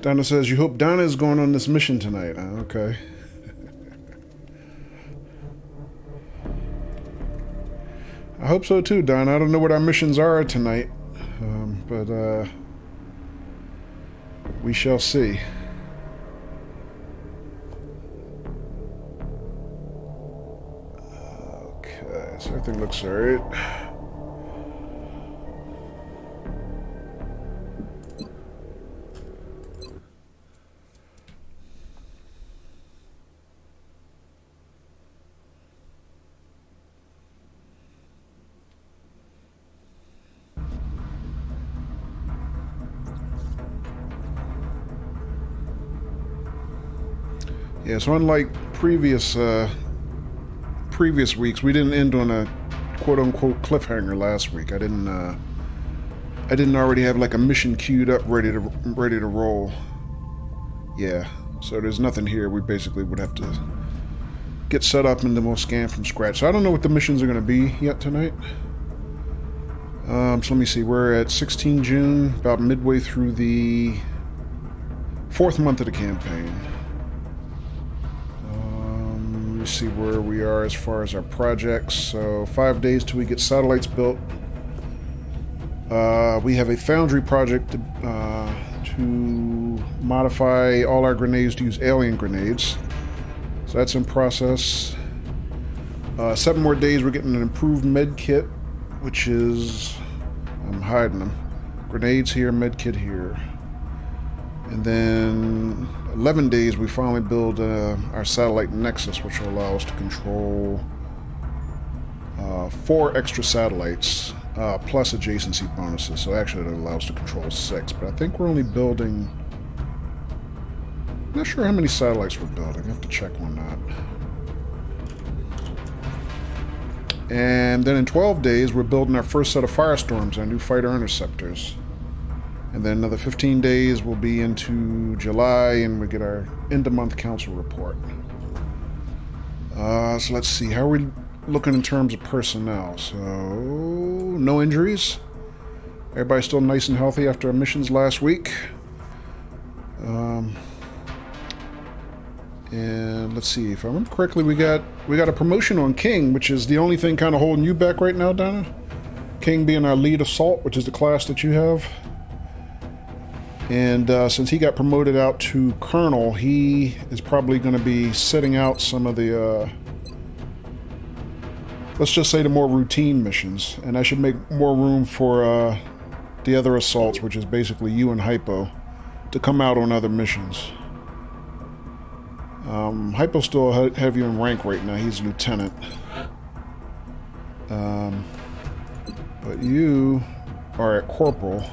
Donna says, you hope Donna is going on this mission tonight. Okay. I hope so too, Donna. I don't know what our missions are tonight. But we shall see. Okay, so everything looks alright. Yeah, so unlike previous weeks, we didn't end on a quote-unquote cliffhanger last week. I didn't already have like a mission queued up ready to roll. Yeah, so there's nothing here. We basically would have to get set up and then we'll scan from scratch. So I don't know what the missions are going to be yet tonight. So let me see. We're at 16 June, about midway through the 4th month of the campaign. Let me see where we are as far as our projects. So 5 days till we get satellites built. We have a foundry project to modify all our grenades to use alien grenades. So that's in process. 7 more days we're getting an improved med kit, which is... I'm hiding them. Grenades here, med kit here. And then 11 days we finally build our satellite nexus, which will allow us to control 4 extra satellites, plus adjacency bonuses. So actually it allows us to control 6, but I think we're only building... I'm not sure how many satellites we're building. I have to check on that. And then in 12 days we're building our first set of Firestorms, our new fighter interceptors. And then another 15 days we'll be into July and we get our end-of-month council report. So let's see, how are we looking in terms of personnel? So, no injuries. Everybody's still nice and healthy after our missions last week. And let's see, if I remember correctly, we got a promotion on King, which is the only thing kind of holding you back right now, Donna. King being our lead assault, which is the class that you have. And since he got promoted out to Colonel, he is probably going to be sitting out some of the, let's just say the more routine missions. And I should make more room for the other assaults, which is basically you and Hypo, to come out on other missions. Hypo's still have you in rank right now. He's lieutenant. But you are at corporal.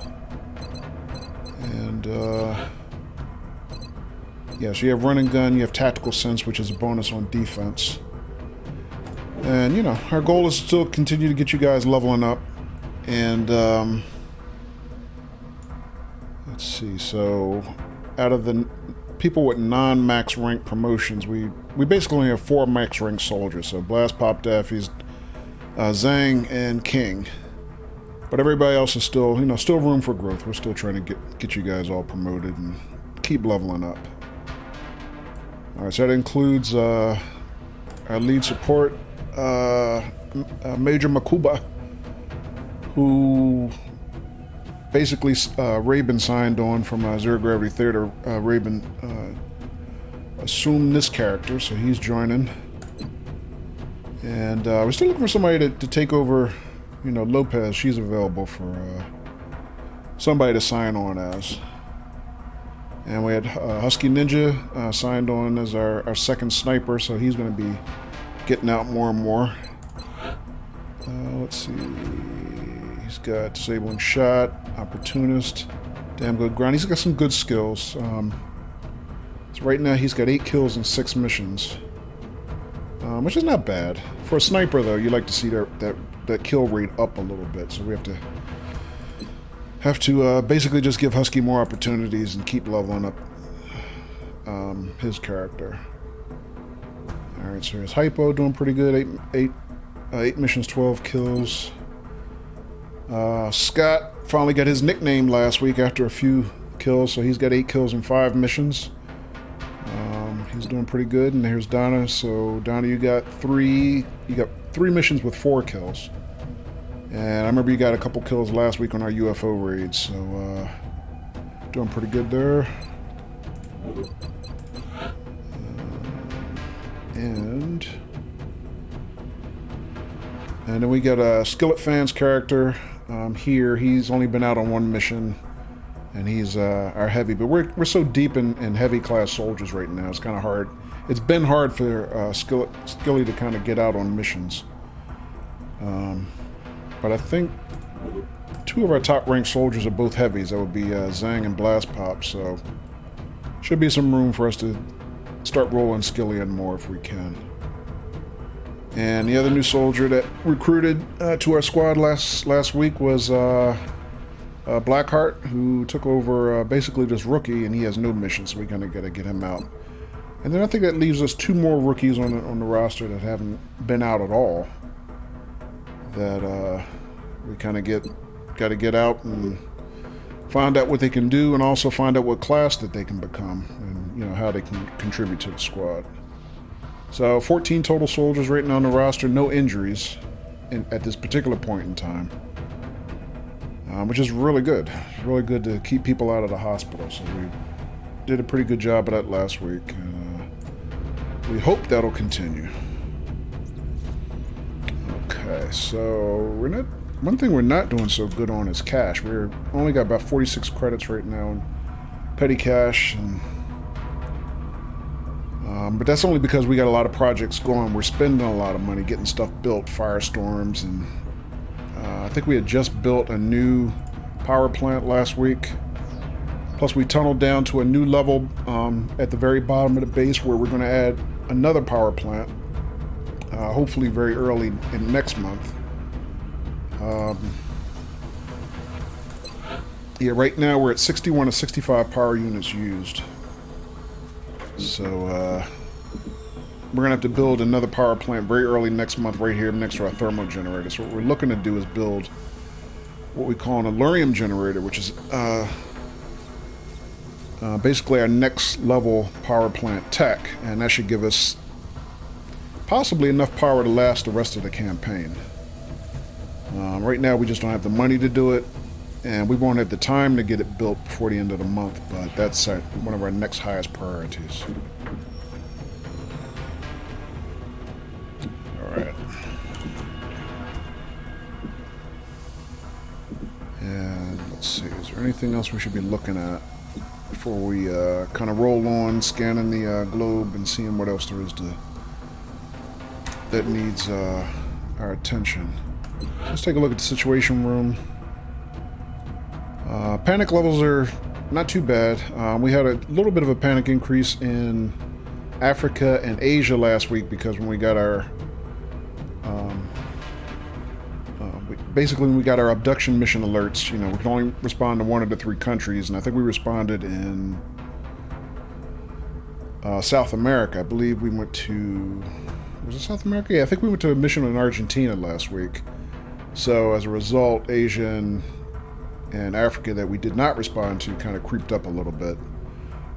And, yeah, so you have run and gun, you have tactical sense, which is a bonus on defense. And, you know, our goal is to still continue to get you guys leveling up. And, let's see, so out of the people with non-max rank promotions, we basically only have 4 max rank soldiers. So Blast, Pop, Daffy's, Zhang, and King. But everybody else is still, you know, still room for growth. We're still trying to get you guys all promoted and keep leveling up. Alright, so that includes our lead support, Major Makuba, who basically Raven signed on from Zero Gravity Theater. Raven assumed this character, so he's joining. And we're still looking for somebody to take over. You know, Lopez, she's available for somebody to sign on as. And we had Husky Ninja signed on as our second sniper, so he's going to be getting out more and more. Let's see. He's got disabling shot, opportunist, damn good ground. He's got some good skills. So right now he's got 8 kills and 6 missions, which is not bad. For a sniper, though, you like to see that kill rate up a little bit, so we have to basically just give Husky more opportunities and keep leveling up his character. Alright, so here's Hypo doing pretty good. 8 missions, 12 kills. Scott finally got his nickname last week after a few kills, so he's got 8 kills in 5 missions. He's doing pretty good. And here's Donna. So Donna, you got 3 missions with 4 kills. And I remember you got a couple kills last week on our UFO raids, so doing pretty good there. And then we got a Skillet Fan's character here. He's only been out on 1 mission. And he's our heavy, but we're so deep in heavy class soldiers right now. It's kind of hard. It's been hard for Skilly to kind of get out on missions. But I think 2 of our top ranked soldiers are both heavies. That would be Zang and Blast Pop. So should be some room for us to start rolling Skilly in more if we can. And the other new soldier that recruited to our squad last week was Blackheart, who took over basically this rookie, and he has no mission, so we kind of got to get him out. And then I think that leaves us 2 more rookies on the roster that haven't been out at all. That we kind of got to get out and find out what they can do, and also find out what class that they can become, and how they can contribute to the squad. So 14 total soldiers right now on the roster, no injuries at this particular point in time. Which is really good. Really good to keep people out of the hospital. So we did a pretty good job of that last week. And we hope that'll continue. Okay, so one thing we're not doing so good on is cash. We're only got about 46 credits right now in petty cash. But that's only because we got a lot of projects going. We're spending a lot of money getting stuff built, firestorms, and I think we had just built a new power plant last week. Plus we tunneled down to a new level at the very bottom of the base where we're going to add another power plant, hopefully very early in next month. Yeah, right now we're at 61 to 65 power units used. So we're going to have to build another power plant very early next month right here next to our thermal generator. So what we're looking to do is build what we call an Allurium generator, which is basically our next level power plant tech. And that should give us possibly enough power to last the rest of the campaign. Right now we just don't have the money to do it, and we won't have the time to get it built before the end of the month, but that's one of our next highest priorities. Alright. And let's see, is there anything else we should be looking at before we kind of roll on, scanning the globe and seeing what else there is that needs our attention? Let's take a look at the situation room. Panic levels are not too bad. We had a little bit of a panic increase in Africa and Asia last week because when we got our basically when we got our abduction mission alerts, we can only respond to 1 of the 3 countries, and I think we responded in South America. I believe we went to, was it South America? Yeah, I think we went to a mission in Argentina last week. So as a result, Asia and Africa that we did not respond to kind of creeped up a little bit.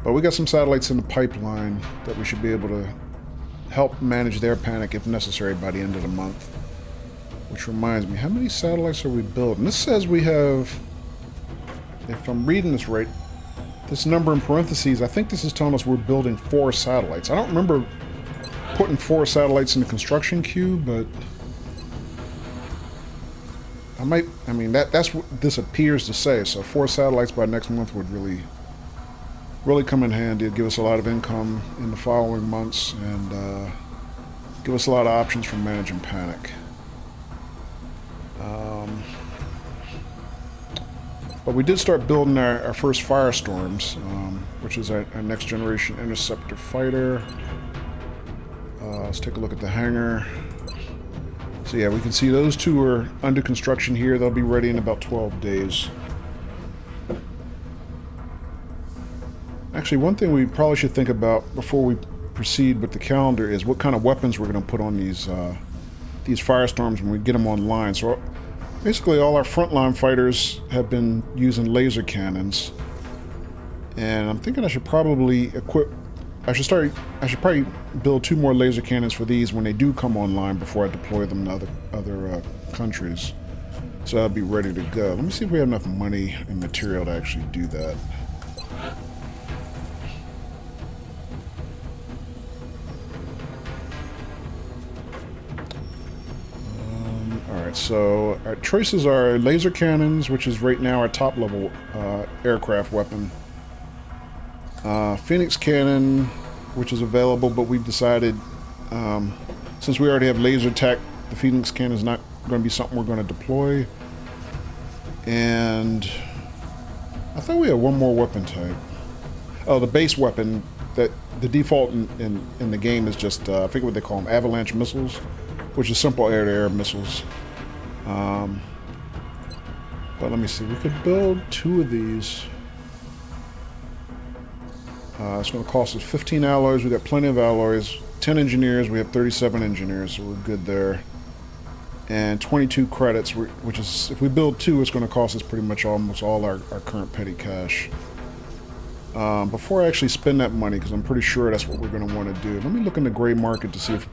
But we got some satellites in the pipeline that we should be able to help manage their panic if necessary by the end of the month. Which reminds me, how many satellites are we building? This says we have, if I'm reading this right, this number in parentheses, I think this is telling us we're building 4 satellites. I don't remember putting 4 satellites in the construction queue, but I mean, that's what this appears to say. So 4 satellites by next month would really come in handy. It'd give us a lot of income in the following months and give us a lot of options for managing panic. But we did start building our first firestorms, which is our next generation interceptor fighter. Let's take a look at the hangar. So yeah, we can see those 2 are under construction here. They'll be ready in about 12 days. Actually, one thing we probably should think about before we proceed with the calendar is what kind of weapons we're going to put on these firestorms when we get them online. So basically all our frontline fighters have been using laser cannons. And I'm thinking I should probably equip... I should probably build 2 more laser cannons for these when they do come online before I deploy them to other countries. So I'll be ready to go. Let me see if we have enough money and material to actually do that. Alright, so our choices are laser cannons, which is right now our top level aircraft weapon. Phoenix cannon, which is available, but we've decided, since we already have laser tech, the Phoenix cannon is not going to be something we're going to deploy. And I thought we had one more weapon type. Oh, the base weapon, that the default in the game is just, I forget what they call them, avalanche missiles, which is simple air-to-air missiles. But let me see, we could build 2 of these. It's going to cost us 15 alloys. We've got plenty of alloys. 10 engineers. We have 37 engineers, so we're good there. And 22 credits, which is, if we build 2, it's going to cost us pretty much almost all our current petty cash. Before I actually spend that money, because I'm pretty sure that's what we're going to want to do, let me look in the gray market to see if,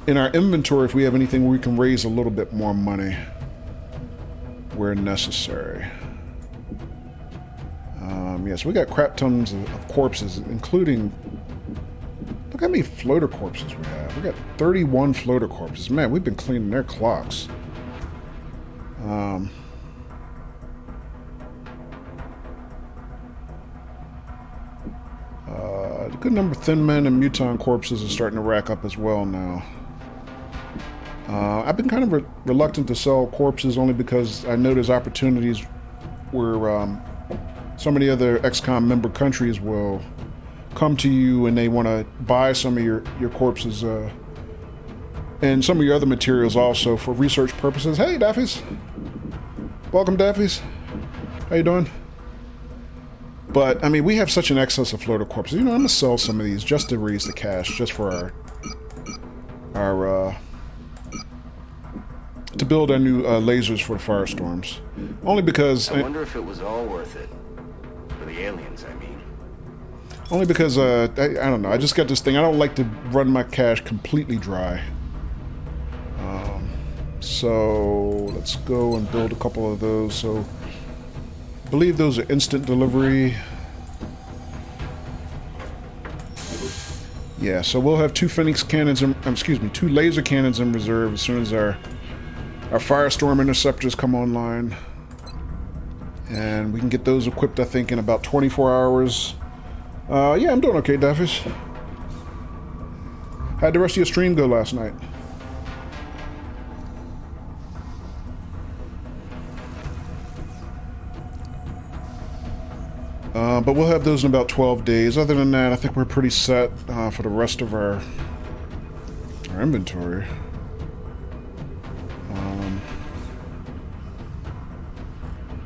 in our inventory, if we have anything where we can raise a little bit more money where necessary. Yes, we got crap tons of corpses, including... Look how many floater corpses we have. We got 31 floater corpses. Man, we've been cleaning their clocks. A good number of thin men and muton corpses are starting to rack up as well now. I've been kind of reluctant to sell corpses only because I know there's opportunities where some of the other XCOM member countries will come to you and they want to buy some of your corpses and some of your other materials also for research purposes. Hey, Daffies! Welcome, Daffies. How you doing? But, I mean, we have such an excess of floater corpses. You know, I'm going to sell some of these just to raise the cash, just for our to build our new lasers for the firestorms. Only because... I wonder if it was all worth it. For the aliens, I mean. Only because, I don't know, I just got this thing. I don't like to run my cash completely dry. So, let's go and build a couple of those. So, I believe those are instant delivery. Yeah, so we'll have 2 Phoenix cannons, 2 laser cannons in reserve as soon as our Firestorm interceptors come online. And we can get those equipped, I think, in about 24 hours. Yeah, I'm doing okay, Daffys. How'd the rest of your stream go last night? But we'll have those in about 12 days. Other than that, I think we're pretty set for the rest of our inventory.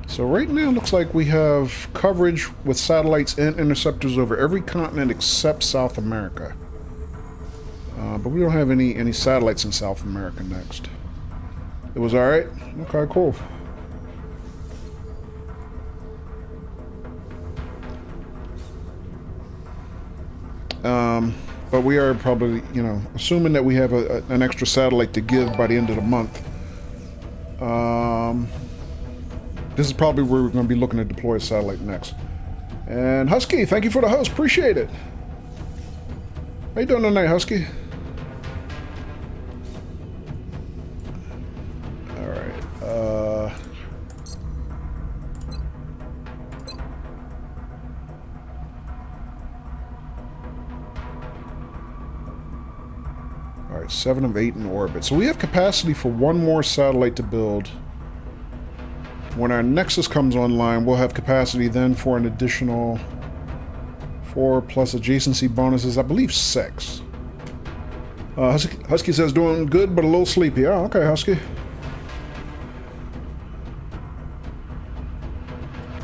So right now it looks like we have coverage with satellites and interceptors over every continent except South America. But we don't have any satellites in South America next. It was alright? Okay, cool. But we are probably, you know, assuming that we have an extra satellite to give by the end of the month. This is probably where we're going to be looking to deploy a satellite next. And Husky, thank you for the host. Appreciate it. How you doing tonight, Husky? Alright, Alright, 7 of 8 in orbit. So we have capacity for 1 more satellite to build. When our Nexus comes online, we'll have capacity then for an additional 4 plus adjacency bonuses, I believe 6. Husky says doing good but a little sleepy. Oh, okay, Husky.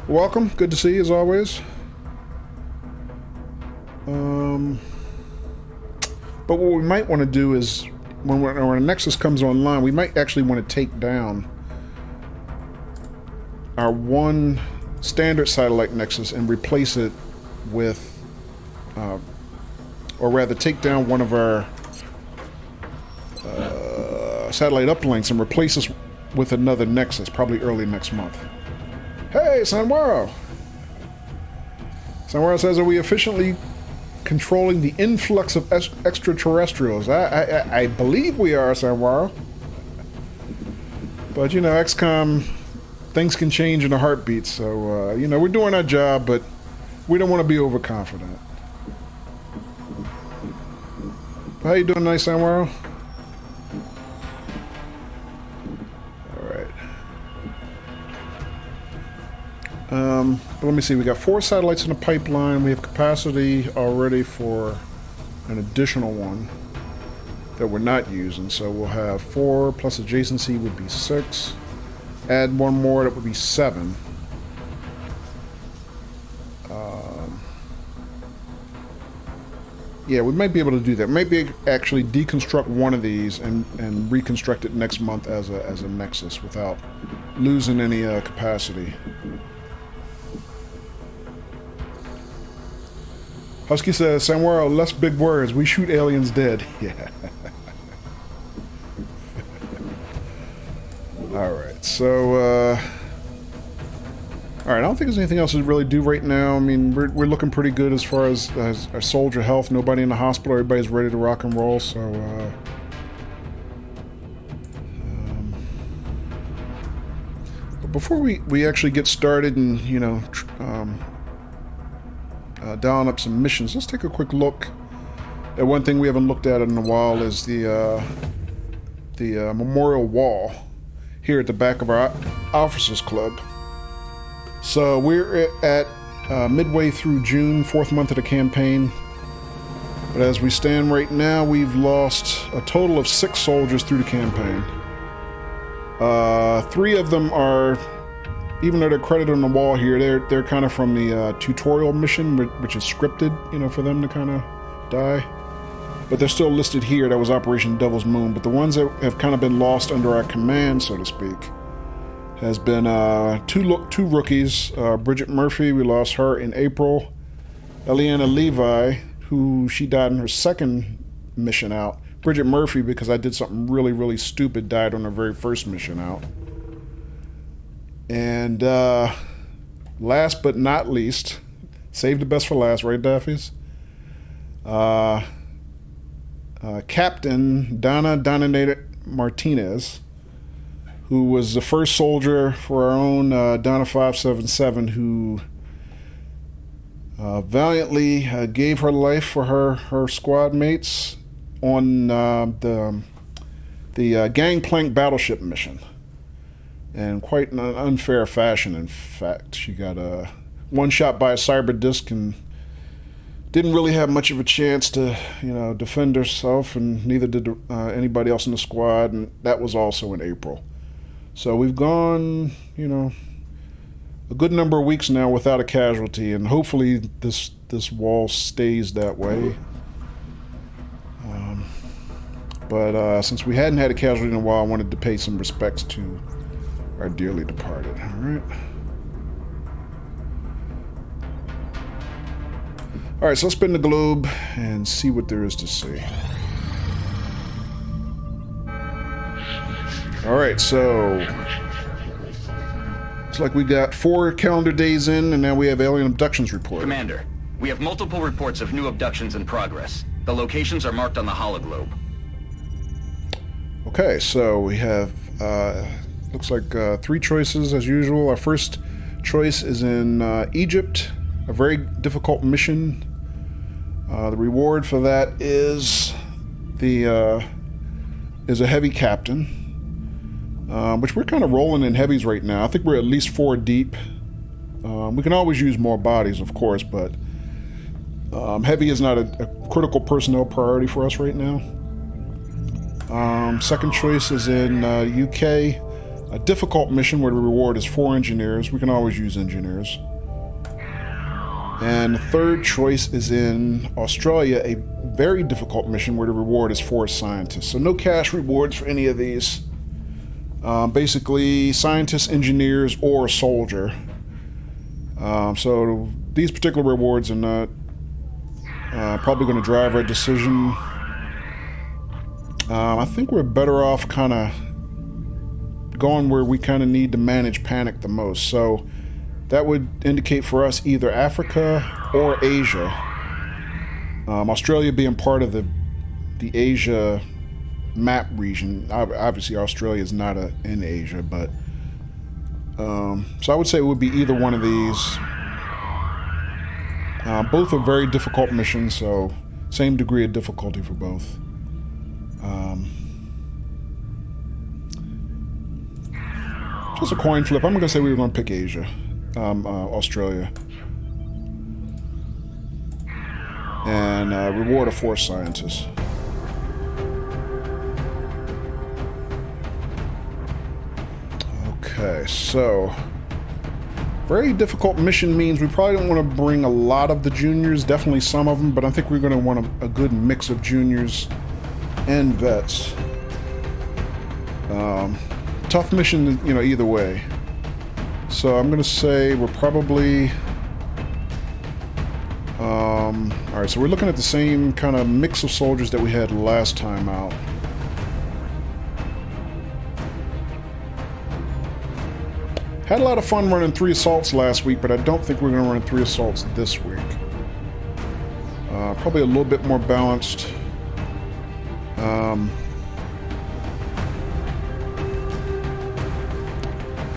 Welcome. Good to see you as always. But what we might want to do is, when our Nexus comes online, we might actually want to take down our 1 standard satellite nexus and replace it with, or rather take down one of our satellite uplinks and replace us with another nexus, probably early next month. Hey, Sanwaro! Sanwaro says, are we efficiently controlling the influx of extraterrestrials? I believe we are, Sanwaro. But, you know, XCOM, things can change in a heartbeat, so, you know, we're doing our job, but we don't want to be overconfident. How you doing tonight, Sanwaro? But let me see, we got 4 satellites in the pipeline. We have capacity already for an additional one that we're not using. So we'll have 4 plus adjacency would be 6. Add one more, that would be 7. Yeah, we might be able to do that. Maybe actually deconstruct one of these and reconstruct it next month as a nexus without losing any capacity. Husky says, Sanwaro, less big words. We shoot aliens dead. Yeah. Alright, so, alright, I don't think there's anything else to really do right now. I mean, we're looking pretty good as far as our soldier health. Nobody in the hospital. Everybody's ready to rock and roll, so, but before we actually get started and, you know, dialing up some missions, let's take a quick look at one thing we haven't looked at in a while is the memorial wall here at the back of our officers club. So we're at midway through June, 4th month of the campaign, but as we stand right now, we've lost a total of 6 soldiers through the campaign. 3 of them are, even though they're credited on the wall here, they're kind of from the tutorial mission, which is scripted, you know, for them to kind of die. But they're still listed here. That was Operation Devil's Moon. But the ones that have kind of been lost under our command, so to speak, has been 2 rookies. Bridget Murphy, we lost her in April. Eliana Levi, who she died in her 2nd mission out. Bridget Murphy, because I did something really, really stupid, died on her very first mission out. And last but not least, save the best for last, right, Daffies? Captain Donna Martinez, who was the first soldier for our own Donna 577, who valiantly gave her life for her squad mates on the Gangplank battleship mission. And quite in an unfair fashion, in fact. She got one shot by a cyber disc and didn't really have much of a chance to, you know, defend herself, and neither did anybody else in the squad, and that was also in April. So we've gone, you know, a good number of weeks now without a casualty, and hopefully this wall stays that way. But since we hadn't had a casualty in a while, I wanted to pay some respects to our dearly departed. All right. All right, so let's spin the globe and see what there is to see. All right, so looks like we got 4 calendar days in, and now we have alien abductions reported. Commander, we have multiple reports of new abductions in progress. The locations are marked on the hologlobe. Okay, so we have looks like 3 choices as usual. Our first choice is in Egypt, a very difficult mission. The reward for that is a heavy captain, which we're kind of rolling in heavies right now. I think we're at least 4 deep. We can always use more bodies, of course, but heavy is not a critical personnel priority for us right now. Second choice is in UK, a difficult mission where the reward is 4 engineers. We can always use engineers. And the third choice is in Australia, a very difficult mission where the reward is 4 scientists. So no cash rewards for any of these. Basically, scientists, engineers, or a soldier. So these particular rewards are not probably going to drive our decision. I think we're better off kind of going where we kind of need to manage panic the most. So that would indicate for us either Africa or Asia. Australia being part of the Asia map region. Obviously, Australia is not in Asia, but so I would say it would be either one of these. Both are very difficult missions, so same degree of difficulty for both. Just a coin flip. I'm going to say we were going to pick Asia, Australia. And reward a force scientist. Okay, so very difficult mission means we probably don't want to bring a lot of the juniors, definitely some of them, but I think we're going to want a good mix of juniors and vets. Tough mission, you know, either way. So I'm going to say we're probably... Alright, so we're looking at the same kind of mix of soldiers that we had last time out. Had a lot of fun running 3 assaults last week, but I don't think we're going to run 3 assaults this week. Probably a little bit more balanced.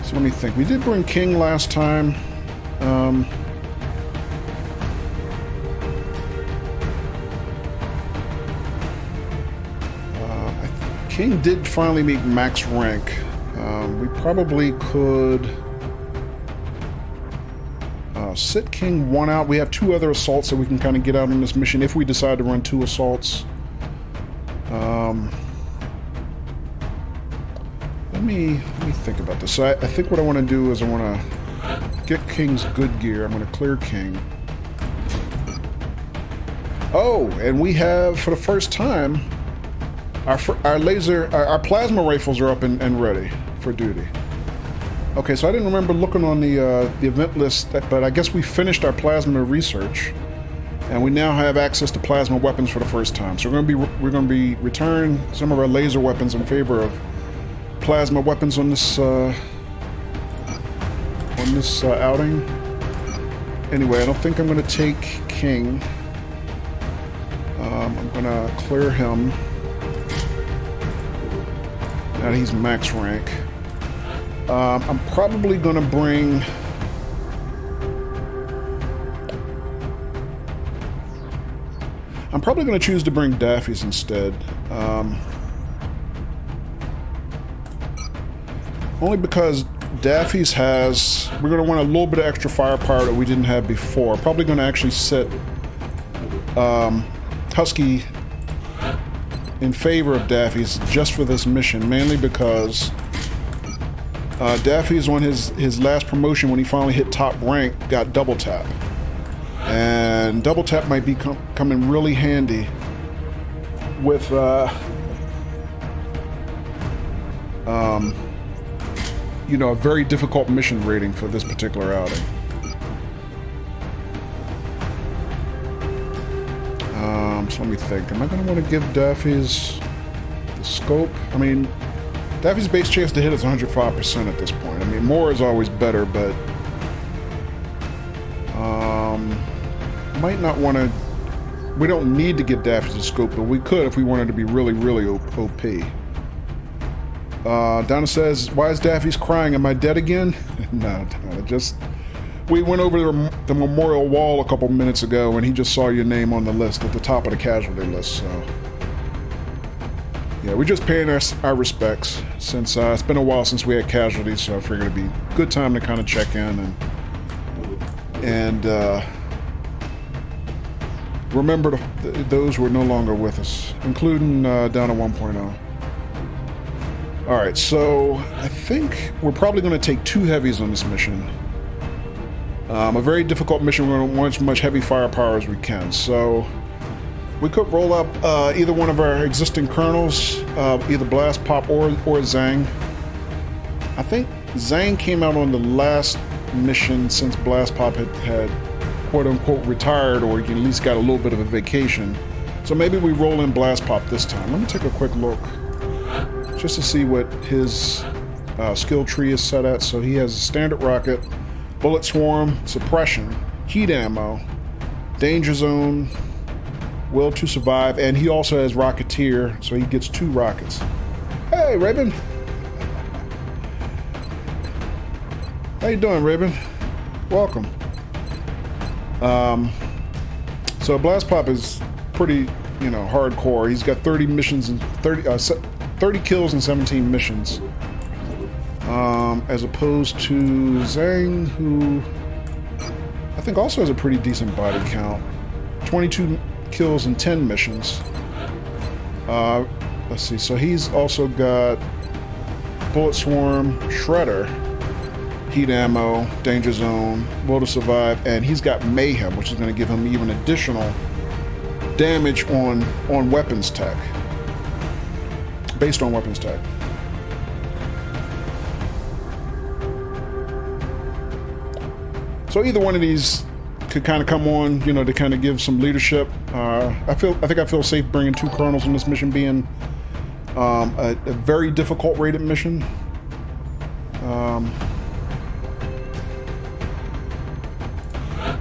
So let me think. We did bring King last time. King did finally meet max rank. We probably could sit King 1 out. We have 2 other assaults that we can kind of get out on this mission if we decide to run 2 assaults. Let me think about this. So I think what I want to do is I want to get King's good gear. I'm going to clear King. Oh, and we have, for the first time, our plasma rifles are up and ready for duty. Okay, so I didn't remember looking on the event list, but I guess we finished our plasma research, and we now have access to plasma weapons for the first time. So we're going to be returning some of our laser weapons in favor of plasma weapons on this outing. Anyway, I don't think I'm going to take King. I'm going to clear him. Now he's max rank. I'm probably going to bring... I'm probably going to choose to bring Daffy's instead. Only because Daffy's has... We're going to want a little bit of extra firepower that we didn't have before. Probably going to actually set Husky in favor of Daffy's just for this mission, mainly because Daffy's on his last promotion when he finally hit top rank got double tap. And double tap might be coming really handy with you know, a very difficult mission rating for this particular outing. So let me think. Am I going to want to give Daffy's the scope? I mean, Daffy's base chance to hit is 105% at this point. I mean, more is always better, but might not want to... We don't need to give Daffy the scope, but we could if we wanted to be really, really OP. Donna says, why is Daffy's crying? Am I dead again? No, Donna, just... We went over the memorial wall a couple minutes ago, and he just saw your name on the list at the top of the casualty list, so... Yeah, we're just paying our respects, since it's been a while since we had casualties, so I figured it'd be a good time to kind of check in and remember those who are no longer with us, including down at 1.0. Alright, so I think we're probably going to take 2 heavies on this mission. A very difficult mission. We're going to want as much heavy firepower as we can, so we could roll up either one of our existing colonels, either Blast Pop or Zhang. I think Zhang came out on the last mission since Blast Pop had quote-unquote retired, or you at least got a little bit of a vacation. So maybe we roll in Blast Pop this time. Let me take a quick look just to see what his skill tree is set at. So he has a standard rocket, bullet swarm, suppression, heat ammo, danger zone, will to survive, and he also has rocketeer, so he gets 2 rockets. Hey, Raven. How you doing, Raven? Welcome. So Blast Pop is pretty, hardcore. He's got 30 missions and 30 kills and 17 missions. As opposed to Zhang, who I think also has a pretty decent body count. 22 kills and 10 missions. Let's see, so he's also got bullet swarm, shredder, heat ammo, danger zone, will to survive, and he's got mayhem, which is going to give him even additional damage on weapons tech, based on weapons tech. So either one of these could kind of come on, to kind of give some leadership. I think I feel safe bringing 2 colonels in this mission, being a very difficult rated mission.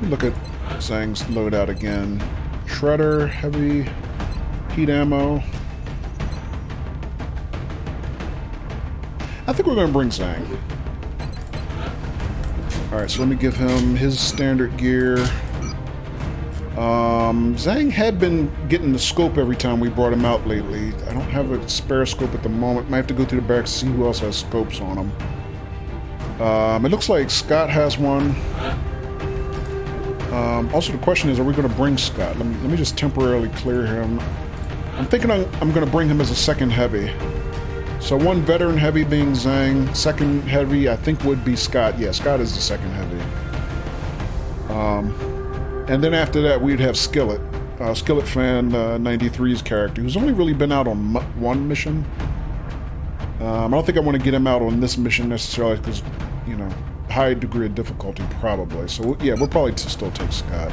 Look at Zhang's loadout again. Shredder, heavy, heat ammo. I think we're going to bring Zhang. Alright, so let me give him his standard gear. Zhang had been getting the scope every time we brought him out lately. I don't have a spare scope at the moment. Might have to go through the barracks to see who else has scopes on him. It looks like Scott has one. Also, the question is, are we going to bring Scott? Let me just temporarily clear him. I'm thinking I'm going to bring him as a second heavy. So 1 veteran heavy being Zhang, second heavy I think would be Scott. Yeah, Scott is the second heavy. And then after that we'd have Skillet. Skillet Fan 93's character, who's only really been out on 1 mission. I don't think I want to get him out on this mission necessarily because, high degree of difficulty probably. So yeah, we'll probably still take Scott.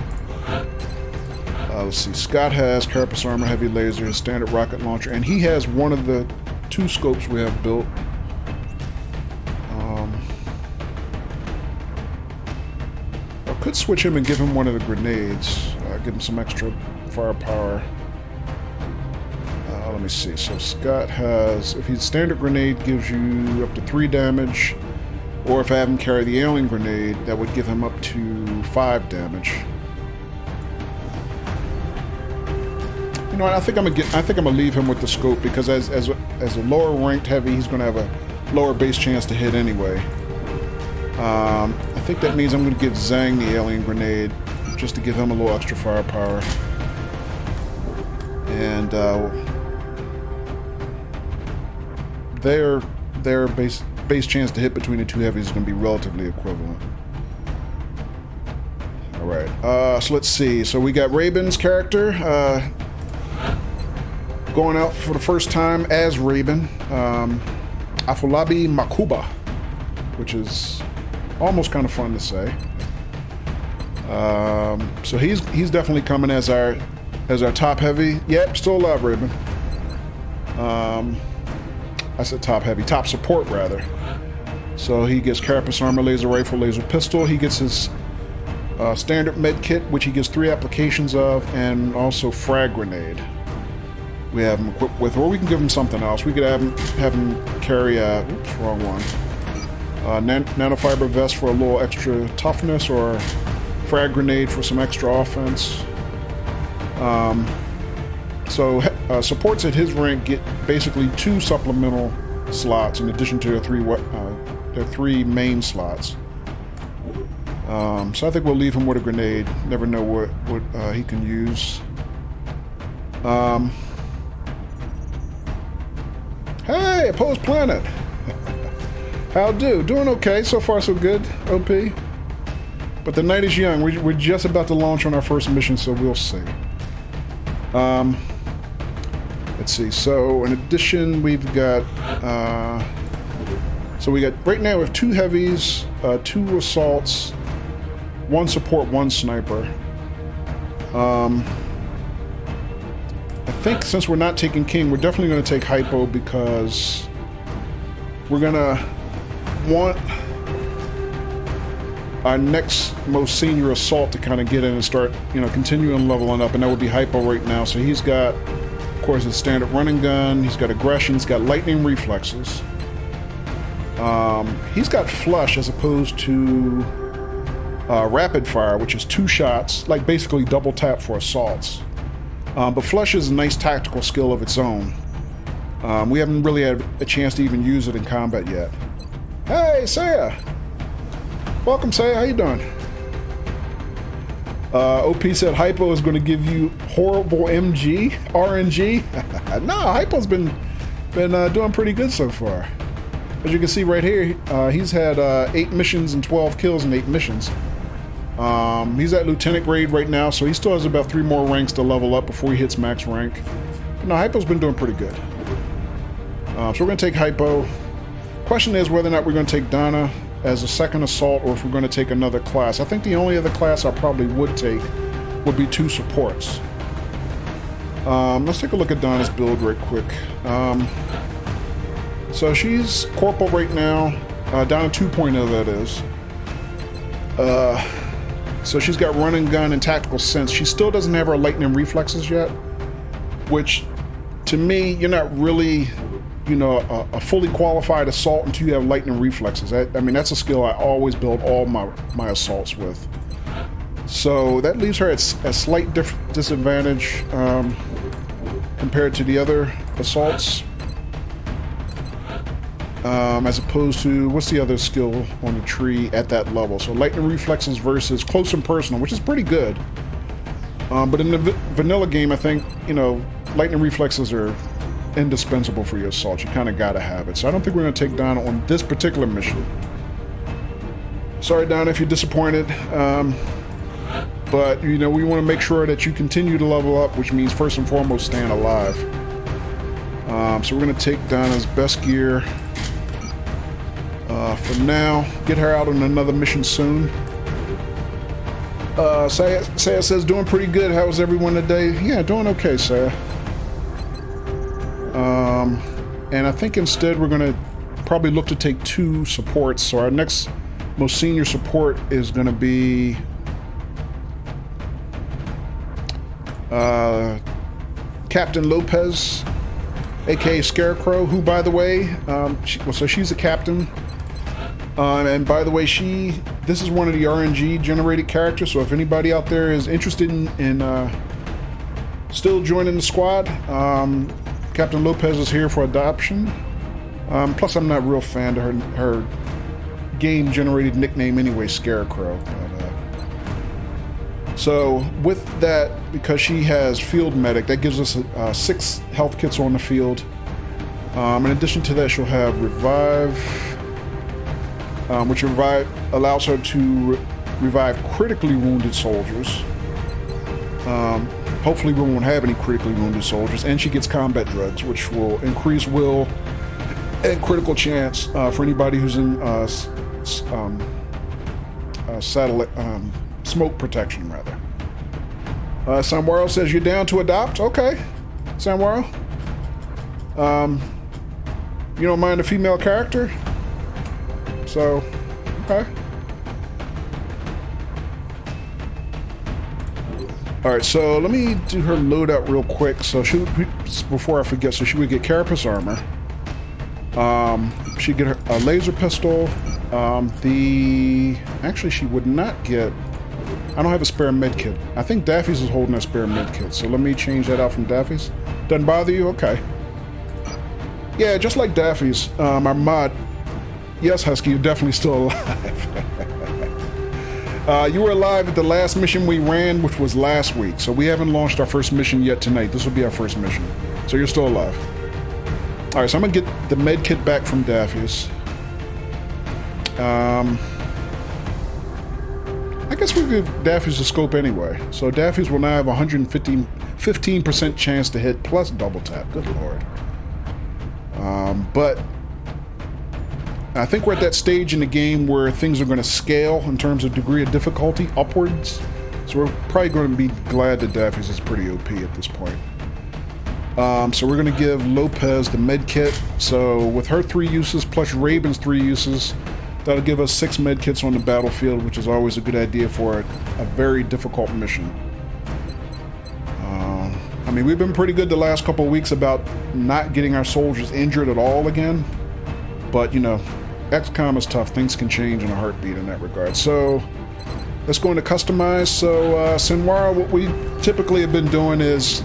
Let's see. Scott has carapace armor, heavy laser, standard rocket launcher, and he has one of the 2 scopes we have built. I could switch him and give him one of the grenades. Give him some extra firepower. Let me see. So Scott has, if he's standard grenade, gives you up to 3 damage. Or if I have him carry the alien grenade, that would give him up to 5 damage. I think I'm gonna leave him with the scope because as a lower ranked heavy, he's gonna have a lower base chance to hit anyway. I think that means I'm gonna give Zhang the alien grenade just to give him a little extra firepower. And their base chance to hit between the 2 heavies is going to be relatively equivalent. Alright, so let's see. So we got Raven's character going out for the first time as Raven. Afolabi Makuba, which is almost kind of fun to say. So he's definitely coming as our top heavy. Yep, still alive, Raven. I said top heavy, top support rather. So he gets carapace armor, laser rifle, laser pistol. He gets his standard med kit, which he gets 3 applications of, and also frag grenade. We have him equipped with, or we can give him something else. We could have him carry a, oops, wrong one. Nanofiber vest for a little extra toughness, or frag grenade for some extra offense. So supports at his rank get basically 2 supplemental slots in addition to their 3 main slots. So I think we'll leave him with a grenade. Never know what he can use. Hey, Opposed Planet. How do? Doing okay. So far, so good. OP. But the night is young. We're just about to launch on our first mission, so we'll see. Let's see. So, in addition, we've got So we got, right now we have 2 heavies, 2 assaults, 1 support, 1 sniper. I think since we're not taking King, we're definitely going to take Hypo because we're going to want our next most senior assault to kind of get in and start, you know, continuing leveling up, and that would be Hypo right now. So he's got, of course, his standard running gun, he's got aggression, he's got lightning reflexes. He's got flush as opposed to rapid fire, which is 2 shots, like basically double tap for assaults. But flush is a nice tactical skill of its own. We haven't really had a chance to even use it in combat yet. Hey, Saya! Welcome, Saya. How you doing? OP said Hypo is going to give you horrible RNG. No, Hypo's been doing pretty good so far. As you can see right here, he's had 8 missions and 12 kills in 8 missions. He's at Lieutenant grade right now, so he still has about 3 more ranks to level up before he hits max rank. But no, Hypo's been doing pretty good. So we're going to take Hypo. Question is whether or not we're going to take Donna as a second assault or if we're going to take another class. I think the only other class I probably would take would be 2 supports. Let's take a look at Donna's build right quick. So she's Corporal right now, Donna 2.0 that is. So she's got run and gun and tactical sense. She still doesn't have her lightning reflexes yet, which to me, you're not really, you know, a fully qualified assault until you have lightning reflexes. I mean, that's a skill I always build all my assaults with. So that leaves her at a slight disadvantage compared to the other assaults. As opposed to, what's the other skill on the tree at that level? So lightning reflexes versus close and personal, which is pretty good. But in the vanilla game, I think, you know, lightning reflexes are indispensable for your assault. You kind of got to have it. So I don't think we're going to take Donna on this particular mission. Sorry, Donna, if you're disappointed. But, you know, we want to make sure that you continue to level up, which means first and foremost staying alive. So we're going to take Donna's best gear. For now, get her out on another mission soon. Saya says doing pretty good. How was everyone today? Yeah, doing okay, Saya. And I think instead we're going to probably look to take 2 supports. So our next most senior support is going to be Captain Lopez, aka Scarecrow, who, by the way, so she's a captain. And by the way, this is one of the RNG generated characters, so if anybody out there is interested in still joining the squad, Captain Lopez is here for adoption. Plus, I'm not a real fan of her game generated nickname anyway, Scarecrow. So with that, because she has field medic, that gives us 6 health kits on the field. In addition to that, she'll have revive, which allows her to revive critically wounded soldiers. Hopefully we won't have any critically wounded soldiers. And she gets combat drugs, which will increase will and critical chance for anybody who's in satellite smoke protection, rather. Samwaro says you're down to adopt. Okay, Samwaro. You don't mind a female character? So, okay. Alright, so let me do her loadout real quick. So before I forget, so she would get carapace armor. She'd get her a laser pistol. Actually she would not get, I don't have a spare med kit. I think Daffy's is holding a spare med kit, so let me change that out from Daffy's. Doesn't bother you? Okay. Yeah, just like Daffy's, our mod. Yes, Husky, you're definitely still alive. You were alive at the last mission we ran, which was last week. So we haven't launched our first mission yet tonight. This will be our first mission. So you're still alive. Alright, so I'm going to get the med kit back from Daffy's. I guess we'll give Daffy's a scope anyway. So Daffy's will now have 15% chance to hit plus double tap. Good lord. But I think we're at that stage in the game where things are going to scale in terms of degree of difficulty upwards. So we're probably going to be glad to death because it's pretty OP at this point. So we're going to give Lopez the med kit. So with her 3 uses plus Raven's 3 uses, that'll give us 6 med kits on the battlefield, which is always a good idea for a very difficult mission. I mean, we've been pretty good the last couple of weeks about not getting our soldiers injured at all again. But, you know, XCOM is tough. Things can change in a heartbeat in that regard. So let's go into customize. So Senwara, what we typically have been doing is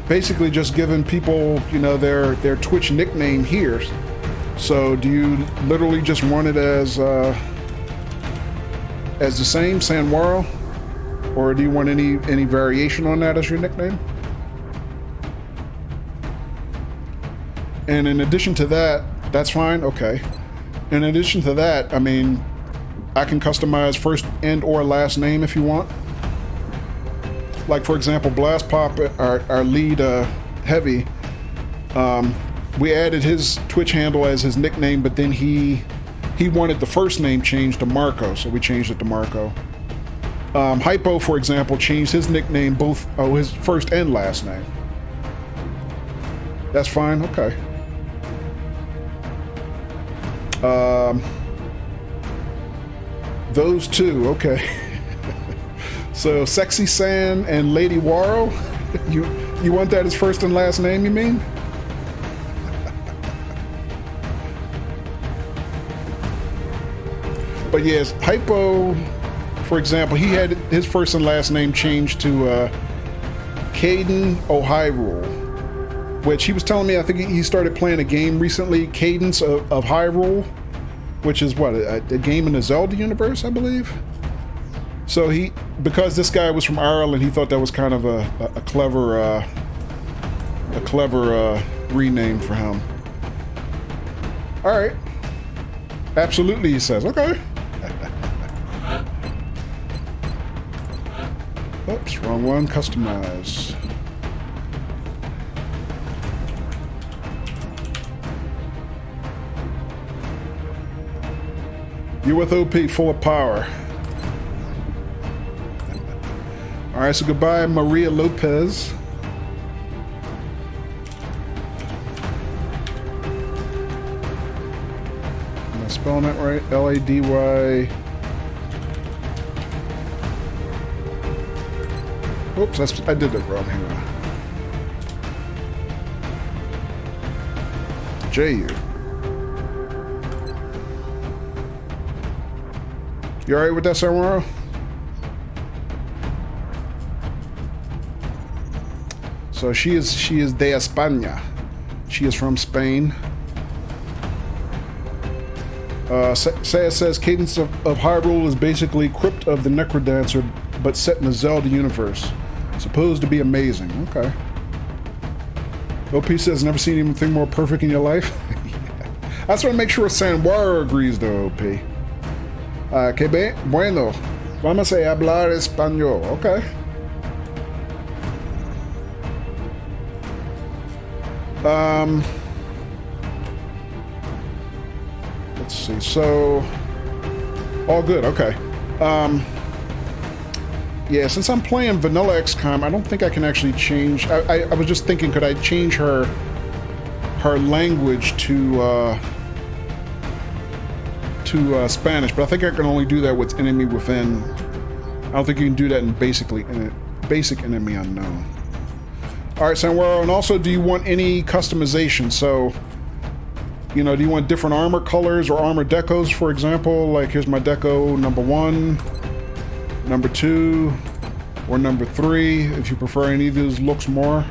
basically just giving people, you know, their Twitch nickname here. So do you literally just want it as the same, Sanwaro? Or do you want any variation on that as your nickname? And in addition to that, that's fine, okay. In addition to that, I mean, I can customize first and or last name if you want. Like for example, Blast Pop, our lead heavy, we added his Twitch handle as his nickname, but then he wanted the first name changed to Marco, so we changed it to Marco. Hypo, for example, changed his nickname, both his first and last name. That's fine, okay. Those two, okay. So Sexy San and Lady Waro, you want that as first and last name, you mean? But yes, Hypo, for example, he had his first and last name changed to Caden O'Hyrule, which he was telling me, I think he started playing a game recently, Cadence of Hyrule, which is what, a game in the Zelda universe, I believe. So because this guy was from Ireland, he thought that was kind of a clever rename for him. All right, absolutely, he says. Okay. Oops, wrong one. Customize. You're with OP, full of power. All right, so goodbye, Maria Lopez. Am I spelling that right? L-A-D-Y. Oops, I did it wrong here. J-U. You alright with that, Samaro? So she is de España. She is from Spain. Saya says Cadence of Hyrule is basically Crypt of the Necrodancer, but set in the Zelda universe. Supposed to be amazing. Okay. OP says, never seen anything more perfect in your life. I just want to make sure Sanwara agrees though, OP. Que bien, bueno. Vamos a hablar español. Okay. Let's see. So, all good. Okay. Yeah, since I'm playing vanilla XCOM, I don't think I can actually change. I was just thinking, could I change her language to Spanish? But I think I can only do that with enemy within. I don't think you can do that in basic enemy unknown. All right, Sanwaro, and also, do you want any customization? So, you know, do you want different armor colors or armor decos, for example? Like, here's my deco number 1. Number 2 or number 3, if you prefer any of those looks more.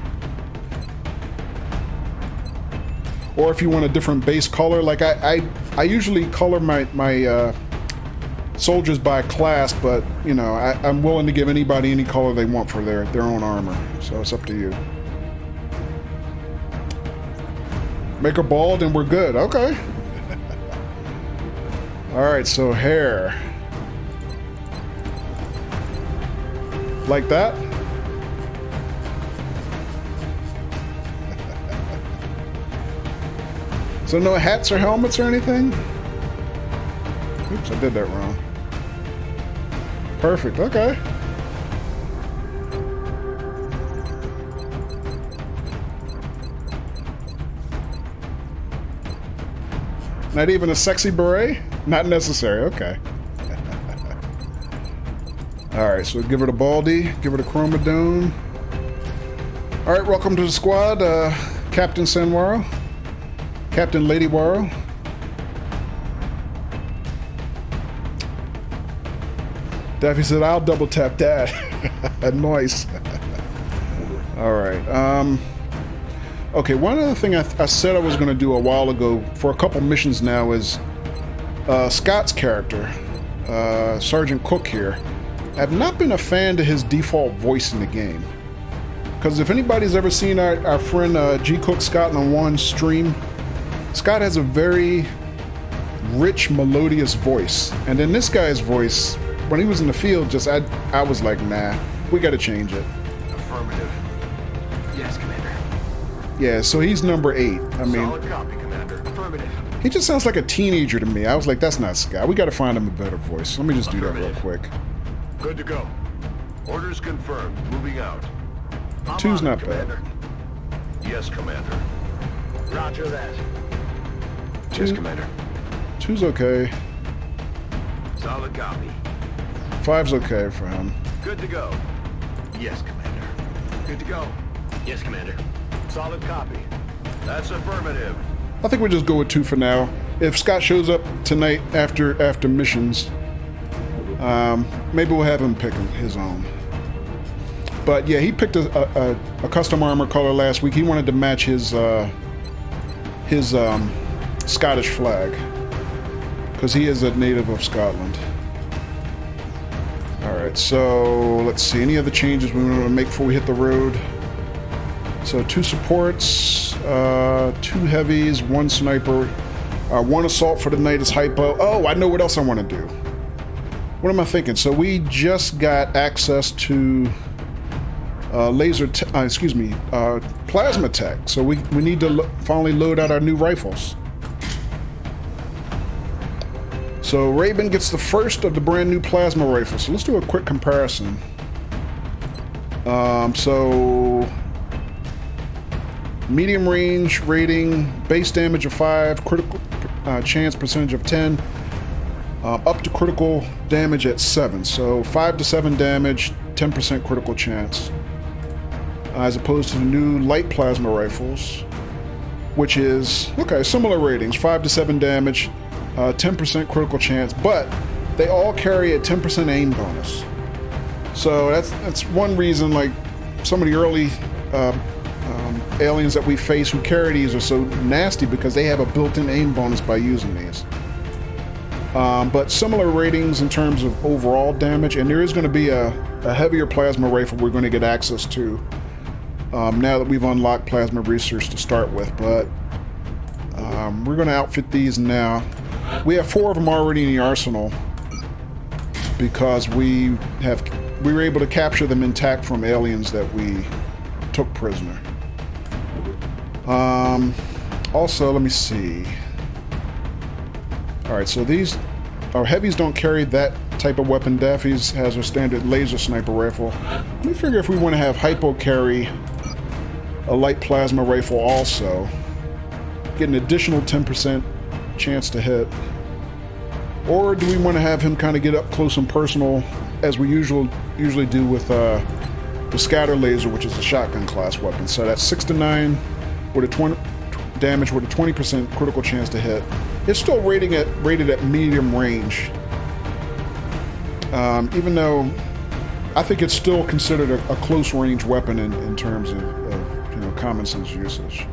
Or if you want a different base color, like I usually color my soldiers by class, but you know, I'm willing to give anybody any color they want for their own armor. So it's up to you. Make her bald and we're good. Okay. All right, so hair. Like that? So no hats or helmets or anything? Oops, I did that wrong. Perfect, okay. Not even a sexy beret? Not necessary, okay. Alright, so give her the baldy, give her the chromodome. Alright, welcome to the squad, Captain Sanwaro. Captain Lady Waro. Daffy said, I'll double tap that. Nice. Alright, okay, one other thing I said I was going to do a while ago for a couple missions now is Scott's character, Sergeant Cook here. I've not been a fan to his default voice in the game. Because if anybody's ever seen our friend G. Cook Scotland 1 stream, Scott has a very rich, melodious voice. And then this guy's voice, when he was in the field, just I was like, nah, we got to change it. Affirmative. Yes, Commander. Yeah, so he's number 8. I mean, Solid copy, Commander. Affirmative. he just sounds like a teenager to me. I was like, that's not Scott. We got to find him a better voice. Let me just do that real quick. Good to go. Orders confirmed. Moving out. I'm 2's on it, not bad. Commander. Yes, Commander. Roger that. 2, Yes, Commander. 2's okay. Solid copy. 5's okay for him. Good to go. Yes, Commander. Good to go. Yes, Commander. Solid copy. That's affirmative. I think we'll just go with 2 for now. If Scott shows up tonight after missions, maybe we'll have him pick his own. But yeah, he picked a custom armor color last week. He wanted to match his Scottish flag because he is a native of Scotland. All right, so let's see. Any other changes we want to make before we hit the road? So 2 supports, 2 heavies, 1 sniper, 1 assault for the night is hypo. Oh, I know what else I want to do. What am I thinking? So we just got access to plasma tech. So we need to finally load out our new rifles. So Raven gets the first of the brand new plasma rifles. So let's do a quick comparison. So medium range rating, base damage of 5, critical chance percentage of 10, up to critical damage at 7. So 5 to 7 damage, 10% critical chance. As opposed to the new light plasma rifles, which is, okay, similar ratings, 5 to 7 damage, 10% critical chance, but they all carry a 10% aim bonus. So that's one reason, like, some of the early aliens that we face who carry these are so nasty, because they have a built-in aim bonus by using these. But similar ratings in terms of overall damage, and there is going to be a heavier plasma rifle we're going to get access to now that we've unlocked plasma research to start with, but we're going to outfit these now. We have 4 of them already in the arsenal because we were able to capture them intact from aliens that we took prisoner. Also, let me see. Alright, so our heavies don't carry that type of weapon. Daffy's has a standard laser sniper rifle. Let me figure if we want to have Hypo carry a light plasma rifle also. Get an additional 10% chance to hit. Or do we want to have him kind of get up close and personal as we usually do with the scatter laser, which is a shotgun class weapon. So that's 6 to 9 with a 20 damage with a 20% critical chance to hit. It's still rated at medium range. Even though I think it's still considered a close range weapon in terms of common sense usage.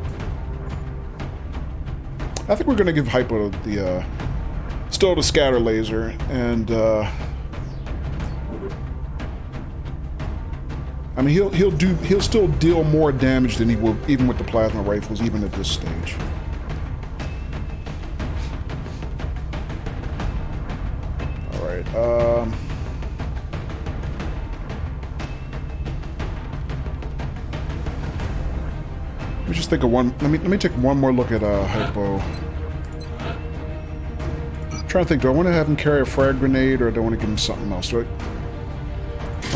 I think we're going to give Hypo still the scatter laser, and I mean he'll still deal more damage than he will even with the plasma rifles, even at this stage. All right. Let me just think of one. Let me take one more look at Hypo. trying to think, do I want to have him carry a frag grenade or do I want to give him something else? I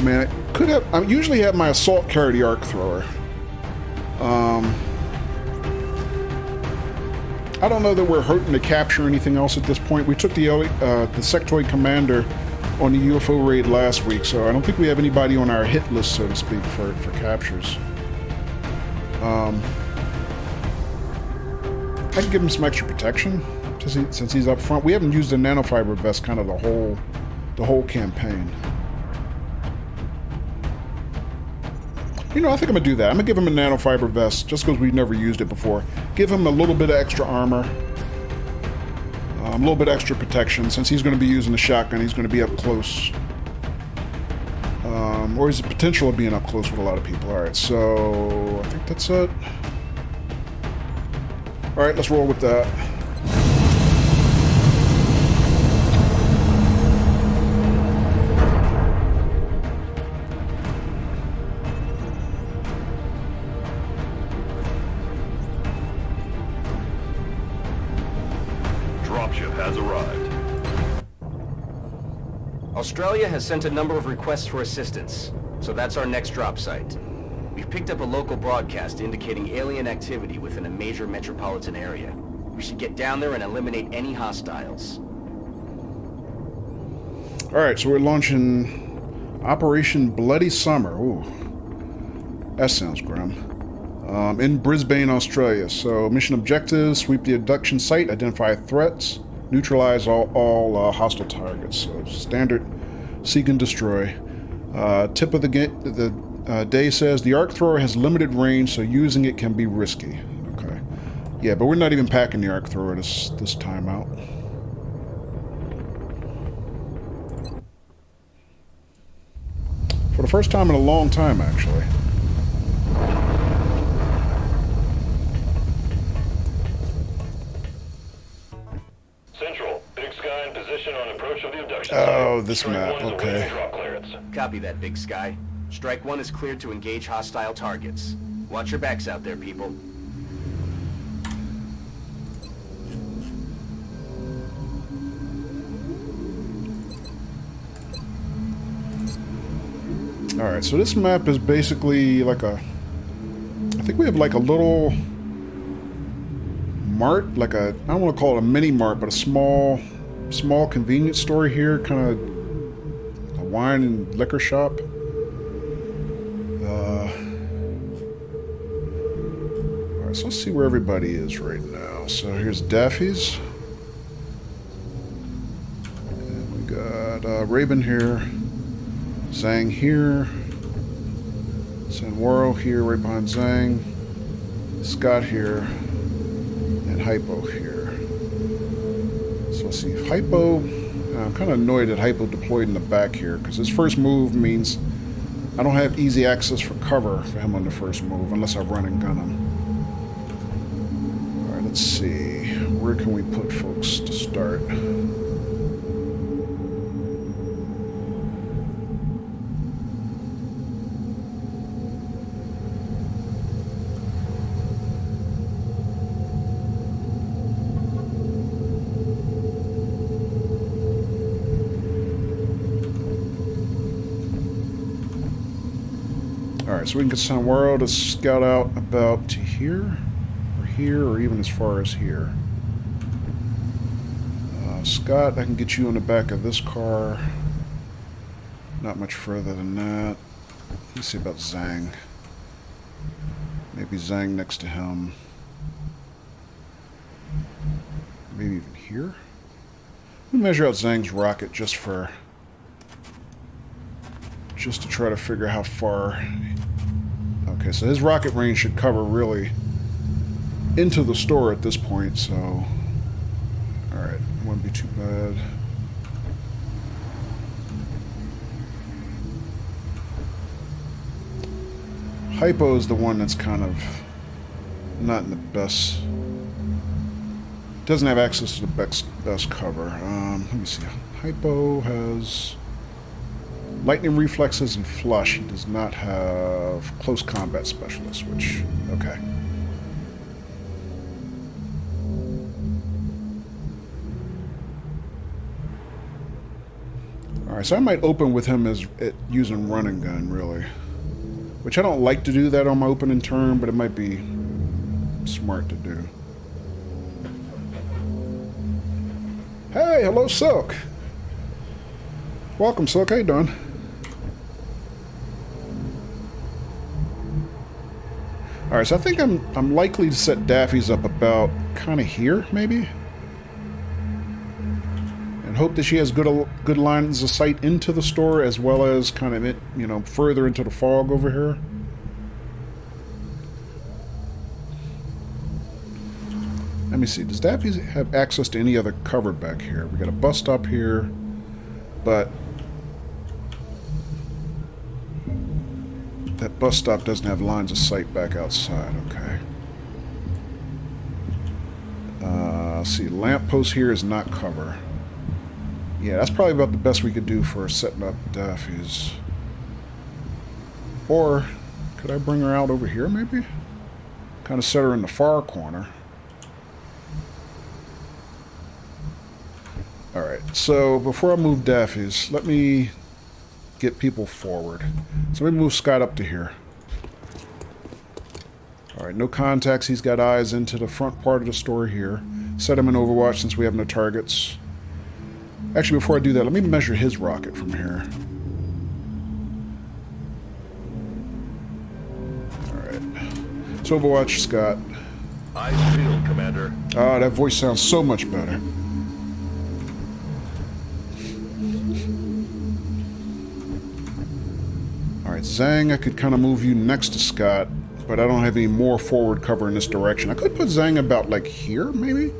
mean, I could have... I usually have my assault carry the arc thrower. I don't know that we're hurting to capture anything else at this point. We took the sectoid commander on the UFO raid last week, so I don't think we have anybody on our hit list, so to speak, for captures. I can give him some extra protection since he's up front. We haven't used the nanofiber vest kind of the whole campaign. You know, I think I'm gonna do that. I'm gonna give him a nanofiber vest just because we've never used it before. Give him a little bit of extra armor, a little bit extra protection. Since he's going to be using the shotgun, he's going to be up close, or has the potential of being up close with a lot of people. All right, so I think that's it. All right, let's roll with that. Australia has sent a number of requests for assistance, so that's our next drop site. We've picked up a local broadcast indicating alien activity within a major metropolitan area. We should get down there and eliminate any hostiles. Alright, so we're launching Operation Bloody Summer. Ooh, that sounds grim. In Brisbane, Australia. So, mission objectives: sweep the abduction site, identify threats, neutralize all hostile targets. So, standard seek and destroy. Tip of the day says the arc thrower has limited range, so using it can be risky. Okay. Yeah, but we're not even packing the arc thrower this time out. For the first time in a long time, actually. Central, Big Sky in position on approach of the abduction Oh, site. this Strike map, one is okay. awaiting drop clearance. Copy that, Big Sky. Strike 1 is cleared to engage hostile targets. Watch your backs out there, people. Alright, so this map is basically like a... I think we have like a little mart, like a... I don't want to call it a mini mart, but a small convenience store here, kind of a wine and liquor shop. Alright, so let's see where everybody is right now. So here's Daffy's. And we got Raven here. Zhang here, Sanwaro here, right behind Zhang, Scott here, and Hypo here. So let's see, if Hypo, I'm kind of annoyed that Hypo deployed in the back here, because his first move means I don't have easy access for cover for him on the first move, unless I run and gun him. Alright, let's see, where can we put folks to start? Alright, so we can get Sanwaro to scout out about to here, or even as far as here. Scott, I can get you on the back of this car. Not much further than that. Let's see about Zhang. Maybe Zhang next to him. Maybe even here? We'll measure out Zhang's rocket just to try to figure how far. Okay, so his rocket range should cover really into the store at this point, so alright, won't be too bad. Hypo is the one that's kind of not in the best, doesn't have access to the best cover. Let me see. Hypo has lightning reflexes and flush. He does not have close combat specialist, which, okay. Alright, so I might open with him as using run and gun, really. Which I don't like to do that on my opening turn, but it might be smart to do. Hey, hello, Silk. Welcome, Silk. How you doing? Alright, so I think I'm likely to set Daffy's up about kind of here, maybe? And hope that she has good lines of sight into the store, as well as kind of, you know, further into the fog over here. Let me see, does Daffy have access to any other cover back here? We got a bus stop here, but that bus stop doesn't have lines of sight back outside. Okay. Let's see, lamppost here is not cover. Yeah, that's probably about the best we could do for setting up Daffy's. Or could I bring her out over here, maybe? Kind of set her in the far corner. Alright, so before I move Daffy's, let me get people forward. So let me move Scott up to here. Alright, no contacts. He's got eyes into the front part of the store here. Set him in Overwatch since we have no targets. Actually, before I do that, let me measure his rocket from here. Alright. So Overwatch, Scott. Eyes peeled, Commander. Ah, that voice sounds so much better. Alright, Zhang, I could kind of move you next to Scott, but I don't have any more forward cover in this direction. I could put Zhang about, like, here, maybe?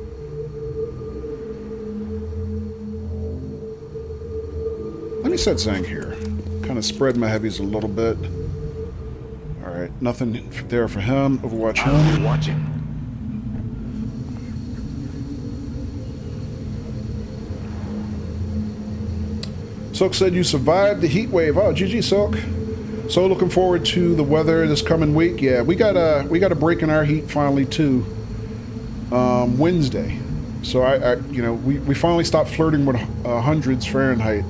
Let me set Zhang here. Kind of spread my heavies a little bit. Alright, nothing there for him. Overwatch him. I'll be watching. Silk said you survived the heat wave. Oh, GG, Silk. So looking forward to the weather this coming week. Yeah, we got a break in our heat finally too. Wednesday. So I you know, we finally stopped flirting with hundreds Fahrenheit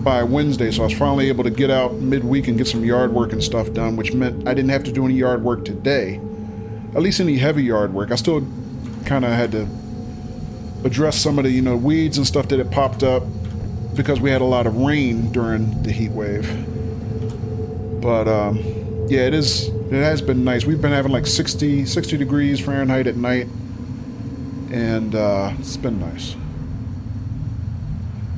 by Wednesday. So I was finally able to get out midweek and get some yard work and stuff done, which meant I didn't have to do any yard work today. At least any heavy yard work. I still kind of had to address some of the, you know, weeds and stuff that had popped up because we had a lot of rain during the heat wave. But yeah, it has been nice. We've been having like 60 degrees Fahrenheit at night, and it's been nice.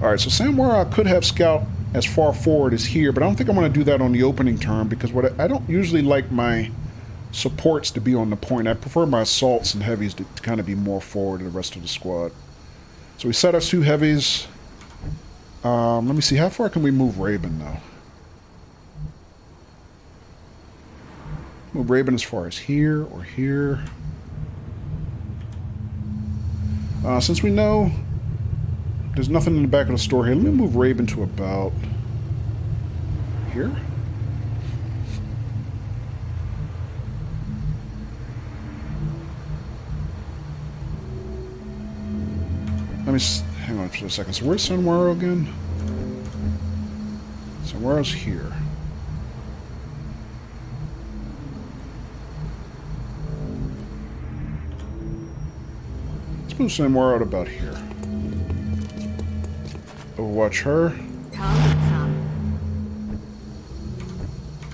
Alright, so Samwara could have scout as far forward as here, but I don't think I'm going to do that on the opening turn, because I don't usually like my supports to be on the point. I prefer my assaults and heavies to kind of be more forward to the rest of the squad. So we set our 2 heavies. Let me see, how far can we move Raven though? Move Raven as far as here or here. Since we know there's nothing in the back of the store here, let me move Raven to about here. Let me hang on for a second. So where's Sunwaro again? Sunwaro's here. Let's move Sunwaro out about here. Overwatch her.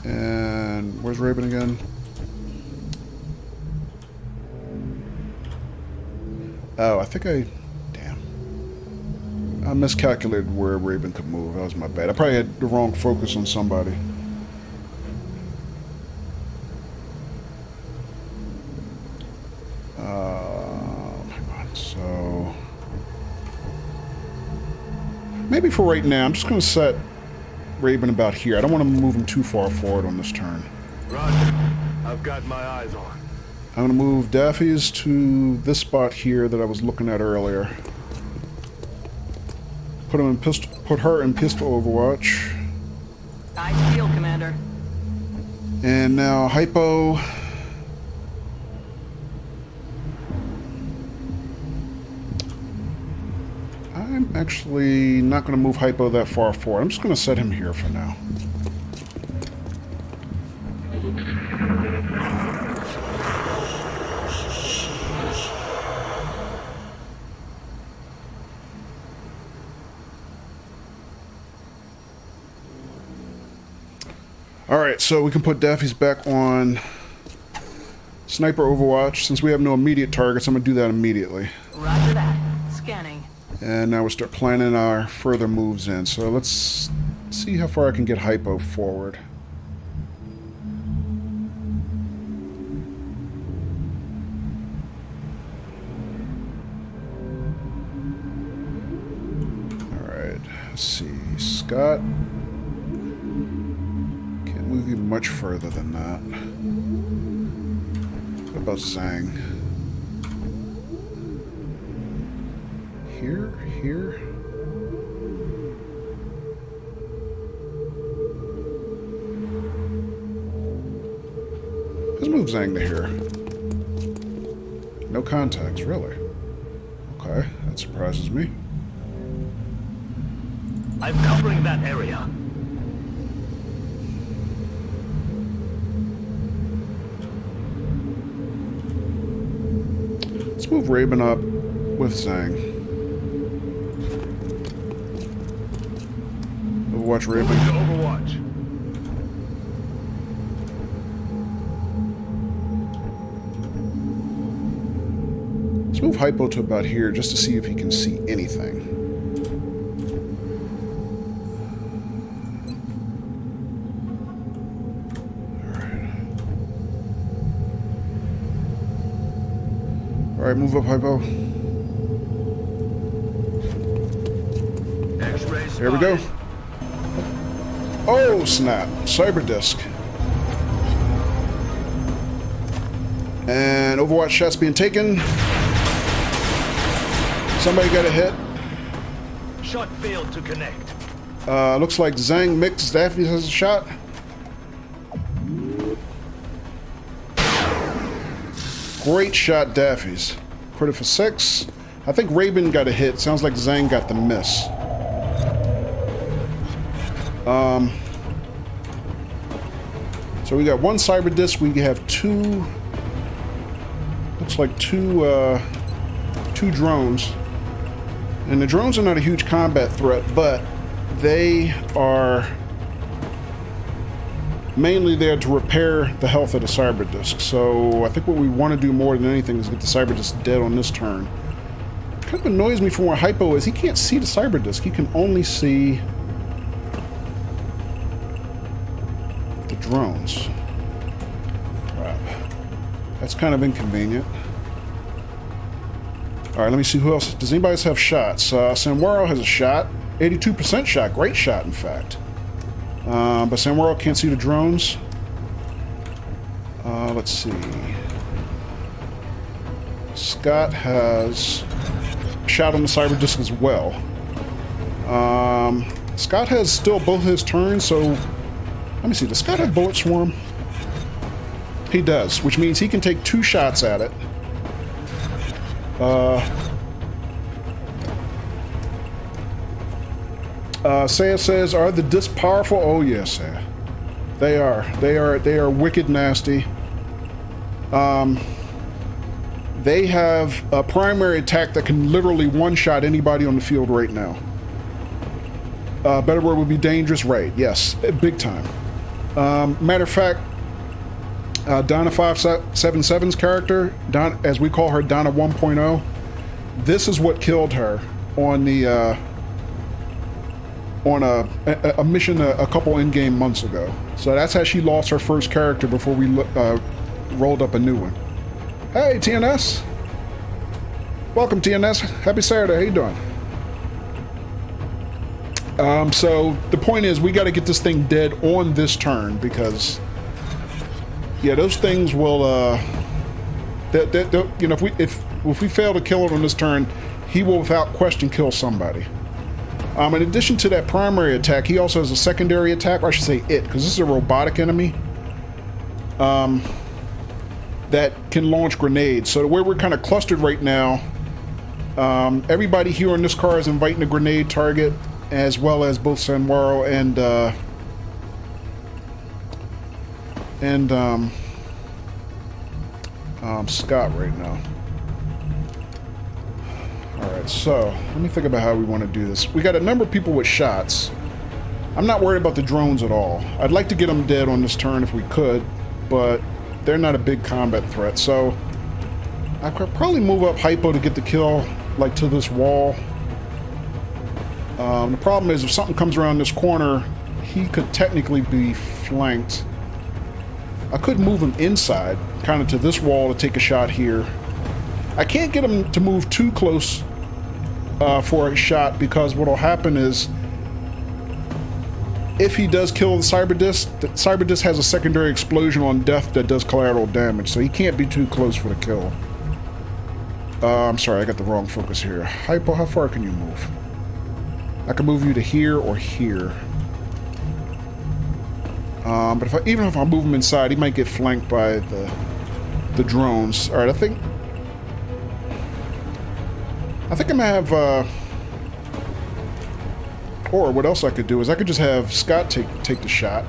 And where's Raven again? Oh, I think I miscalculated where Raven could move. That was my bad. I probably had the wrong focus on somebody. Hang on. So maybe for right now, I'm just going to set Raven about here. I don't want to move him too far forward on this turn. Roger. I've got my eyes on. I'm going to move Daffy's to this spot here that I was looking at earlier. Put her in pistol Overwatch. Eyes peeled, Commander. And now Hypo. actually not going to move Hypo that far forward. I'm just going to set him here for now. Alright, so we can put Daffy's back on Sniper Overwatch. Since we have no immediate targets, I'm going to do that immediately. Roger that. Scanning. And now we'll start planning our further moves in. So let's see how far I can get Hypo forward. Alright, let's see. Scott. Can't move you much further than that. What about Zhang? Here? Let's move Zhang to here. No contacts, really? Okay, that surprises me. I'm covering that area. Let's move Raven up with Zhang. Overwatch Raven. Overwatch. Let's move Hypo to about here just to see if he can see anything. Alright, move up Hypo. There we go. Oh, snap. Cyber disc. And Overwatch shots being taken. Somebody got a hit. Shot failed to connect. Looks like Zhang Mix Daffy has a shot. Great shot, Daffy's. Credit for 6. I think Raven got a hit. Sounds like Zhang got the miss. So we got one cyber disc. We have two. Looks like two drones. And the drones are not a huge combat threat, but they are mainly there to repair the health of the cyber disc. So I think what we want to do more than anything is get the cyber disc dead on this turn. What kind of annoys me from where Hypo is, he can't see the cyber disc. He can only see the drones. Crap. That's kind of inconvenient. Alright, let me see who else. Does anybody else have shots? Samwaro has a shot. 82% shot. Great shot, in fact. But Samwaro can't see the drones. Let's see. Scott has a shot on the cyber disc as well. Scott has still both his turns, so let me see. Does Scott have bullet swarm? He does, which means he can take 2 shots at it. Saya says, "Are the discs powerful?" Oh yes, Saya. They are. They are wicked nasty. They have a primary attack that can literally one-shot anybody on the field right now. Better word would be dangerous, right? Yes, big time. Matter of fact, Donna 577's character, as we call her, Donna 1.0. This is what killed her on the on a mission a couple in-game months ago. So that's how she lost her first character before we rolled up a new one. Hey, TNS. Welcome, TNS. Happy Saturday. How you doing? So the point is, we got to get this thing dead on this turn because, yeah, those things will. You know, if we fail to kill it on this turn, he will without question kill somebody. In addition to that primary attack, he also has a secondary attack, or I should say it, because this is a robotic enemy that can launch grenades. So the way we're kind of clustered right now, Everybody here on this car is inviting a grenade target, as well as both Sanwaro and Scott right now. Alright, so let me think about how we want to do this. We got a number of people with shots. I'm not worried about the drones at all. I'd like to get them dead on this turn if we could, but they're not a big combat threat, so I could probably move up Hypo to get the kill, like to this wall. The problem is if something comes around this corner, he could technically be flanked. I could move him inside, kind of to this wall to take a shot here. I can't get him to move too close for a shot, because what will happen is if he does kill the Cyberdisc has a secondary explosion on death that does collateral damage, so he can't be too close for the kill. I'm sorry, I got the wrong focus here. Hypo, how far can you move? I can move you to here or here. But even if I move him inside, he might get flanked by the drones. Alright, I think I'm gonna have, or what else I could do is I could just have Scott take the shot.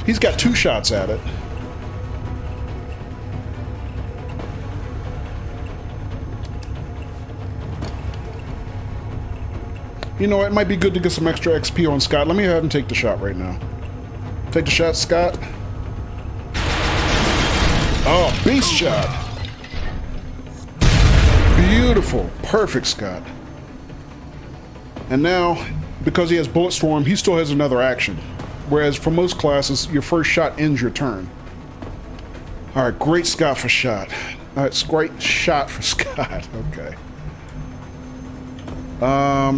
He's got 2 shots at it. You know, it might be good to get some extra XP on Scott. Let me have him take the shot right now. Take the shot, Scott. Oh, beast shot. Beautiful. Perfect, Scott. And now, because he has Bullet Storm, he still has another action. Whereas for most classes, your first shot ends your turn. Alright, great Scott for shot. Alright, great shot for Scott. Okay.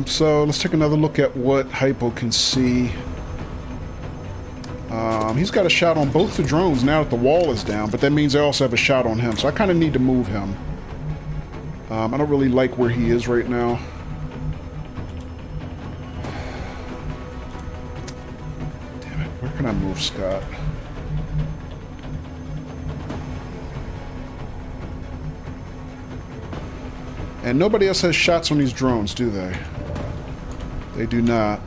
So let's take another look at what Hypo can see. He's got a shot on both the drones now that the wall is down, but that means I also have a shot on him, so I kind of need to move him. I don't really like where he is right now. Damn it, where can I move Scott? And nobody else has shots on these drones, do they? They do not.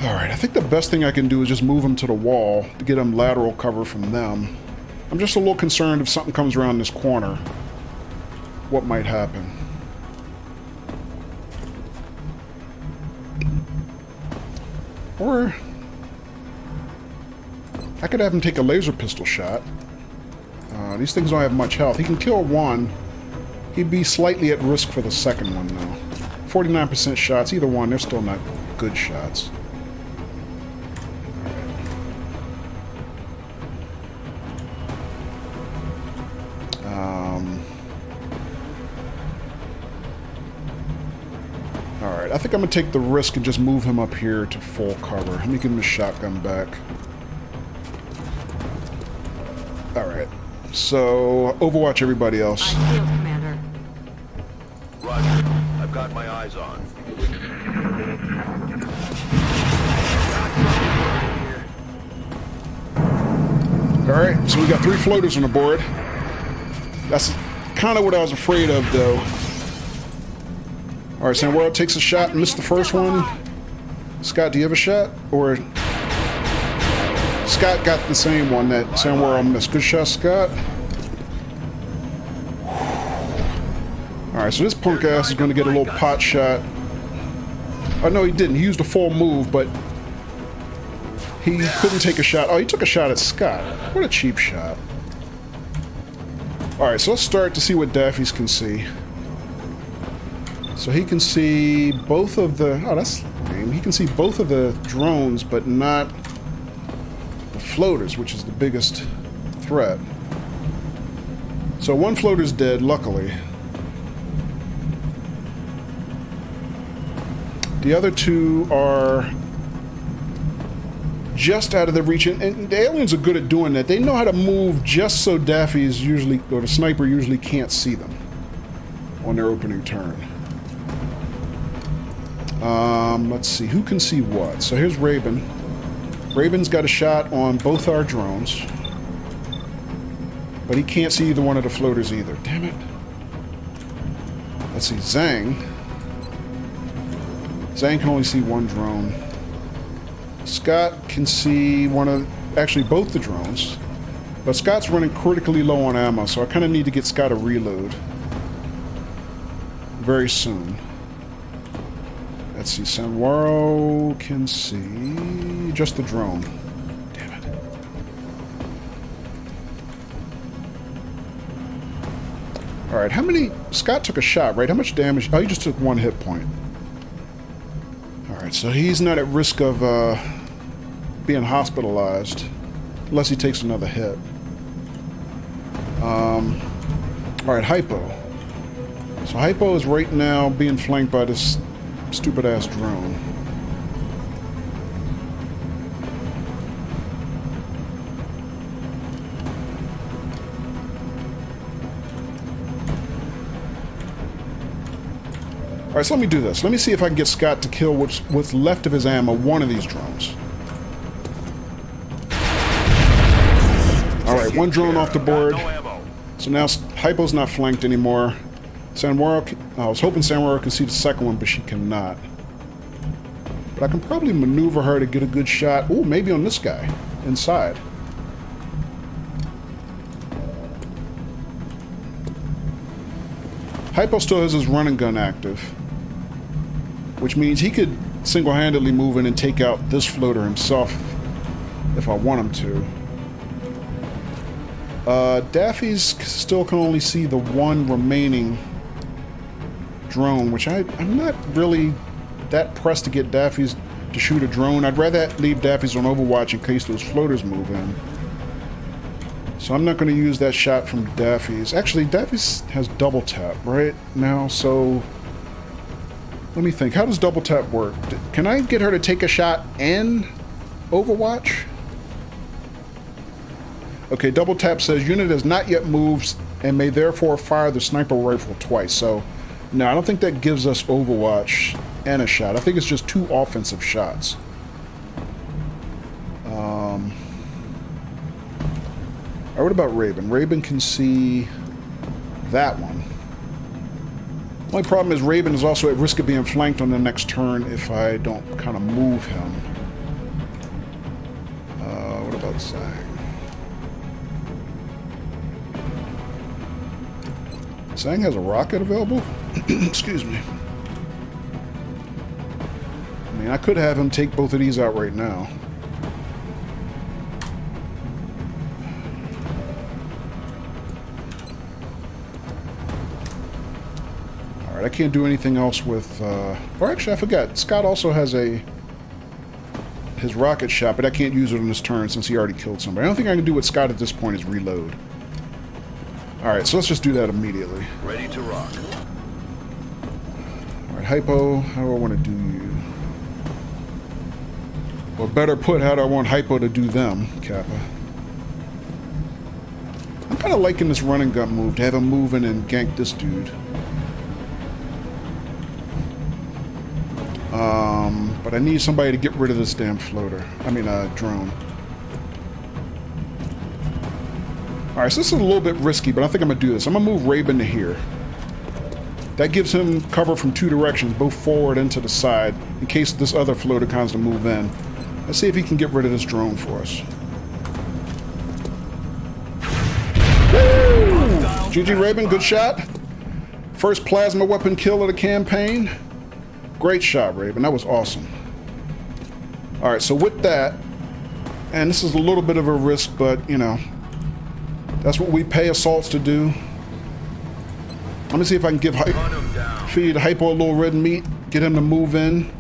Alright, I think the best thing I can do is just move them to the wall to get them lateral cover from them. I'm just a little concerned if something comes around this corner, what might happen. Or I could have him take a laser pistol shot. These things don't have much health. He can kill one. He'd be slightly at risk for the second one, though. 49% shots. Either one, they're still not good shots. Alright, I think I'm going to take the risk and just move him up here to full cover. Let me give him a shotgun back. Alright. So, Overwatch everybody else. I feel, Commander. Roger. I've got my eyes on. Alright, so we got 3 floaters on the board. That's kind of what I was afraid of, though. Alright, Sanwaro takes a shot and missed the first one. Scott, do you have a shot? Or... Scott got the same one that Sanwaro missed. Good shot, Scott. Alright, so this punk ass is going to get a little pot shot. Oh, no, he didn't. He used a full move, but he couldn't take a shot. Oh, he took a shot at Scott. What a cheap shot. Alright, so let's start to see what Daffy's can see. So he can see both of the... Oh, that's lame. He can see both of the drones, but not the floaters, which is the biggest threat. So one floater's dead, luckily. The other 2 are just out of the reach, and the aliens are good at doing that. They know how to move just so Daffy is usually, or the sniper usually can't see them on their opening turn. Let's see, who can see what? So here's Raven. Raven's got a shot on both our drones. But he can't see either one of the floaters either. Damn it. Let's see. Zhang. Zhang can only see one drone. Scott can see actually both the drones. But Scott's running critically low on ammo, so I kind of need to get Scott a reload very soon. Let's see. Sanwaro can see just the drone. Damn it. Alright, how many... Scott took a shot, right? How much damage... Oh, he just took 1 hit point. Alright, so he's not at risk of being hospitalized. Unless he takes another hit. Alright, Hypo. So Hypo is right now being flanked by this stupid-ass drone. Alright, so let me do this. Let me see if I can get Scott to kill what's left of his ammo, one of these drones. Alright, one drone off the board. So now Hypo's not flanked anymore. Sanwaro, I was hoping Sanwaro could see the second one, but she cannot. But I can probably maneuver her to get a good shot. Ooh, maybe on this guy. Inside. Hypo still has his running gun active. Which means he could single-handedly move in and take out this floater himself if I want him to. Daffy's still can only see the one remaining drone, which I'm not really that pressed to get Daffy's to shoot a drone. I'd rather leave Daffy's on Overwatch in case those floaters move in. So I'm not going to use that shot from Daffy's. Actually, Daffy's has double tap right now, so let me think. How does double tap work? Can I get her to take a shot and Overwatch? Okay, double tap says unit has not yet moved and may therefore fire the sniper rifle twice. So, no, I don't think that gives us Overwatch and a shot. I think it's just 2 offensive shots. Alright, what about Raven? Raven can see that one. Only problem is Raven is also at risk of being flanked on the next turn if I don't kind of move him. What about Zhang? Zhang has a rocket available? Excuse me. I mean, I could have him take both of these out right now. Alright, I can't do anything else with... Or actually, I forgot. Scott also has his rocket shot, but I can't use it on his turn since he already killed somebody. I don't think I can do what Scott at this point is reload. Alright, so let's just do that immediately. Ready to rock. Alright, Hypo, how do I want to do you? Or better put, how do I want Hypo to do them, Kappa? I'm kind of liking this running gun move, to have him move in and gank this dude. But I need somebody to get rid of this damn floater. I mean, drone. Alright, so this is a little bit risky, but I think I'm going to do this. I'm going to move Raven to here. That gives him cover from 2 directions, both forward and to the side, in case this other floater comes to move in. Let's see if he can get rid of this drone for us. Woo! GG Raven, good shot. First plasma weapon kill of the campaign. Great shot, Raven. That was awesome. Alright, so with that, and this is a little bit of a risk, but, you know, that's what we pay assaults to do. Let me see if I can feed Hypo a little red meat, get him to move in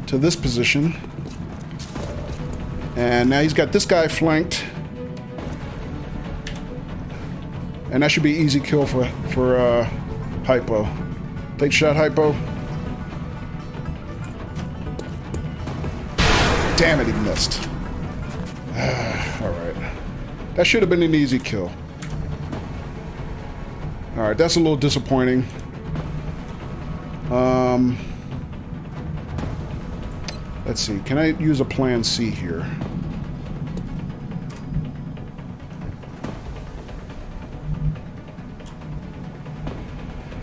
to this position. And now he's got this guy flanked. And that should be easy kill for Hypo. Take shot, Hypo. Damn it, he missed. Alright. That should have been an easy kill. Alright, that's a little disappointing. Let's see. Can I use a plan C here?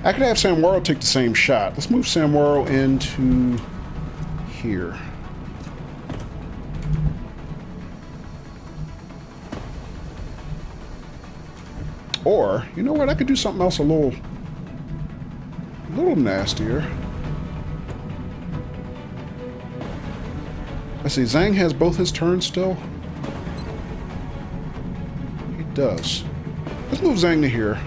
I could have Samuel take the same shot. Let's move Samuel into here. Or, you know what? I could do something else a little nastier. Let's see, Zhang has both his turns still? He does. Let's move Zhang to here.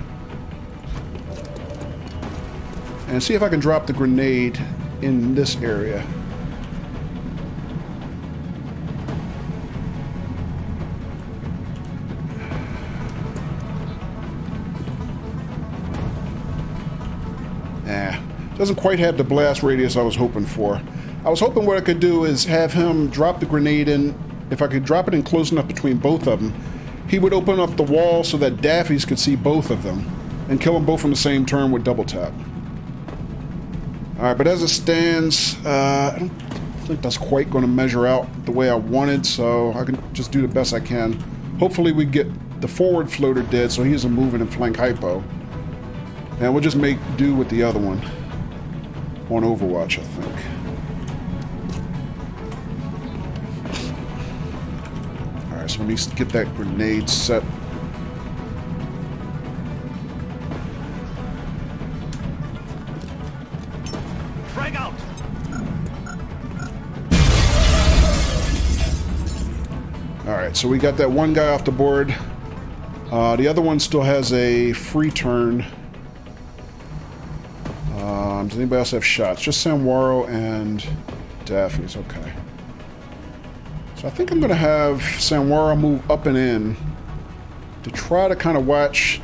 And see if I can drop the grenade in this area. Doesn't quite have the blast radius I was hoping for. I was hoping what I could do is have him drop the grenade in. If I could drop it in close enough between both of them, he would open up the wall so that Daffys could see both of them and kill them both on the same turn with double tap. Alright, but as it stands, I don't think that's quite going to measure out the way I wanted, so I can just do the best I can. Hopefully we get the forward floater dead so he isn't moving in flank hypo. And we'll just make do with the other one. On Overwatch, I think. Alright, so let me get that grenade set. Frag out! Alright, so we got that one guy off the board. The other one still has a free turn. Does anybody else have shots? Just Samwaro and Daffys. Okay. So I think I'm going to have Samwaro move up and in to try to kind of watch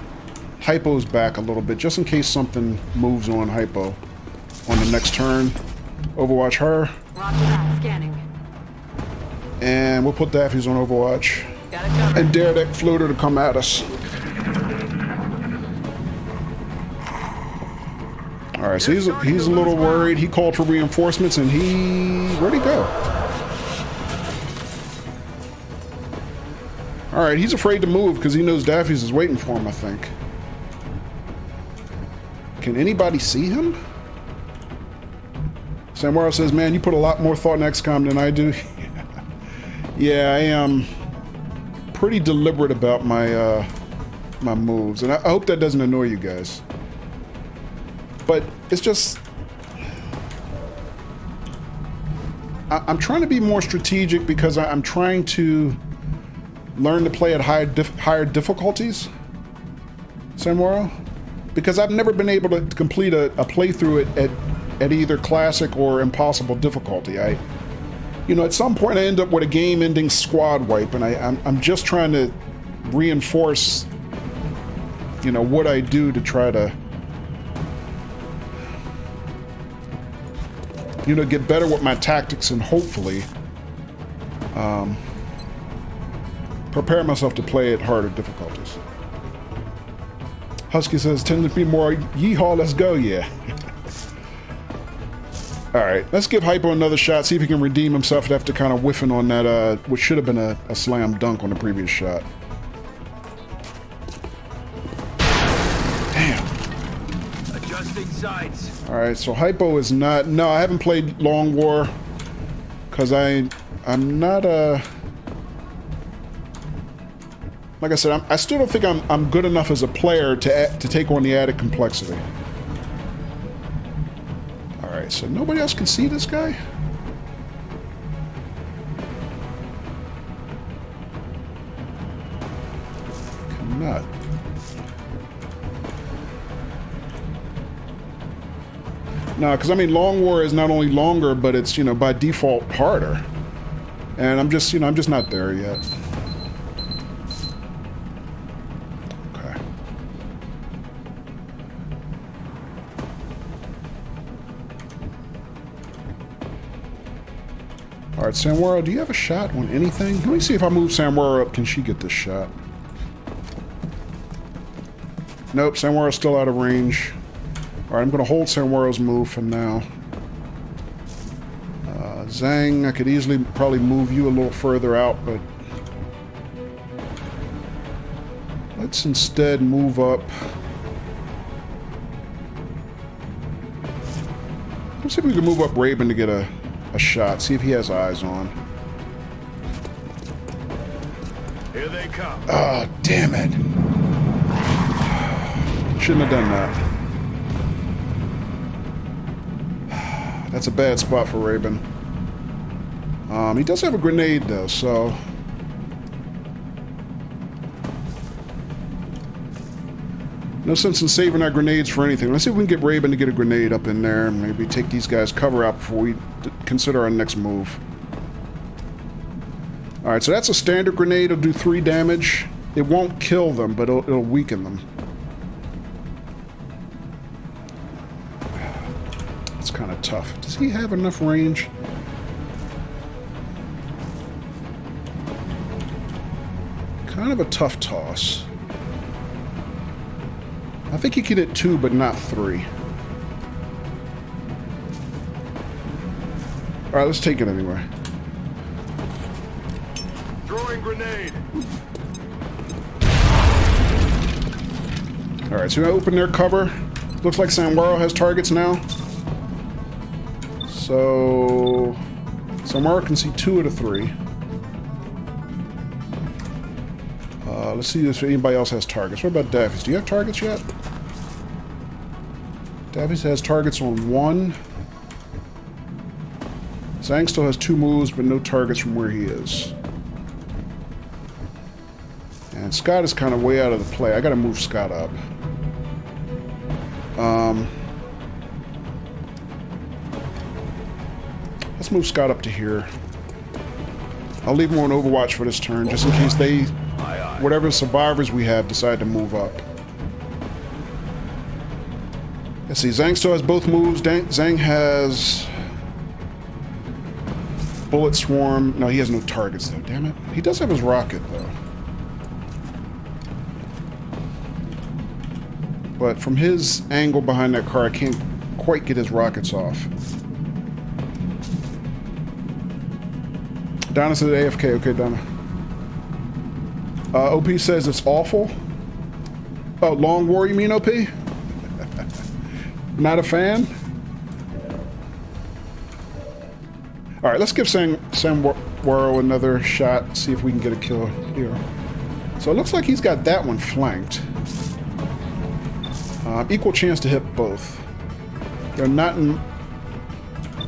Hypo's back a little bit, just in case something moves on Hypo on the next turn. Overwatch her. Roger that. Scanning. And we'll put Daffys on Overwatch. Got it covered. And dare that floater to come at us. Alright, so he's a little worried. He called for reinforcements and where'd he go? Alright, he's afraid to move because he knows Daffys is waiting for him, I think. Can anybody see him? Samwaro says, man, you put a lot more thought in XCOM than I do. Yeah, I am pretty deliberate about my my moves, and I hope that doesn't annoy you guys. But it's just... I'm trying to be more strategic because I'm trying to learn to play at higher difficulties, Samwaro. Because I've never been able to complete a playthrough at either classic or impossible difficulty. You know, at some point I end up with a game-ending squad wipe, and I'm just trying to reinforce, you know, what I do to try to, you know, get better with my tactics and hopefully prepare myself to play at harder difficulties. Husky says, tend to be more yeehaw, let's go, yeah. Alright, let's give Hypo another shot, see if he can redeem himself after kind of whiffing on that, what should have been a slam dunk on the previous shot. Damn. Adjusting sights. Alright, so Hypo is not... No, I haven't played Long War, because I'm not, like I said, I still don't think I'm good enough as a player to take on the added complexity. Alright, so nobody else can see this guy? Cannot. No, because I mean, Long War is not only longer, but it's, you know, by default harder. And I'm just, you know, I'm just not there yet. Alright, Samwaro, do you have a shot on anything? Let me see if I move Samwaro up. Can she get this shot? Nope, Samwaro's still out of range. Alright, I'm going to hold Samwaro's move for now. Zhang, I could easily probably move you a little further out, but... let's instead move up Let's see if we can move up Raven to get a shot. See if he has eyes on. Here they come. Oh, damn it. Shouldn't have done that. That's a bad spot for Raven. He does have a grenade, though, so... no sense in saving our grenades for anything. Let's see if we can get Raven to get a grenade up in there and maybe take these guys' cover out before we consider our next move. Alright, so that's a standard grenade. It'll do 3 damage. It won't kill them, but it'll weaken them. It's kind of tough. Does he have enough range? Kind of a tough toss. I think he can hit 2, but not 3. Alright, let's take it anyway. Throwing grenade. Alright, so we open their cover. Looks like Samwaro has targets now. So... Samwaro can see 2 of the 3. Let's see if anybody else has targets. What about Daffy's? Do you have targets yet? Daffy's has targets on 1. Zhang still has 2 moves, but no targets from where he is. And Scott is kind of way out of the play. I gotta move Scott up. Let's move Scott up to here. I'll leave him on Overwatch for this turn, just in case they... whatever survivors we have decide to move up. Let's see, Zhang still has both moves. Zhang has... Bullet Swarm. No, he has no targets, though. Damn it. He does have his rocket, though. But from his angle behind that car, I can't quite get his rockets off. Donna said AFK. Okay, Donna. OP says it's awful. Oh, Long War, you mean, OP? Not a fan? Alright, let's give Samwaro another shot, see if we can get a kill here. So it looks like he's got that one flanked. Equal chance to hit both. They're not in...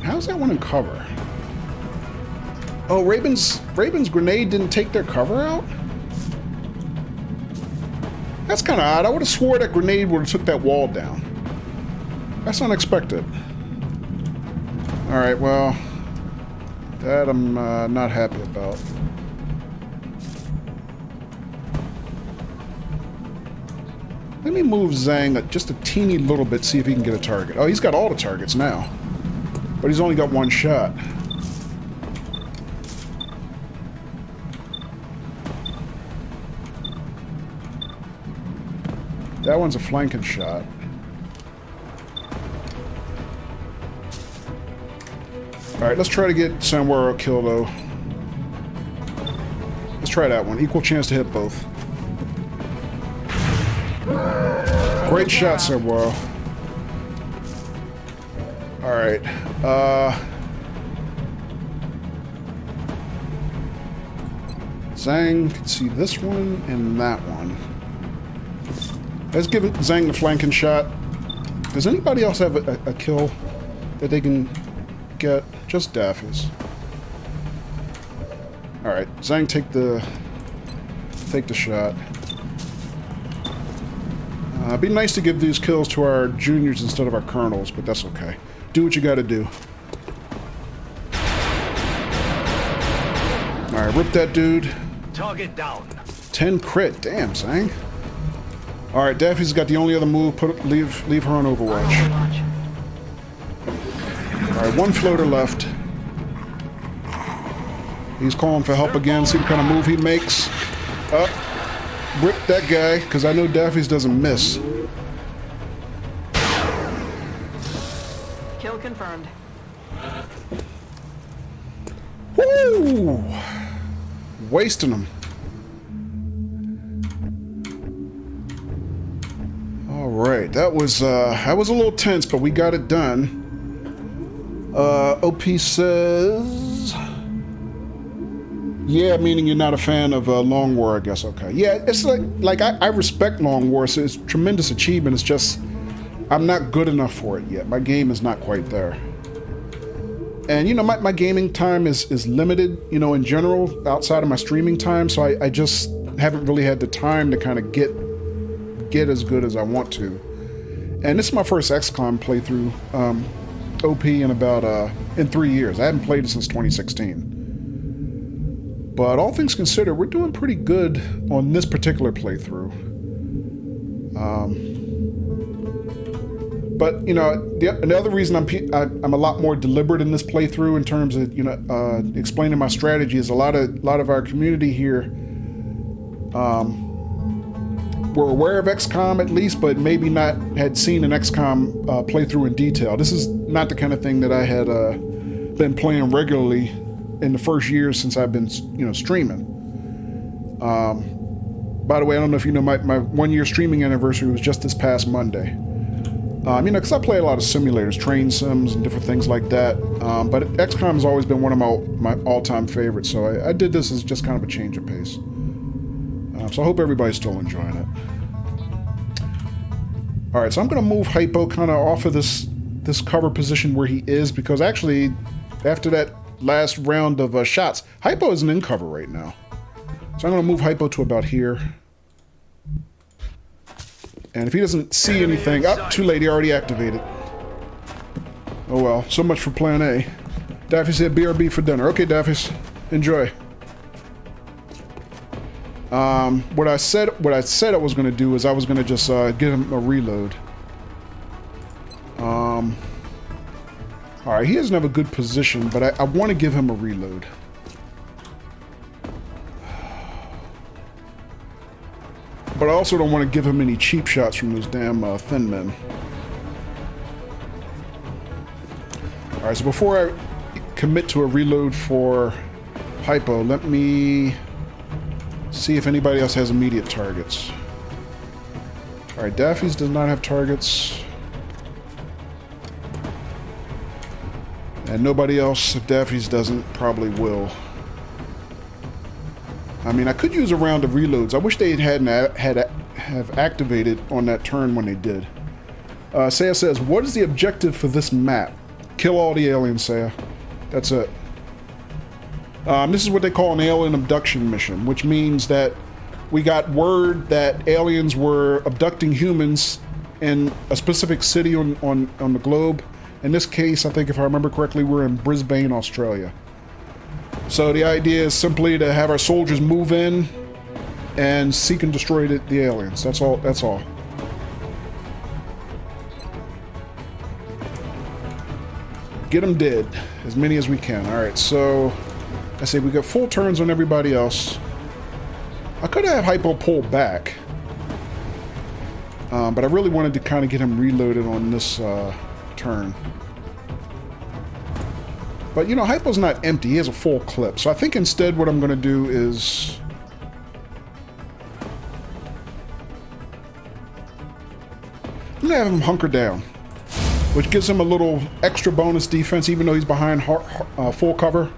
How's that one in cover? Oh, Raven's grenade didn't take their cover out? That's kind of odd. I would have swore that grenade would have took that wall down. That's unexpected. Alright, well... that I'm not happy about. Let me move Zhang just a teeny little bit, see if he can get a target. Oh, he's got all the targets now. But he's only got 1 shot. That one's a flanking shot. Alright, let's try to get Samwaro killed, though. Let's try that one. Equal chance to hit both. Great shot, Samwaro. Alright. Zhang can see this one and that one. Let's give Zhang the flanking shot. Does anybody else have a kill that they can get? Just Daffy's. Alright, Zhang take the shot. It'd be nice to give these kills to our juniors instead of our colonels, but that's okay. Do what you gotta do. Alright, rip that dude. Target down. 10 crit. Damn, Zhang. Alright, Daffy's got the only other move. Leave her on Overwatch. Alright, 1 floater left. He's calling for help again. See what kind of move he makes. Up. Rip that guy, because I know Daffy's doesn't miss. Kill confirmed. Woo! Wasting them. Alright, that was a little tense, but we got it done. OP says... Yeah, meaning you're not a fan of Long War, I guess. Okay. Yeah, it's like I respect Long War. So it's a tremendous achievement. It's just I'm not good enough for it yet. My game is not quite there. And, you know, my gaming time is limited, you know, in general, outside of my streaming time. So I just haven't really had the time to kind of get as good as I want to. And this is my first XCOM playthrough, OP in 3 years. I haven't played it since 2016. But all things considered, we're doing pretty good on this particular playthrough. But you know, the other reason I'm a lot more deliberate in this playthrough in terms of, you know, explaining my strategy is a lot of our community here were aware of XCOM at least, but maybe not had seen an XCOM playthrough in detail. This is not the kind of thing that I had been playing regularly in the first year since I've been, you know, streaming. By the way, I don't know if you know, my 1 year streaming anniversary was just this past Monday. You know, because I play a lot of simulators, train sims and different things like that. But XCOM has always been one of my all-time favorites, so I did this as just kind of a change of pace. So I hope everybody's still enjoying it. Alright, so I'm going to move Hypo kind of off of this cover position where he is, because actually, after that last round of shots, Hypo isn't in cover right now. So I'm going to move Hypo to about here. And if he doesn't see anything... Oh, too late, he already activated. Oh well, so much for plan A. Daffy said BRB for dinner. Okay, Daffy, enjoy. What I said I was going to do is I was going to just give him a reload. Alright, he doesn't have a good position, but I want to give him a reload. But I also don't want to give him any cheap shots from those damn thin men. Alright, so before I commit to a reload for Hypo, let me see if anybody else has immediate targets. Alright, Daffy's does not have targets. And nobody else, if Daffy's doesn't, probably will. I mean, I could use a round of reloads. I wish they have activated on that turn when they did. Saya says, what is the objective for this map? Kill all the aliens, Saya. That's it. This is what they call an alien abduction mission, which means that we got word that aliens were abducting humans in a specific city on the globe. In this case, I think if I remember correctly, we're in Brisbane, Australia. So the idea is simply to have our soldiers move in and seek and destroy the aliens. That's all. That's all. Get them dead. As many as we can. Alright, so... I say we got full turns on everybody else. I could have Hypo pull back. But I really wanted to kind of get him reloaded on this turn. But, you know, Hypo's not empty. He has a full clip. So I think instead what I'm going to do is... I'm going to have him hunker down. Which gives him a little extra bonus defense, even though he's behind full cover.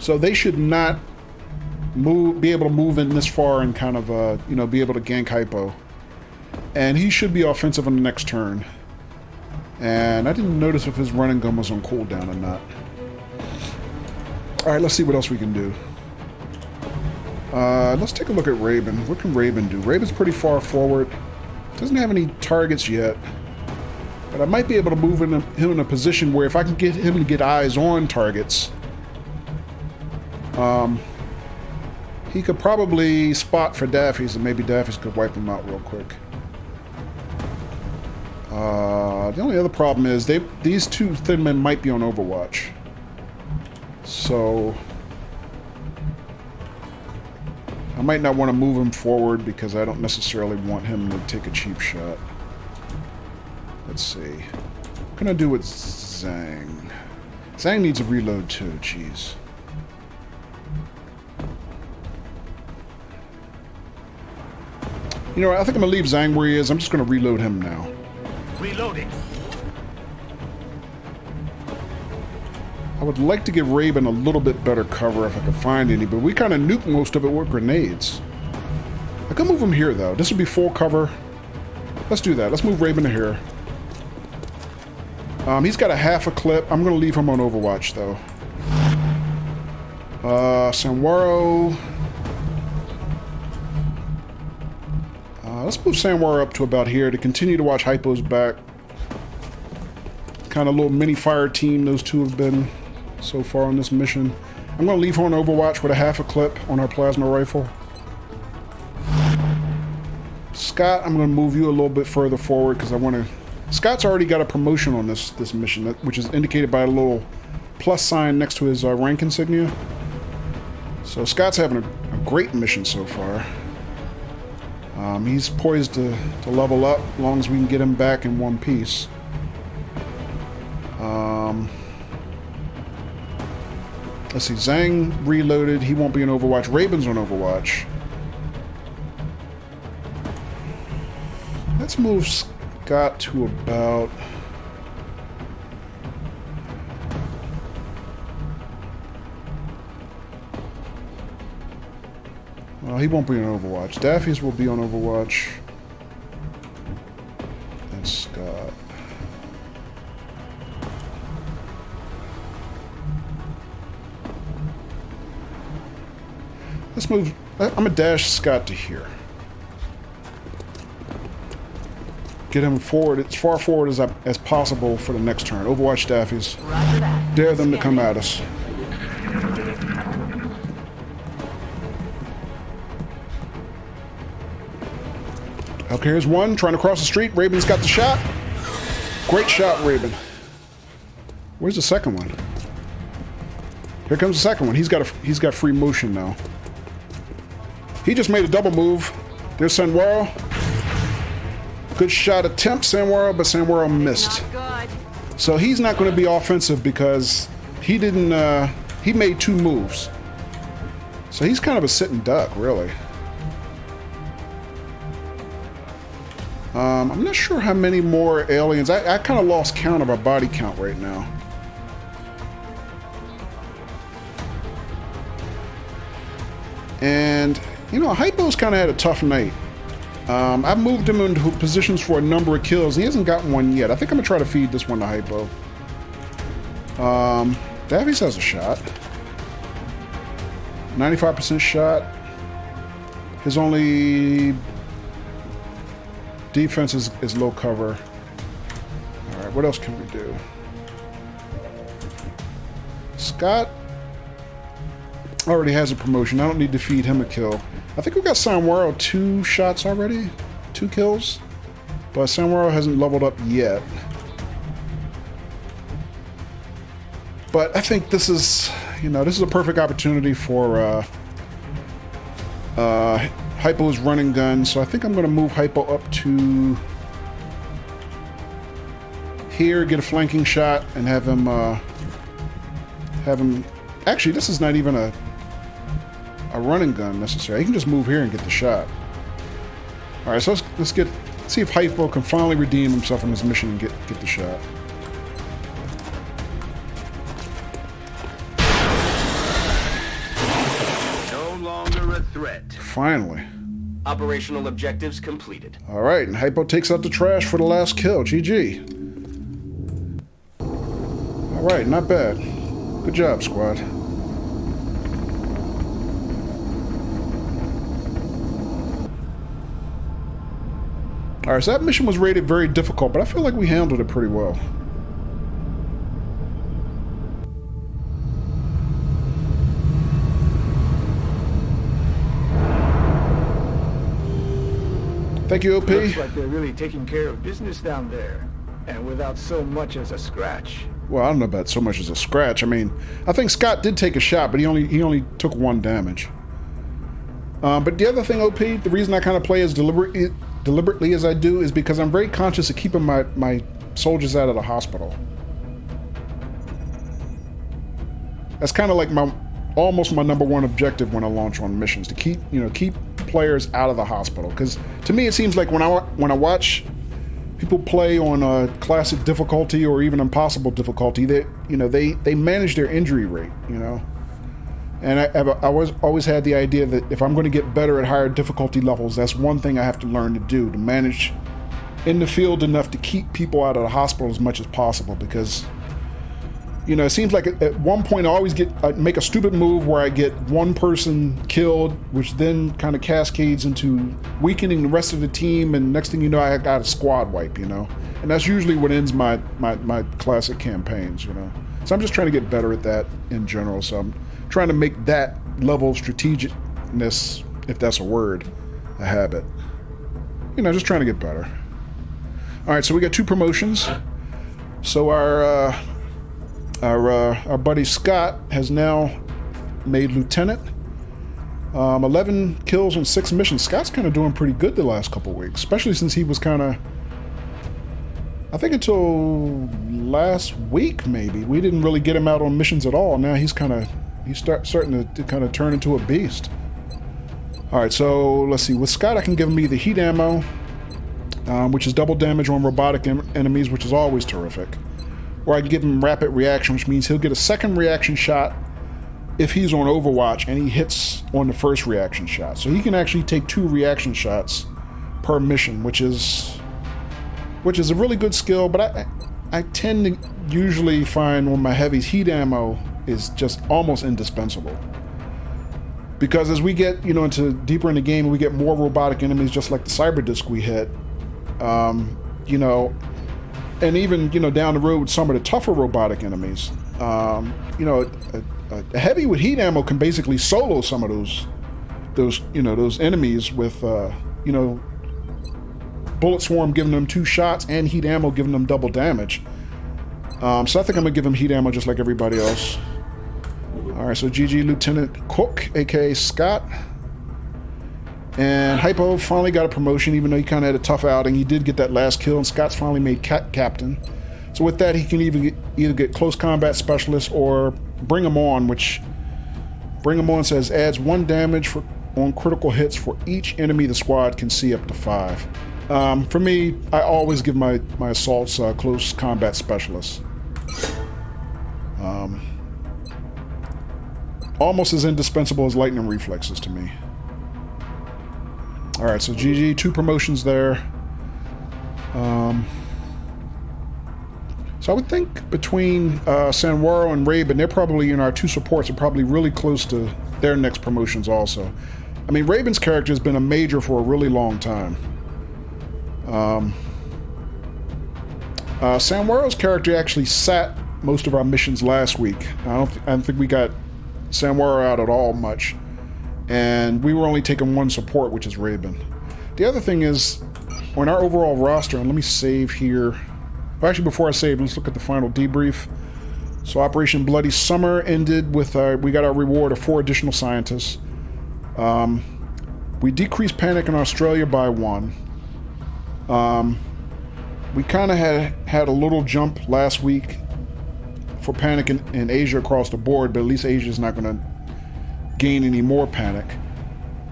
So they should not be able to move in this far and kind of, you know, be able to gank Hypo. And he should be offensive on the next turn. And I didn't notice if his running gun was on cooldown or not. Alright, let's see what else we can do. Let's take a look at Raven. What can Raven do? Raven's pretty far forward. Doesn't have any targets yet. But I might be able to move him in a position where if I can get him to get eyes on targets, he could probably spot for Daffy's, and maybe Daffy's could wipe him out real quick. The only other problem is these two thin men might be on Overwatch. So I might not want to move him forward because I don't necessarily want him to take a cheap shot. Let's see. What can I do with Zhang? Zhang needs a reload too, jeez. You know what, I think I'm going to leave Zhang where he is. I'm just going to reload him now. Reloading. I would like to give Raven a little bit better cover if I could find any, but we kind of nuked most of it with grenades. I could move him here, though. This would be full cover. Let's do that. Let's move Raven to here. He's got a half a clip. I'm going to leave him on Overwatch, though. Sanwaro. Let's move Sanwaro up to about here to continue to watch Hypo's back. Kind of little mini fire team those two have been so far on this mission. I'm going to leave her on Overwatch with a half a clip on her plasma rifle. Scott, I'm going to move you a little bit further forward because I want to... Scott's already got a promotion on this mission, which is indicated by a little plus sign next to his rank insignia. So Scott's having a great mission so far. He's poised to level up as long as we can get him back in one piece. Let's see, Zhang reloaded. He won't be on Overwatch. Raven's on Overwatch. Let's move Scott to about... Well, he won't be on Overwatch. Daffy's will be on Overwatch. And Scott. Let's move... I'm going to dash Scott to here. Get him forward, as far forward as possible for the next turn. Overwatch Daffy's. Dare them to come at us. Okay, here's one trying to cross the street. Raven's got the shot. Great shot, Raven. Where's the second one? Here comes the second one. He's got free motion now. He just made a double move. There's Sanwaro. Good shot attempt, Sanwaro, but Sanwaro missed. So he's not going to be offensive because he didn't. He made two moves. So he's kind of a sitting duck, really. I'm not sure how many more aliens. I kind of lost count of our body count right now. And, you know, Hypo's kind of had a tough night. I've moved him into positions for a number of kills. He hasn't gotten one yet. I think I'm going to try to feed this one to Hypo. Davies has a shot. 95% shot. His only defense is low cover. Alright, what else can we do? Scott already has a promotion. I don't need to feed him a kill. I think we've got Sanwaro 2 shots already. 2 kills. But Sanwaro hasn't leveled up yet. But I think this is, you know, this is a perfect opportunity for Hypo's running gun. So I think I'm going to move Hypo up to here, get a flanking shot, and have him actually, this is not even a running gun necessary. He can just move here and get the shot. Alright, so let's see if Hypo can finally redeem himself on his mission and get the shot. No longer a threat. Finally. Operational objectives completed. Alright, and Hypo takes out the trash for the last kill. GG. Alright, not bad. Good job, squad. Alright, so that mission was rated very difficult, but I feel like we handled it pretty well. Thank you, OP. Looks like they're really taking care of business down there, and without so much as a scratch. Well, I don't know about so much as a scratch. I mean, I think Scott did take a shot, but he only took 1 damage. But the other thing, OP, the reason I kind of play as deliberately as I do is because I'm very conscious of keeping my soldiers out of the hospital. That's kind of like almost my #1 objective when I launch on missions, to keep players out of the hospital. Because to me, it seems like when I watch people play on a classic difficulty or even impossible difficulty, they manage their injury rate, And I always had the idea that if I'm going to get better at higher difficulty levels, that's one thing I have to learn to do, to manage in the field enough to keep people out of the hospital as much as possible. Because, it seems like at one point I make a stupid move where I get one person killed, which then kind of cascades into weakening the rest of the team, and next thing you know, I got a squad wipe, And that's usually what ends my classic campaigns, So I'm just trying to get better at that in general. So I'm trying to make that level of strategicness, if that's a word, a habit. Just trying to get better. All right, so we got 2 promotions. So our buddy Scott has now made lieutenant. 11 kills on 6 missions. Scott's kind of doing pretty good the last couple weeks, especially since he was kind of, I think until last week maybe, we didn't really get him out on missions at all. Now he's starting to kind of turn into a beast. All right, so let's see. With Scott, I can give him either heat ammo, which is double damage on robotic enemies, which is always terrific. Or I can give him rapid reaction, which means he'll get a second reaction shot if he's on Overwatch and he hits on the first reaction shot. So he can actually take 2 reaction shots per mission, which is a really good skill, but I tend to usually find on my heavies, heat ammo is just almost indispensable. Because as we get, into deeper in the game, we get more robotic enemies, just like the cyber disc we hit, and even, down the road with some of the tougher robotic enemies, a heavy with heat ammo can basically solo some of those enemies with, bullet swarm giving them 2 shots and heat ammo giving them double damage. So I think I'm gonna give him heat ammo just like everybody else. All right, so GG Lieutenant Cook, aka Scott. And Hypo finally got a promotion, even though he kind of had a tough outing. He did get that last kill, and Scott's finally made captain. So with that, he can either get close combat specialist or bring him on, which bring him on says adds 1 damage on critical hits for each enemy the squad can see up to 5. For me, I always give my assaults close combat specialists. Almost as indispensable as lightning reflexes to me. Alright, so GG, 2 promotions there. So I would think between Sanwaro and Raven, they're probably, our 2 supports are probably really close to their next promotions also. I mean, Raven's character has been a major for a really long time. Sanwaro's character actually sat most of our missions last week. I don't think we got Sanwaro out at all much. And we were only taking 1 support, which is Raven. The other thing is, on our overall roster, and let me save here. Well, actually, before I save, let's look at the final debrief. So Operation Bloody Summer ended with, we got our reward of 4 additional scientists. We decreased panic in Australia by 1. We kind of had a little jump last week for panic in Asia across the board, but at least Asia is not going to gain any more panic.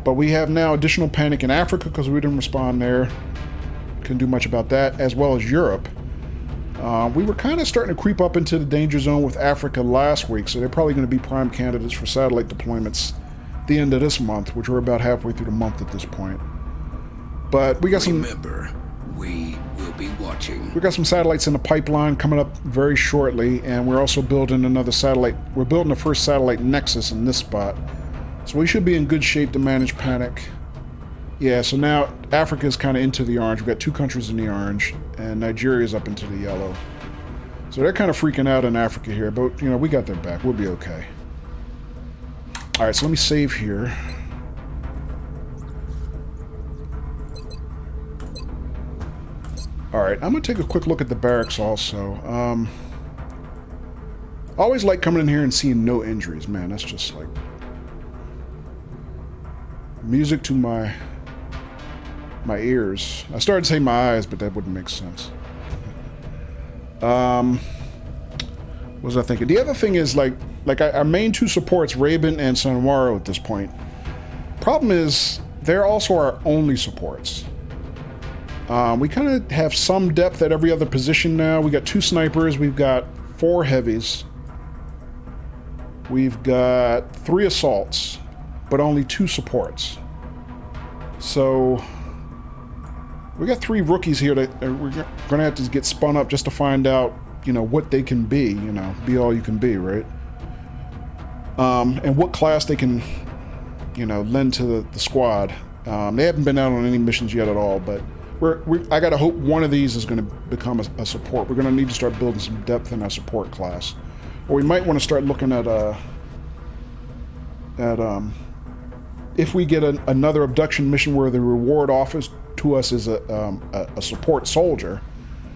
But we have now additional panic in Africa because we didn't respond there. Couldn't do much about that, as well as Europe. We were kind of starting to creep up into the danger zone with Africa last week, so they're probably going to be prime candidates for satellite deployments the end of this month, which we're about halfway through the month at this point. But we got some... Remember, we will be watching. We got some satellites in the pipeline coming up very shortly, and we're also building another satellite. We're building the first satellite nexus in this spot. So we should be in good shape to manage panic. Yeah, so now Africa is kind of into the orange. We've got 2 countries in the orange, and Nigeria is up into the yellow. So they're kind of freaking out in Africa here, but, we got their back. We'll be okay. Alright, so let me save here. Alright, I'm going to take a quick look at the barracks also. I always like coming in here and seeing no injuries. Man, that's just like... music to my ears. I started to say my eyes, but that wouldn't make sense. What was I thinking? The other thing is, like our main 2 supports, Raven and Sanwaro at this point. Problem is, they're also our only supports. We kind of have some depth at every other position now. We got 2 snipers. We've got 4 heavies. We've got 3 assaults, but only 2 supports. So we got 3 rookies here that we're going to have to get spun up just to find out, you know, what they can be. You know, be all you can be, right? And what class they can, you know, lend to the squad. They haven't been out on any missions yet at all, but I gotta hope one of these is going to become a support. We're going to need to start building some depth in our support class, or we might want to start looking at if we get another abduction mission where the reward offers to us is a support soldier.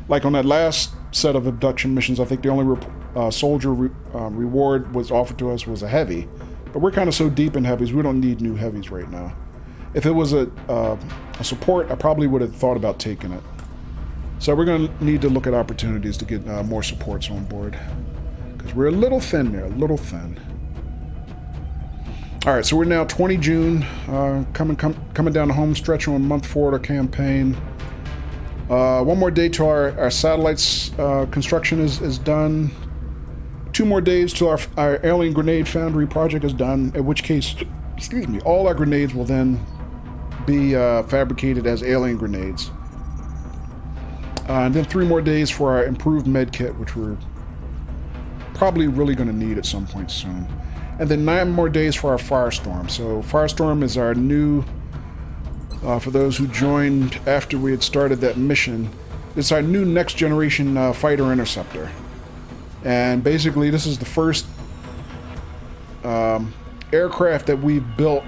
Like on that last set of abduction missions, I think the only soldier reward was offered to us was a heavy, but we're kind of so deep in heavies we don't need new heavies right now. If it was a support, I probably would have thought about taking it. So we're going to need to look at opportunities to get more supports on board, because we're a little thin there, a little thin. All right, so we're now 20 June, coming down the home stretch on month 4 of our campaign. One more day till our satellites construction is done. 2 more days till our alien grenade foundry project is done, in which case, excuse me, all our grenades will then be fabricated as alien grenades. And then 3 more days for our improved med kit, which we're probably really going to need at some point soon. And then 9 more days for our Firestorm. So Firestorm is our new, for those who joined after we had started that mission, it's our new next generation fighter interceptor. And basically this is the first aircraft that we've built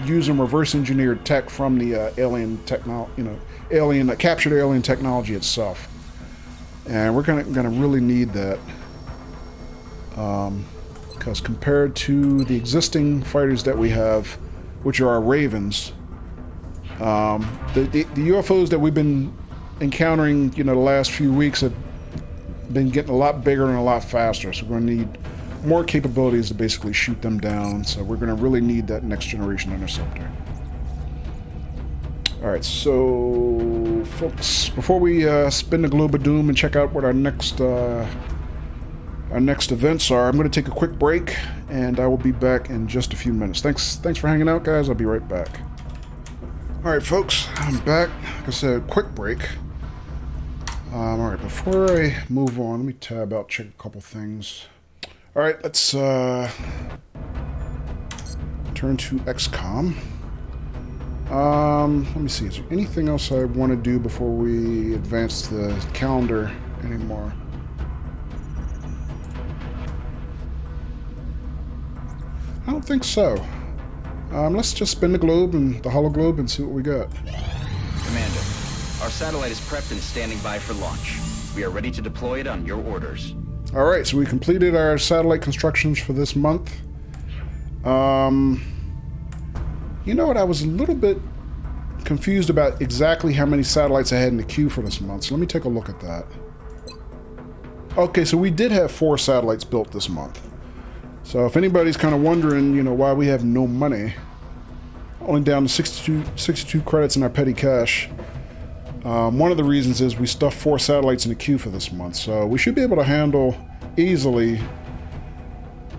using reverse engineered tech from the alien technology, you know, captured alien technology itself. And we're gonna really need that. Because compared to the existing fighters that we have, which are our Ravens, the UFOs that we've been encountering, you know, the last few weeks have been getting a lot bigger and a lot faster. So we're going to need more capabilities to basically shoot them down. So we're going to really need that next generation interceptor. All right, so folks, before we spin the globe of doom and check out what our next events are, I'm going to take a quick break, and I will be back in just a few minutes. Thanks for hanging out, guys. I'll be right back. All right, folks, I'm back. Like I said, quick break. All right, before I move on, let me tab out, check a couple things. All right, let's turn to XCOM. Let me see, is there anything else I want to do before we advance the calendar anymore? I don't think so. Let's just spin the globe and the hologlobe and see what we got. Commander, our satellite is prepped and standing by for launch. We are ready to deploy it on your orders. All right, so we completed our satellite constructions for this month. You know what? I was a little bit confused about exactly how many satellites I had in the queue for this month. So let me take a look at that. Okay, so we did have 4 satellites built this month. So if anybody's kind of wondering, you know, why we have no money, only down to 62 credits in our petty cash, one of the reasons is we stuffed 4 satellites in the queue for this month. So we should be able to handle easily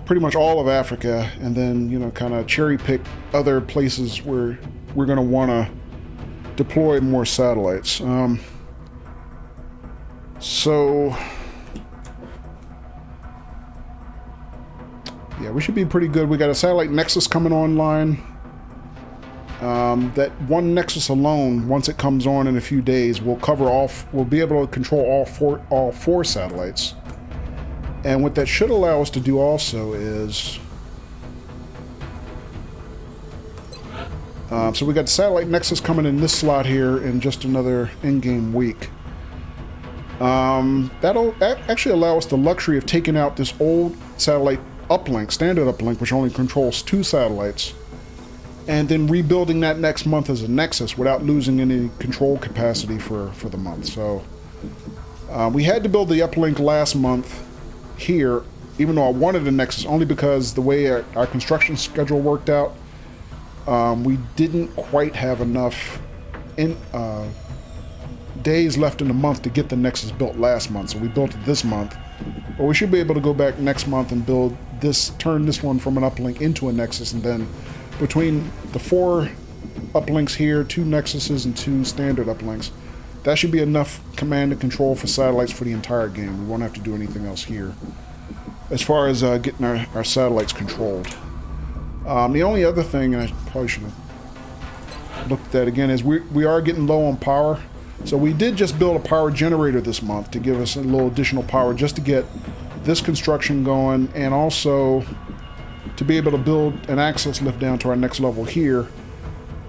pretty much all of Africa, and then, you know, kind of cherry pick other places where we're going to want to deploy more satellites. So yeah, we should be pretty good. We got a satellite nexus coming online. That one nexus alone, once it comes on in a few days, will cover all. We'll be able to control all four satellites. And what that should allow us to do also is, so we got satellite nexus coming in this slot here in just another in-game week. That'll actually allow us the luxury of taking out this old satellite uplink, standard uplink, which only controls 2 satellites, and then rebuilding that next month as a nexus without losing any control capacity for the month. So we had to build the uplink last month here, even though I wanted a nexus, only because the way our construction schedule worked out, days left in the month to get the Nexus built last month, so we built it this month. But we should be able to go back next month and build this, turn this one from an uplink into a Nexus, and then between the 4 uplinks here, 2 Nexuses and 2 standard uplinks, that should be enough command and control for satellites for the entire game. We won't have to do anything else here as far as getting our satellites controlled. The only other thing, and I probably should have looked at that again, is we are getting low on power. So we did just build a power generator this month to give us a little additional power just to get this construction going, and also to be able to build an access lift down to our next level here.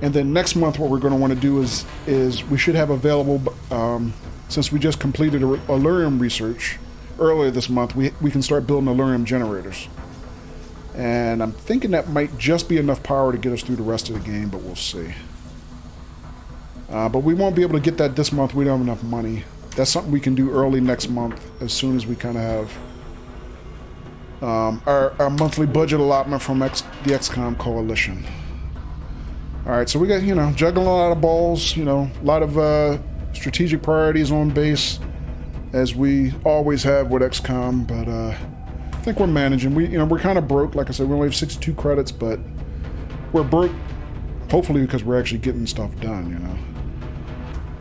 And then next month what we're going to want to do is we should have available, since we just completed Allurium research earlier this month, we can start building Allurium generators. And I'm thinking that might just be enough power to get us through the rest of the game, but we'll see. But we won't be able to get that this month. We don't have enough money. That's something we can do early next month, as soon as we kind of have our monthly budget allotment from the XCOM Coalition. Alright, so we got, juggling a lot of balls, a lot of strategic priorities on base, as we always have with XCOM, but I think we're managing. We're kind of broke. Like I said, we only have 62 credits, but we're broke, hopefully because we're actually getting stuff done,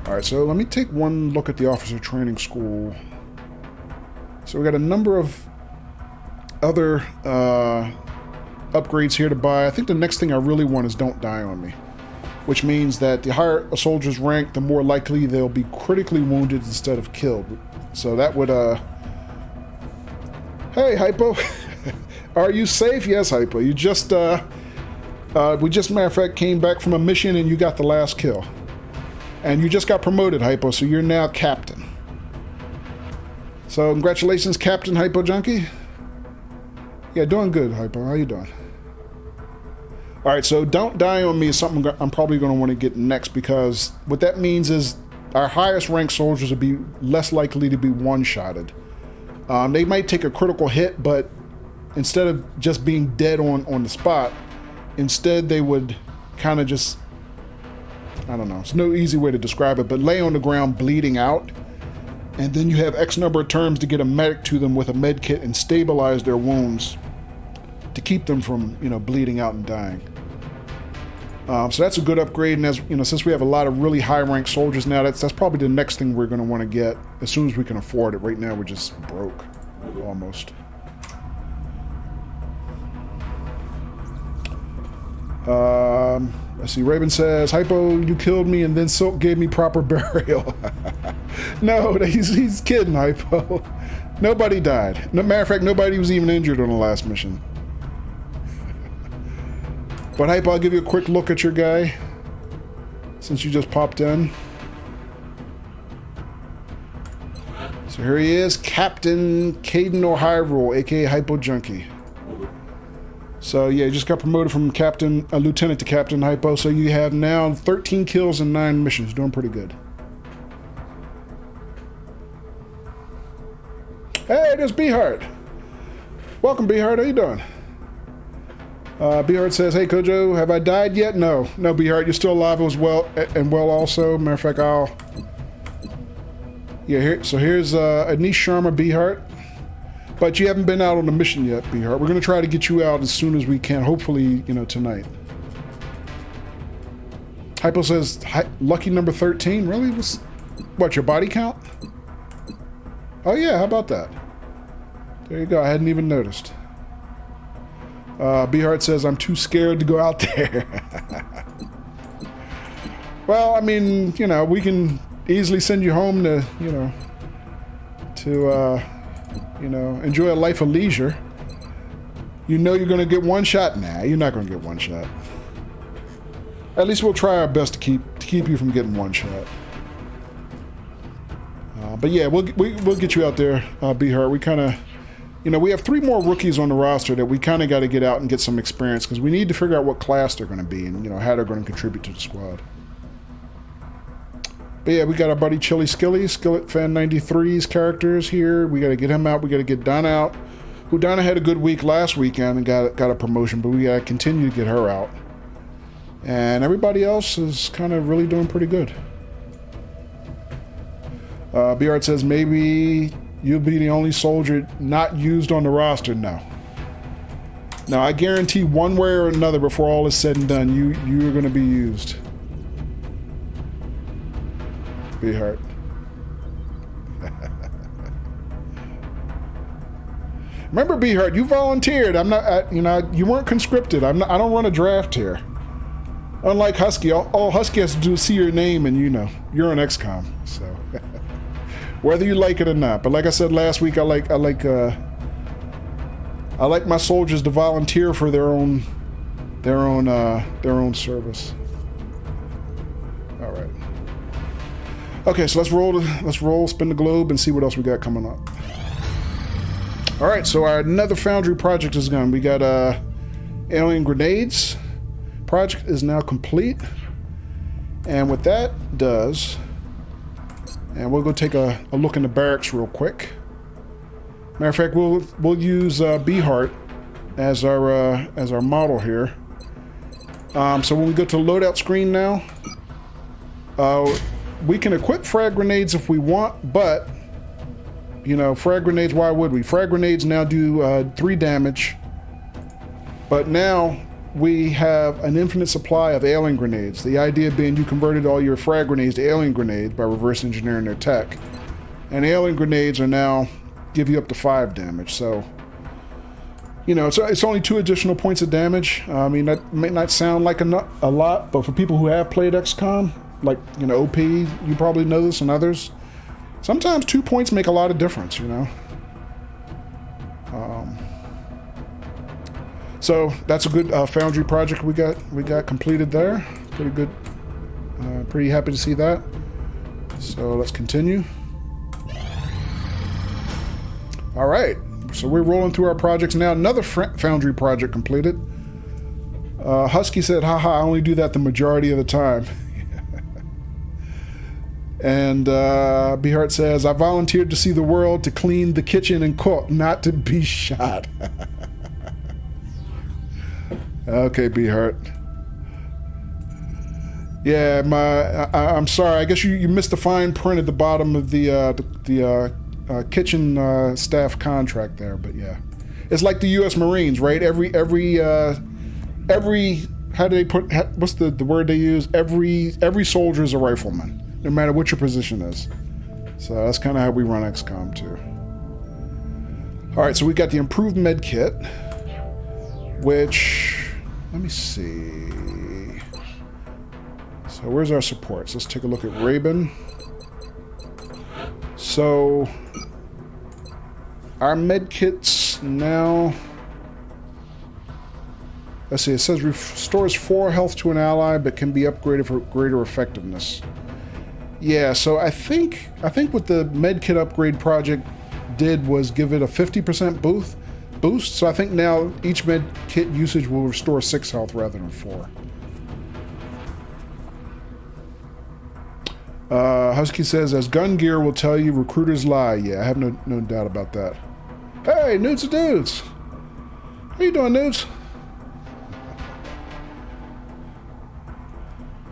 Alright, so let me take one look at the Officer Training School. So we got a number of other upgrades here to buy. I think the next thing I really want is Don't Die on Me, which means that the higher a soldier's rank, the more likely they'll be critically wounded instead of killed. So that would, Hey, Hypo! Are you safe? Yes, Hypo. You just, we just, matter of fact, came back from a mission and you got the last kill. And you just got promoted, Hypo, so you're now Captain. So, congratulations, Captain Hypo Junkie. Yeah, doing good, Hypo. How you doing? Alright, so Don't Die on Me is something I'm probably going to want to get next, because what that means is our highest ranked soldiers will be less likely to be one-shotted. They might take a critical hit, but instead of just being dead on the spot, instead they would kind of just, I don't know, it's no easy way to describe it, but lay on the ground bleeding out, and then you have X number of turns to get a medic to them with a med kit and stabilize their wounds to keep them from, bleeding out and dying. So that's a good upgrade, and as since we have a lot of really high-ranked soldiers now, that's probably the next thing we're going to want to get as soon as we can afford it. Right now, we're just broke, almost. Let's see. Raven says, "Hypo, you killed me, and then Silk gave me proper burial." No, he's kidding, Hypo. Nobody died. No, matter of fact, nobody was even injured on the last mission. But Hypo, I'll give you a quick look at your guy, since you just popped in. So here he is, Captain Caden O'Hyrule, aka Hypo Junkie. So yeah, you just got promoted from Lieutenant to Captain, Hypo, so you have now 13 kills and 9 missions, doing pretty good. Hey, there's Beehart. Welcome, Beehart, how you doing? Beehart says, "Hey Kojo, have I died yet?" No, Beehart, you're still alive as well, and well also. Matter of fact, here's Anish Sharma, Beehart. But you haven't been out on the mission yet, Beehart. We're going to try to get you out as soon as we can, hopefully, tonight. Hypo says, lucky number 13? Really? What, your body count? Oh yeah, how about that? There you go, I hadn't even noticed. Beehart says, "I'm too scared to go out there." Well, I mean, we can easily send you home to, enjoy a life of leisure. You're going to get one shot? Nah, you're not going to get one shot. At least we'll try our best to keep you from getting one shot. But yeah, we'll get you out there, Beehart. We kind of, we have 3 more rookies on the roster that we kind of got to get out and get some experience, because we need to figure out what class they're going to be and, how they're going to contribute to the squad. But yeah, we got our buddy Chili Skilly, Skillet Fan 93's characters here. We got to get him out. We got to get Donna out. Who Donna had a good week last weekend and got a promotion, but we got to continue to get her out. And everybody else is kind of really doing pretty good. Beard says maybe you'll be the only soldier not used on the roster. No. Now I guarantee one way or another before all is said and done, you're going to be used. Beard. Remember, Beard, you volunteered. I'm not, you weren't conscripted. I don't run a draft here. Unlike Husky, all Husky has to do is see your name and you're an XCOM. So whether you like it or not. But like I said last week, I like my soldiers to volunteer for their own service. All right. Okay, so let's roll, spin the globe, and see what else we got coming up. All right, so our another Foundry project is gone. We got alien grenades. Project is now complete, and what that does, and we'll go take a look in the barracks real quick. Matter of fact, we'll use Beehart as our model here. So when we go to the loadout screen now, we can equip frag grenades if we want, but frag grenades, why would we? Frag grenades now do 3 damage, but now we have an infinite supply of alien grenades. The idea being you converted all your frag grenades to alien grenades by reverse engineering their tech. And alien grenades are now give you up to 5 damage. So, it's only 2 additional points of damage. I mean, that may not sound like a lot, but for people who have played XCOM, like, OP, you probably know this and others, sometimes 2 points make a lot of difference, So that's a good Foundry project we got completed there. Pretty good. Pretty happy to see that. So let's continue. All right. So we're rolling through our projects now. Another Foundry project completed. Husky said, haha, I only do that the majority of the time. And Beehart says, I volunteered to see the world, to clean the kitchen and cook, not to be shot. Okay, Beehart. Yeah, I'm sorry. I guess you missed the fine print at the bottom of the kitchen staff contract there. But yeah, it's like the U.S. Marines, right? Every how do they put? What's the word they use? Every soldier is a rifleman, no matter what your position is. So that's kind of how we run XCOM too. All right, so we got the improved med kit, which. Let me see. So where's our supports? Let's take a look at Rabin. So our med kits now. Let's see. It says restores 4 health to an ally, but can be upgraded for greater effectiveness. Yeah. So I think what the med kit upgrade project did was give it a 50% boost. So I think now each med kit usage will restore 6 health rather than 4. Husky says, as gun gear will tell you, recruiters lie. Yeah, I have no doubt about that. Hey, Nudes and Dudes! How you doing, Nudes?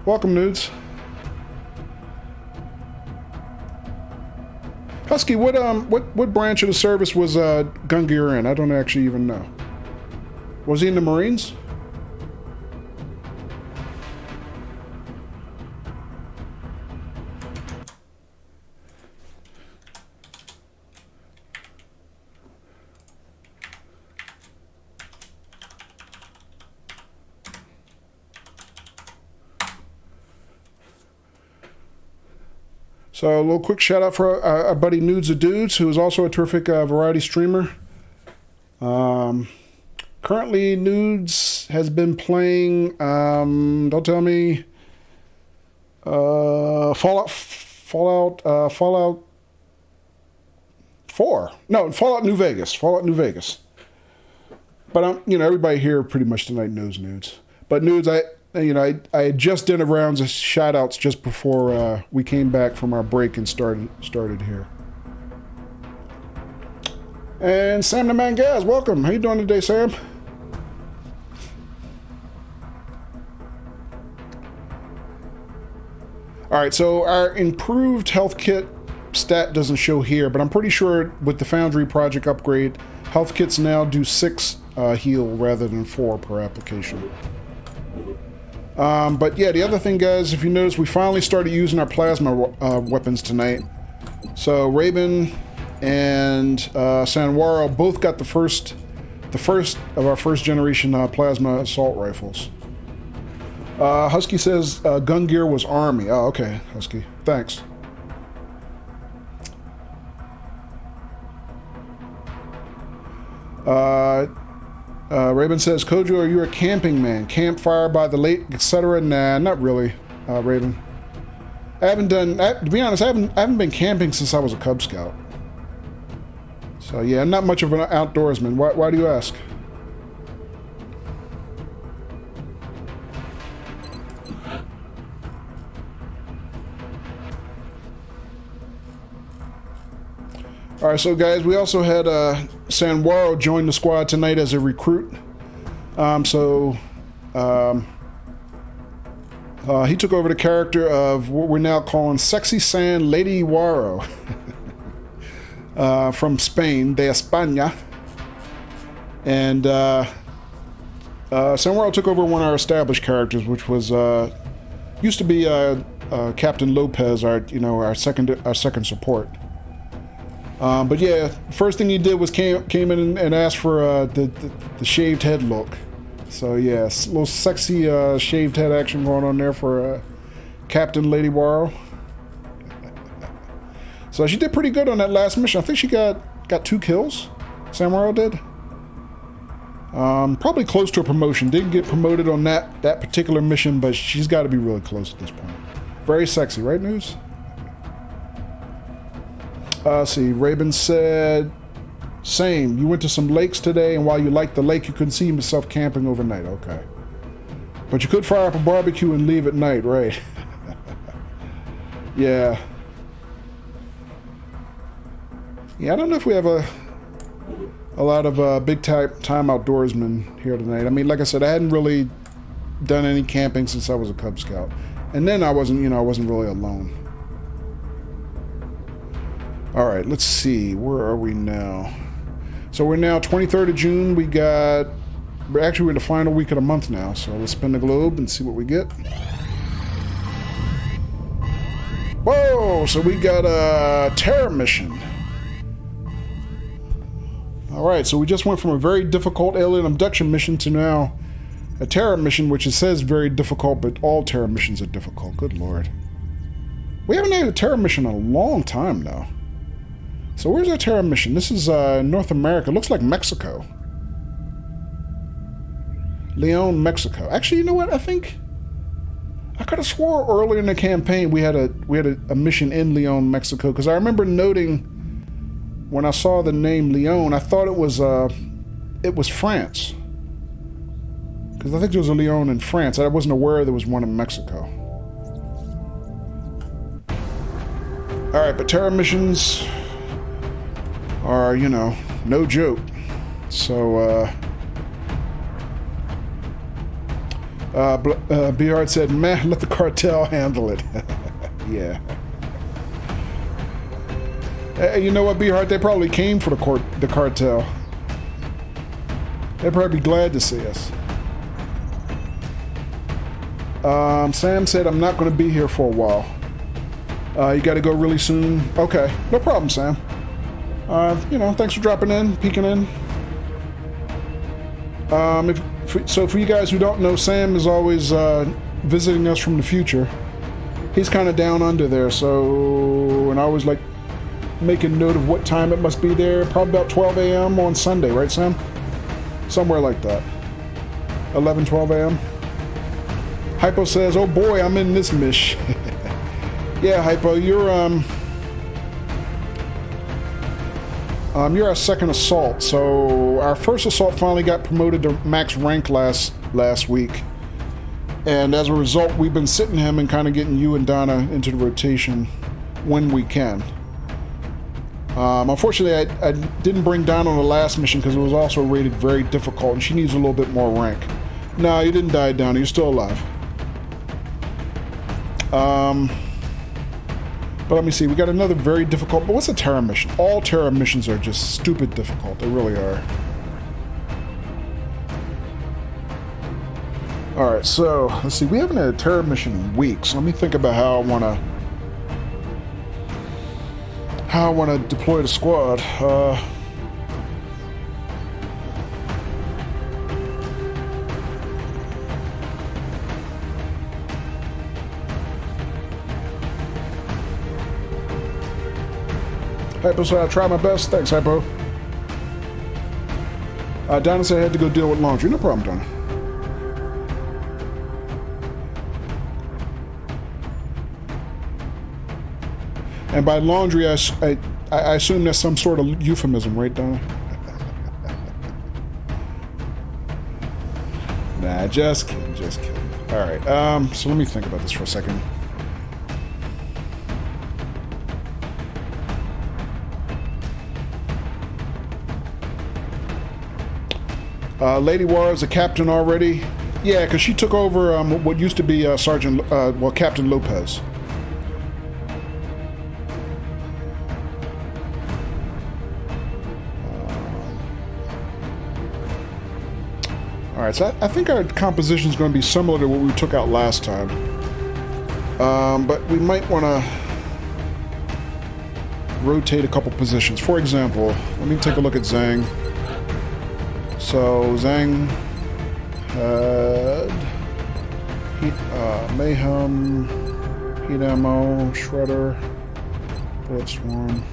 Welcome, Nudes. Husky, what branch of the service was Gungear in? I don't actually even know. Was he in the Marines? So a little quick shout out for our buddy Nudes of Dudes, who is also a terrific variety streamer. Currently, Nudes has been playing, don't tell me, Fallout 4. No, Fallout New Vegas. But everybody here pretty much tonight knows Nudes. But Nudes, I had just done a rounds of shout-outs just before we came back from our break and started here. And Sam the Man Gaz, welcome. How you doing today, Sam? All right, so our improved health kit stat doesn't show here, but I'm pretty sure with the Foundry project upgrade, health kits now do 6 heal rather than 4 per application. But yeah, the other thing, guys, if you notice, we finally started using our plasma weapons tonight. So Raven and Sanwaro both got the first of our first generation plasma assault rifles. Husky says gun gear was Army. Oh, okay, Husky. Thanks. Raven says, Kojo, are you a camping man? Campfire by the lake, etc.? Nah, not really, Raven. I haven't done, to be honest, I haven't been camping since I was a Cub Scout. So yeah, I'm not much of an outdoorsman. Why do you ask? Alright, so guys, we also had Sanwaro join the squad tonight as a recruit. He took over the character of what we're now calling Sexy San Lady Waro. From Spain, de España. And Sanwaro took over one of our established characters, which was used to be Captain Lopez, our second support. But yeah, first thing he did was came in and asked for the shaved head look. So yeah, a little sexy shaved head action going on there for Captain Lady Waro. So she did pretty good on that last mission. I think she got 2 kills. Sanwaro did. Probably close to a promotion. Didn't get promoted on that particular mission, but she's got to be really close at this point. Very sexy, right, News? See, Raven said, same. You went to some lakes today, and while you liked the lake, you couldn't see yourself camping overnight. Okay. But you could fire up a barbecue and leave at night, right? Yeah. Yeah, I don't know if we have a lot of big-time outdoorsmen here tonight. I mean, like I said, I hadn't really done any camping since I was a Cub Scout. And then I wasn't really alone. Alright, let's see. Where are we now? So we're now 23rd of June. We're in the final week of the month now. So let's spin the globe and see what we get. Whoa! So we got a terror mission. Alright, so we just went from a very difficult alien abduction mission to now a terror mission, which it says very difficult, but all terror missions are difficult. Good lord. We haven't had a terror mission in a long time now. So where's our terror mission? This is North America. Looks like Mexico. Leon, Mexico. Actually, you know what? I think I could have swore earlier in the campaign we had a mission in Leon, Mexico, because I remember noting when I saw the name Leon, I thought it was France. Because I think there was a Leon in France. I wasn't aware there was one in Mexico. Alright, but terror missions are, no joke. So, Beard said, meh, let the cartel handle it. Yeah. You know what, Beard? They probably came for the cartel. They'd probably be glad to see us. Sam said, I'm not going to be here for a while. You got to go really soon? Okay, no problem, Sam. Thanks for dropping in, peeking in. So for you guys who don't know, Sam is always visiting us from the future. He's kind of down under there, and I always like making note of what time it must be there. Probably about 12 a.m. on Sunday, right, Sam? Somewhere like that. 11, 12 a.m. Hypo says, oh boy, I'm in this mish. Yeah, Hypo, you're our second assault. So our first assault finally got promoted to max rank last week. And as a result, we've been sitting him and kind of getting you and Donna into the rotation when we can. Unfortunately, I didn't bring Donna on the last mission because it was also rated very difficult and she needs a little bit more rank. No, you didn't die, Donna. You're still alive. But let me see. We got another very difficult... But what's a Terra mission? All Terra missions are just stupid difficult. They really are. Alright, so... Let's see. We haven't had a Terra mission in weeks. Let me think about how I want to deploy the squad. Hypo said I'll try my best. Thanks, Hypo. Donna said I had to go deal with laundry. No problem, Donna. And by laundry, I assume that's some sort of euphemism, right, Donna? Nah, just kidding, just kidding. Alright, so let me think about this for a second. Lady War is a captain already. Yeah, because she took over what used to be Captain Lopez. Alright, so I think our composition is going to be similar to what we took out last time. But we might want to rotate a couple positions. For example, let me take a look at Zhang. So, Zhang had Mayhem, Heat Ammo, Shredder, Bullet Swarm.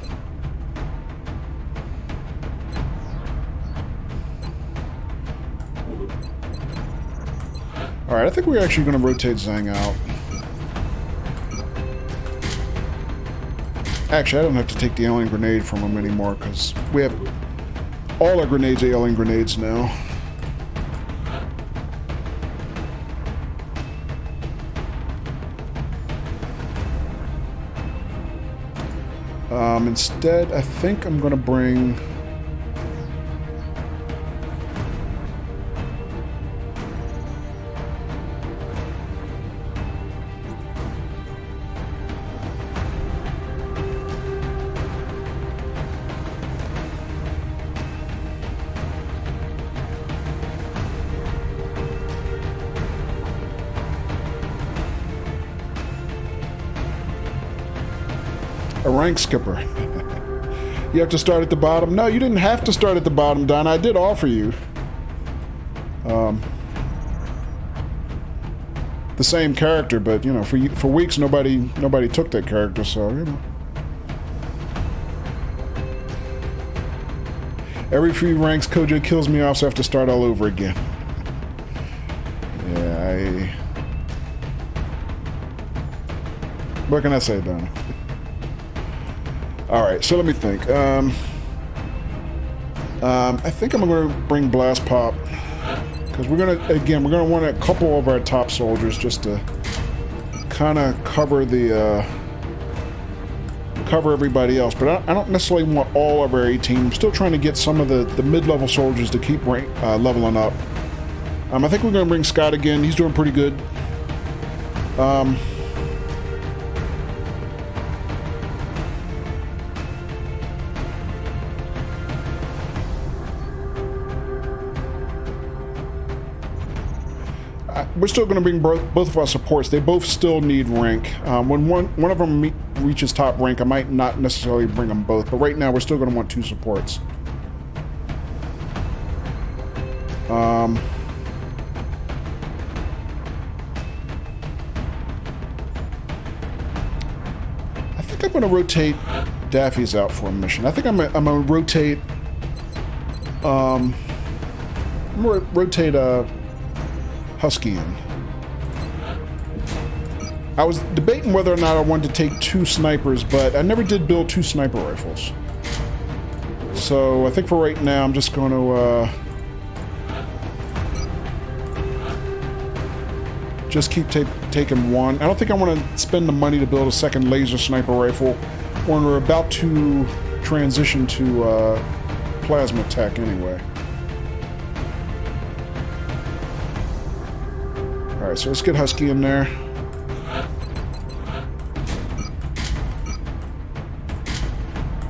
Alright, I think we're actually going to rotate Zhang out. Actually, I don't have to take the alien grenade from him anymore, because we have... All our grenades are alien grenades now. Instead, I think I'm going to bring... a rank skipper. You have to start at the bottom. No, you didn't have to start at the bottom, Don. I did offer you the same character, but you know, for weeks nobody took that character, so you know. Every few ranks, Kojo kills me off, so I have to start all over again. Yeah, what can I say, Donna? Alright, so let me think. I think I'm going to bring Blast Pop. Because we're going to want a couple of our top soldiers just to kind of cover cover everybody else. But I don't necessarily want all of our 18. I'm still trying to get some of the mid-level soldiers to keep leveling up. I think we're going to bring Scott again. He's doing pretty good. We're still going to bring both of our supports. They both still need rank. When one of them reaches top rank, I might not necessarily bring them both. But right now, we're still going to want 2 supports. I think I'm going to rotate Daffy's out for a mission. I think I'm going to rotate... I'm going to rotate... Husky in. I was debating whether or not I wanted to take 2 snipers, but I never did build 2 sniper rifles. So I think for right now I'm just going to just keep taking 1. I don't think I want to spend the money to build a second laser sniper rifle when we're about to transition to plasma tech anyway. Alright, so let's get Husky in there.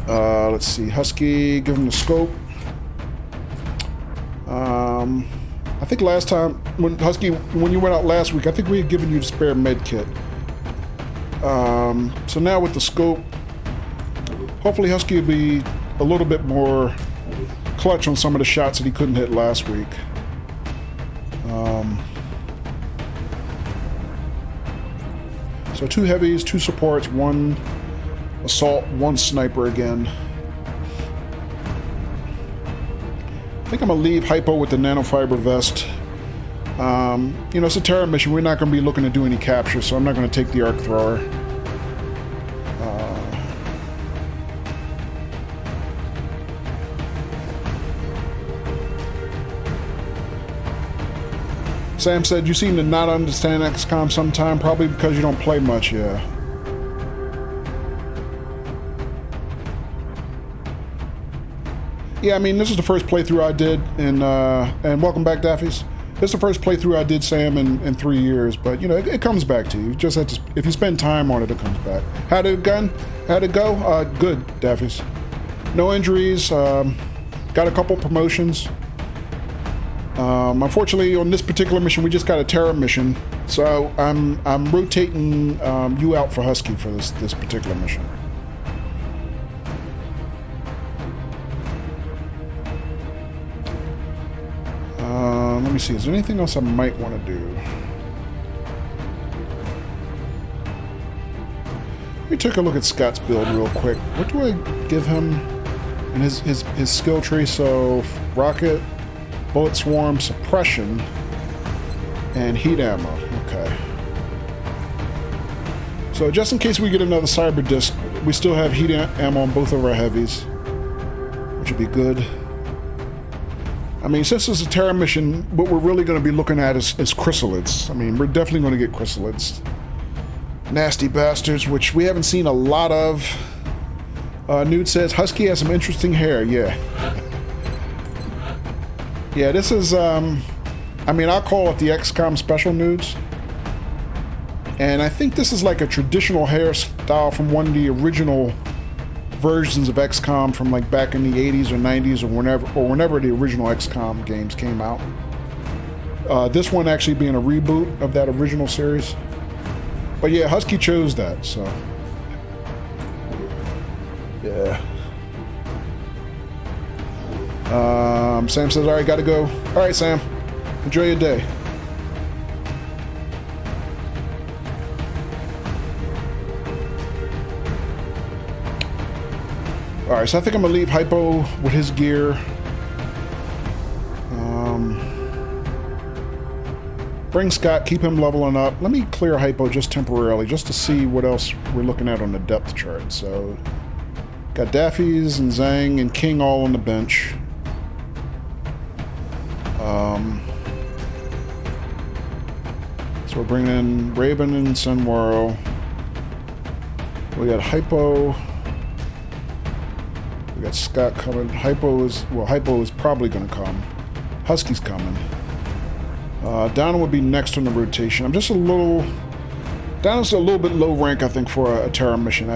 Let's see. Husky, give him the scope. I think last time, when you went out last week, I think we had given you the spare med kit. So now with the scope, hopefully Husky will be a little bit more clutch on some of the shots that he couldn't hit last week. So 2 heavies, 2 supports, 1 assault, 1 sniper again. I think I'm going to leave Hypo with the nanofiber vest. You know, it's a Terra mission. We're not going to be looking to do any capture, so I'm not going to take the arc thrower. Sam said, you seem to not understand XCOM sometime, probably because you don't play much, yeah. Yeah, I mean, this is the first playthrough I did, and welcome back, Daffies. This is the first playthrough I did, Sam, in 3 years, but, you know, it comes back to you. You just have to, if you spend time on it, it comes back. How'd it go? Good, Daffies. No injuries, got a couple promotions. Unfortunately, on this particular mission, we just got a Terra mission, so I'm rotating you out for Husky for this particular mission. Let me see. Is there anything else I might want to do? Let me take a look at Scott's build real quick. What do I give him in his skill tree? So rocket, bullet swarm, suppression, and heat ammo. Okay. So just in case we get another cyber disc, we still have heat ammo on both of our heavies, which would be good. I mean, since it's a Terra mission, what we're really going to be looking at is chrysalids. I mean, we're definitely going to get chrysalids. Nasty bastards, which we haven't seen a lot of. Nude says, Husky has some interesting hair. Yeah. Yeah, this is, I mean, I'll call it the XCOM special nudes. And I think this is like a traditional hairstyle from one of the original versions of XCOM from like back in the 80s or 90s or whenever the original XCOM games came out. This one actually being a reboot of that original series. But yeah, Husky chose that, so. Yeah. Sam says, alright, gotta go. Alright, Sam. Enjoy your day. Alright, so I think I'm gonna leave Hypo with his gear. Bring Scott, keep him leveling up. Let me clear Hypo just temporarily, just to see what else we're looking at on the depth chart. So, got Daffy's and Zhang and King all on the bench. So we're bringing in Raven and Sunwaro. We got Hypo. We got Scott coming. Hypo is probably going to come. Husky's coming. Donna would be next on the rotation. I'm just a little... Donna's a little bit low rank, I think, for a Terra mission.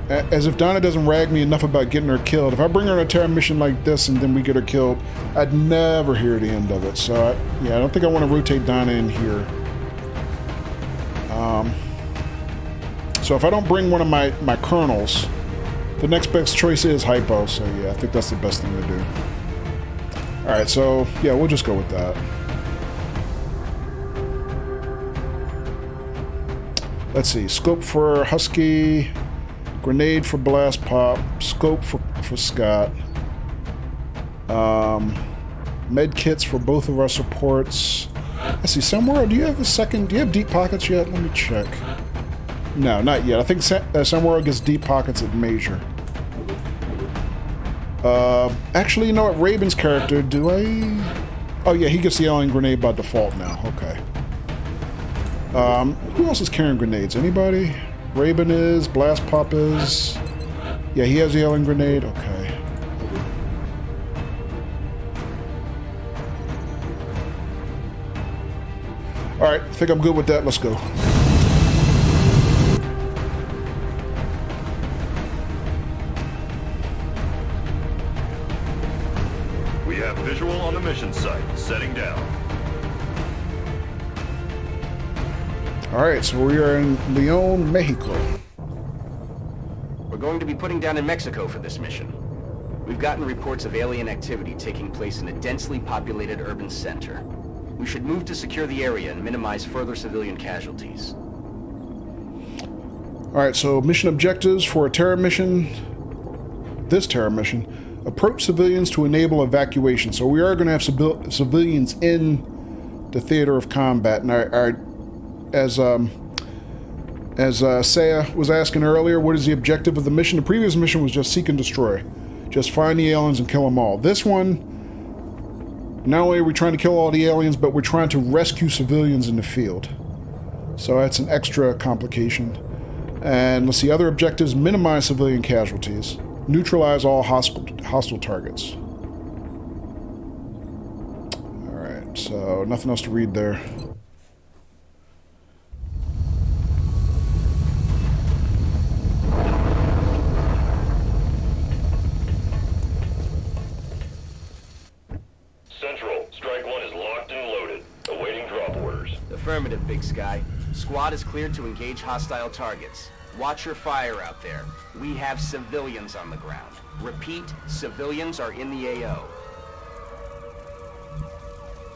As if Donna doesn't rag me enough about getting her killed. If I bring her on a Terra mission like this and then we get her killed, I'd never hear the end of it. So, yeah, I don't think I want to rotate Donna in here. So if I don't bring one of my colonels, the next best choice is Hypo. So, yeah, I think that's the best thing to do. Alright, so, yeah, we'll just go with that. Let's see. Scope for Husky. Grenade for Blast Pop. Scope for Scott. Med kits for both of our supports. Let's see. Somewhere, do you have a second? Do you have deep pockets yet? Let me check. No, not yet. I think somewhere gets deep pockets at Major. Actually, you know what? Raven's character, do I... Oh, yeah, he gets the alien grenade by default now. Okay. Who else is carrying grenades? Anybody? Raven is. Blast Pop is. Yeah, he has the alien grenade. Okay. Alright, I think I'm good with that. Let's go. Visual on the mission site. Setting down. Alright, so we are in Leon, Mexico. We're going to be putting down in Mexico for this mission. We've gotten reports of alien activity taking place in a densely populated urban center. We should move to secure the area and minimize further civilian casualties. Alright, so mission objectives for a terror mission. This terror mission. Approach civilians to enable evacuation. So we are going to have civilians in the theater of combat. And as Saya was asking earlier, what is the objective of the mission? The previous mission was just seek and destroy. Just find the aliens and kill them all. This one, not only are we trying to kill all the aliens, but we're trying to rescue civilians in the field. So that's an extra complication. And let's see, other objectives: minimize civilian casualties. Neutralize all hostile targets. Alright, so nothing else to read there. Central, Strike 1 is locked and loaded. Awaiting drop orders. Affirmative, Big Sky. Squad is cleared to engage hostile targets. Watch your fire out there. We have civilians on the ground. Repeat, civilians are in the AO.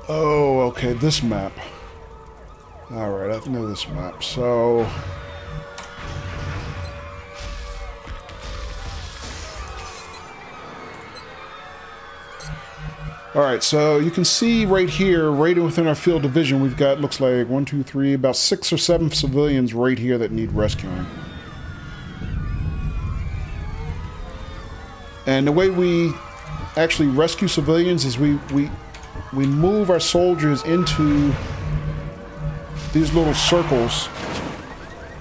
Oh, okay, this map. Alright, I know this map. So... Alright, so you can see right here, right within our field of vision, we've got, looks like, 1, 2, 3, about 6 or 7 civilians right here that need rescuing. And the way we actually rescue civilians is we move our soldiers into these little circles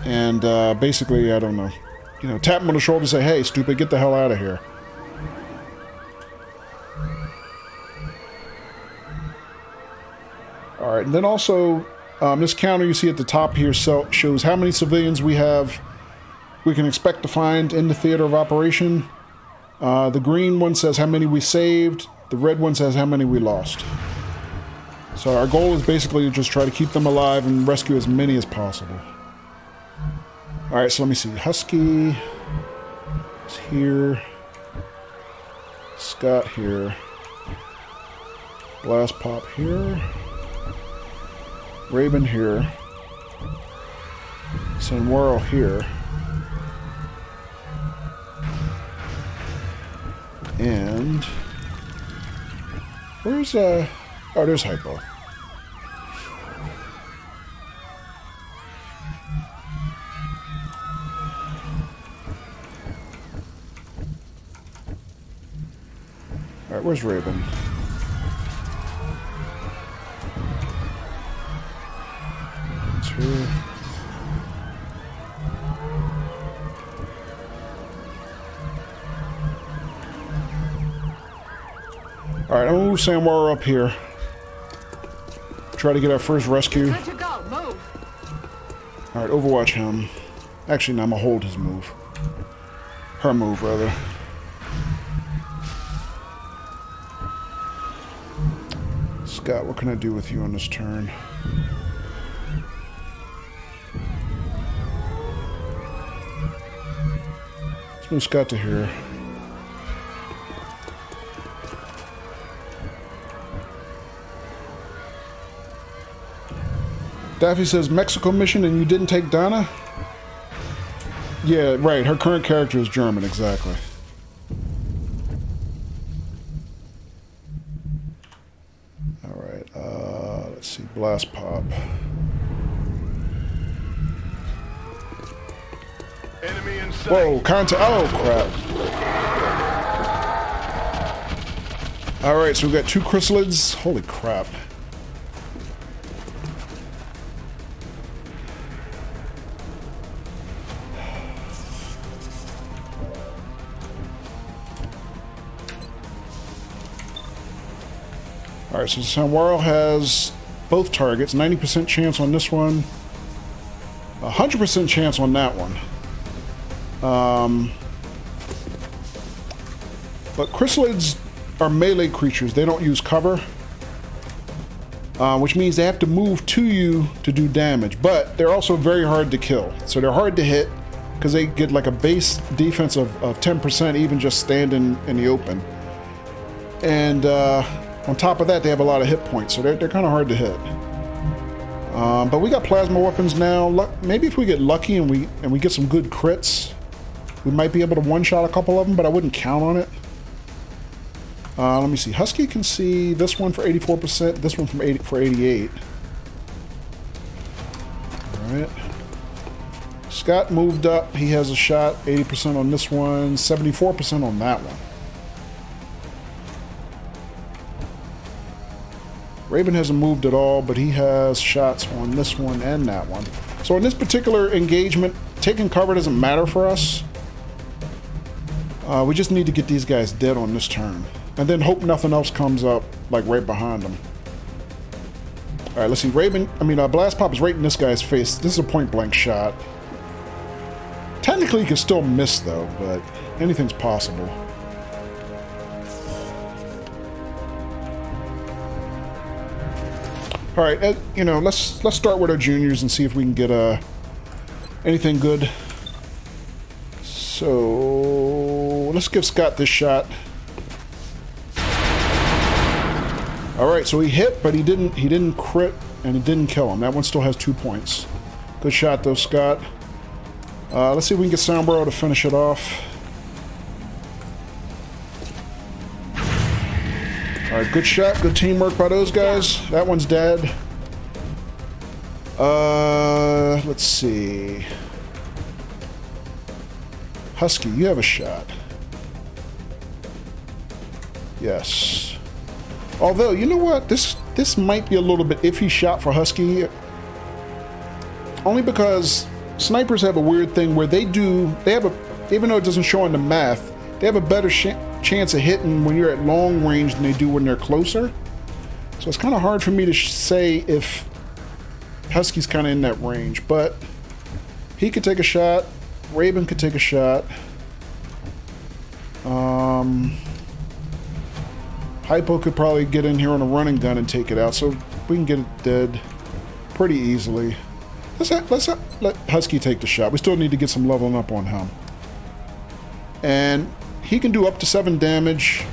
and basically, I don't know, you know, tap them on the shoulder and say, hey, stupid, get the hell out of here. Alright, and then also, this counter you see at the top here shows how many civilians we can expect to find in the theater of operation. The green one says how many we saved, the red one says how many we lost. So our goal is basically to just try to keep them alive and rescue as many as possible. Alright, so let me see. Husky is here. Scott here. Blast Pop here. Raven here. Sanwaro here. And where's oh, there's Hypo. Alright, where's Raven? It's here. Alright, I'm gonna move Samwara up here. Try to get our first rescue. Good to go. Move. Alright, overwatch him. Actually, no, I'm gonna hold his move. Her move, rather. Scott, what can I do with you on this turn? Let's move Scott to here. Daffy says, Mexico mission and you didn't take Donna? Yeah, right. Her current character is German, exactly. Alright, let's see. Blast Pop. Enemy in sight. Whoa, contact. Oh, crap. Alright, so we've got 2 chrysalids. Holy crap. Alright, so Sanwaro has both targets. 90% chance on this one. 100% chance on that one. But chrysalids are melee creatures. They don't use cover. Which means they have to move to you to do damage. But they're also very hard to kill. So they're hard to hit because they get like a base defense of 10% even just standing in the open. And on top of that, they have a lot of hit points. So they're kind of hard to hit. But we got plasma weapons now. Maybe if we get lucky and we get some good crits, we might be able to one-shot a couple of them, but I wouldn't count on it. Let me see. Husky can see this one for 84%, this one for 88. Alright. Scott moved up. He has a shot. 80% on this one, 74% on that one. Raven hasn't moved at all, but he has shots on this one and that one. So in this particular engagement, taking cover doesn't matter for us. We just need to get these guys dead on this turn. And then hope nothing else comes up, like, right behind them. Alright, let's see. Blast Pop is right in this guy's face. This is a point-blank shot. Technically, he can still miss, though, but anything's possible. Alright, let's start with our juniors and see if we can get anything good. So, let's give Scott this shot. Alright, so he hit, but he didn't crit, and it didn't kill him. That one still has 2 points. Good shot, though, Scott. Let's see if we can get Soundbro to finish it off. Alright, good shot. Good teamwork by those guys. That one's dead. Let's see. Husky, you have a shot. Yes. Although, you know what? This might be a little bit iffy shot for Husky. Only because snipers have a weird thing where even though it doesn't show on the math, they have a better chance of hitting when you're at long range than they do when they're closer. So it's kind of hard for me to say if Husky's kind of in that range. But he could take a shot. Raven could take a shot. Hypo could probably get in here on a running gun and take it out, so we can get it dead pretty easily. Let's let Husky take the shot. We still need to get some leveling up on him. And he can do up to 7 damage.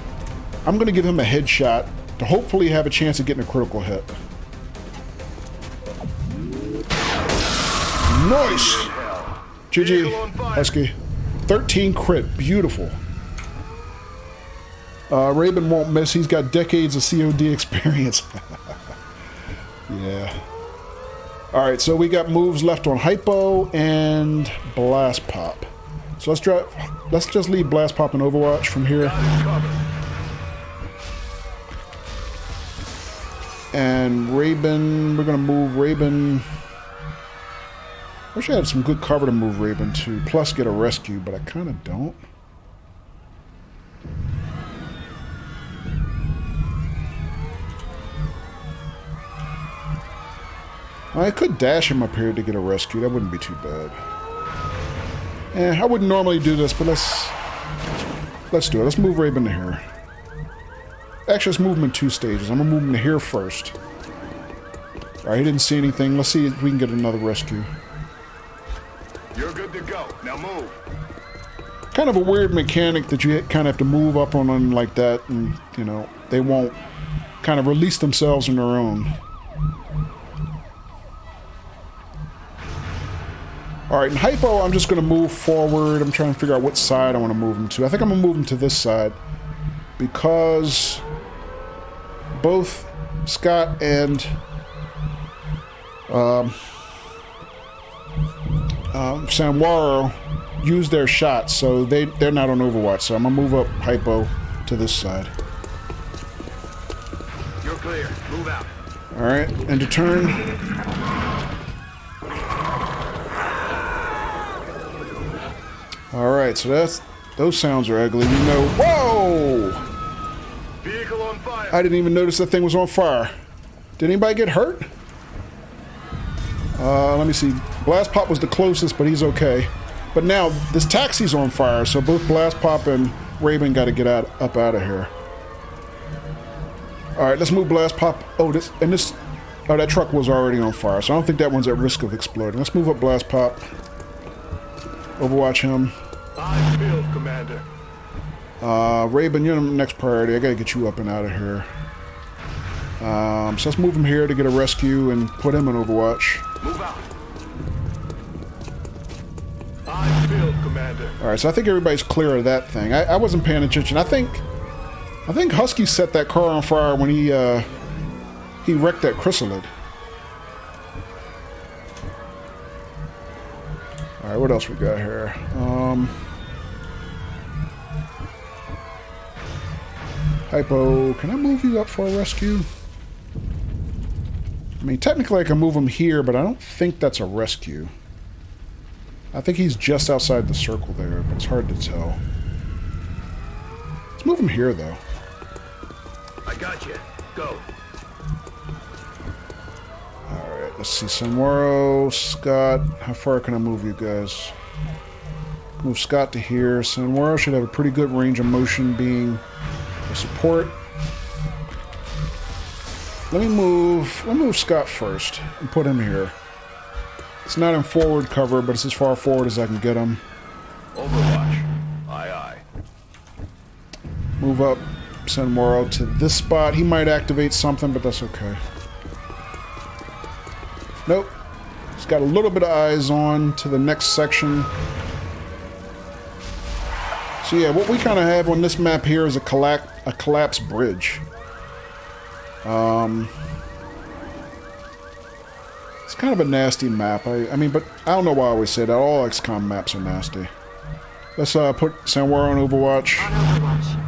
I'm going to give him a headshot to hopefully have a chance of getting a critical hit. Nice! GG, Husky. 13 crit. Beautiful. Raven won't miss. He's got decades of COD experience. Yeah. Alright, so we got moves left on Hypo and Blast Pop. So let's just leave Blast Pop in Overwatch from here. And Raven, we're gonna move Raven. Wish I had some good cover to move Raven to, plus get a rescue, but I kinda don't. I could dash him up here to get a rescue. That wouldn't be too bad. I wouldn't normally do this, but let's do it. Let's move Raven to here. Actually, let's move him in 2 stages. I'm gonna move him to here first. Alright, he didn't see anything. Let's see if we can get another rescue. You're good to go. Now move. Kind of a weird mechanic that you kind of have to move up on them like that, and, they won't kind of release themselves on their own. Alright, in Hypo, I'm just going to move forward. I'm trying to figure out what side I want to move him to. I think I'm going to move him to this side. Because both Scott and Sanwaro use their shots, so they're not on Overwatch. So I'm going to move up Hypo to this side. You're clear. Move out. Alright, end of turn. Alright, so those sounds are ugly. We know. Whoa! Vehicle on fire. I didn't even notice that thing was on fire. Did anybody get hurt? Let me see. Blast Pop was the closest, but he's okay. But now, this taxi's on fire, so both Blast Pop and Raven got to get up out of here. Alright, let's move blast pop. Oh, this... Oh, that truck was already on fire, so I don't think that one's at risk of exploding. Let's move up blast pop. Overwatch him. I feel, Commander. Raven, you're the next priority. I gotta get you up and out of here. So let's move him here to get a rescue and put him in Overwatch. Move out. I feel, Commander. Alright, so I think everybody's clear of that thing. I wasn't paying attention. I think Husky set that car on fire when he wrecked that chrysalid. Alright, what else we got here? Hypo, can I move you up for a rescue? I mean, technically I can move him here, but I don't think that's a rescue. I think he's just outside the circle there, but it's hard to tell. Let's move him here, though. I got you. Go. Alright, let's see. Sanwaro, Scott. How far can I move you guys? Move Scott to here. Sanwaro should have a pretty good range of motion being a support. Let me move Scott first and put him here. It's not in forward cover, but it's as far forward as I can get him. Overwatch. Aye, aye. Move up Sanwaro to this spot. He might activate something, but that's okay. Nope. He's got a little bit of eyes on to the next section. So yeah, what we kind of have on this map here is a collapsed bridge. It's kind of a nasty map. I mean, but I don't know why I always say that. All XCOM maps are nasty. Let's put Sanwaro on Overwatch. On Overwatch.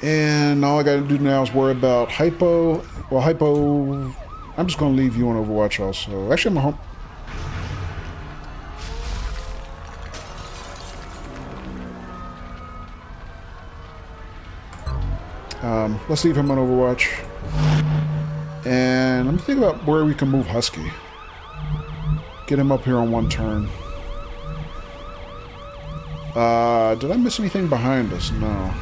And all I gotta do now is worry about Hypo. Well, Hypo... I'm just gonna leave you on Overwatch also. Actually, I'm home. Let's leave him on Overwatch. And let me think about where we can move Husky. Get him up here on one turn. Did I miss anything behind us? No.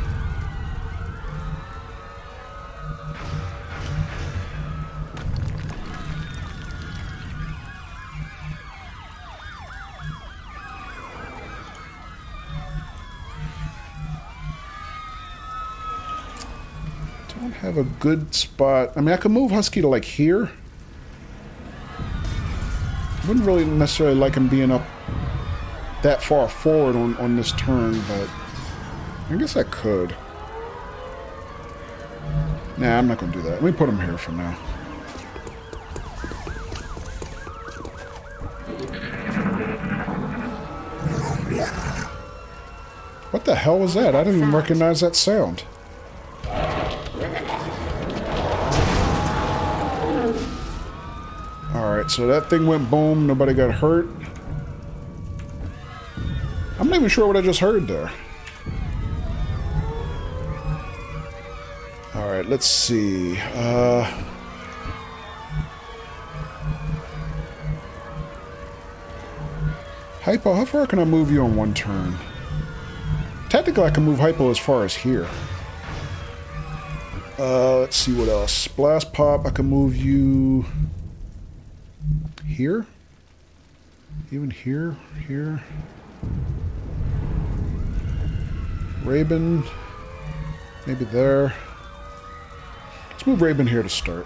Don't have a good spot. I mean, I could move Husky to like here. Wouldn't really necessarily like him being up that far forward on this turn, but I guess I could. Nah, I'm not going to do that. Let me put him here for now. What the hell was that? I didn't even recognize that sound. Alright, so that thing went boom. Nobody got hurt. I'm not even sure what I just heard there. Alright, let's see. Hypo, how far can I move you on one turn? Technically, I can move Hypo as far as here. Let's see what else. Blast Pop, I can move you... here? Even here? Here? Raven, maybe there. Let's move Raven here to start.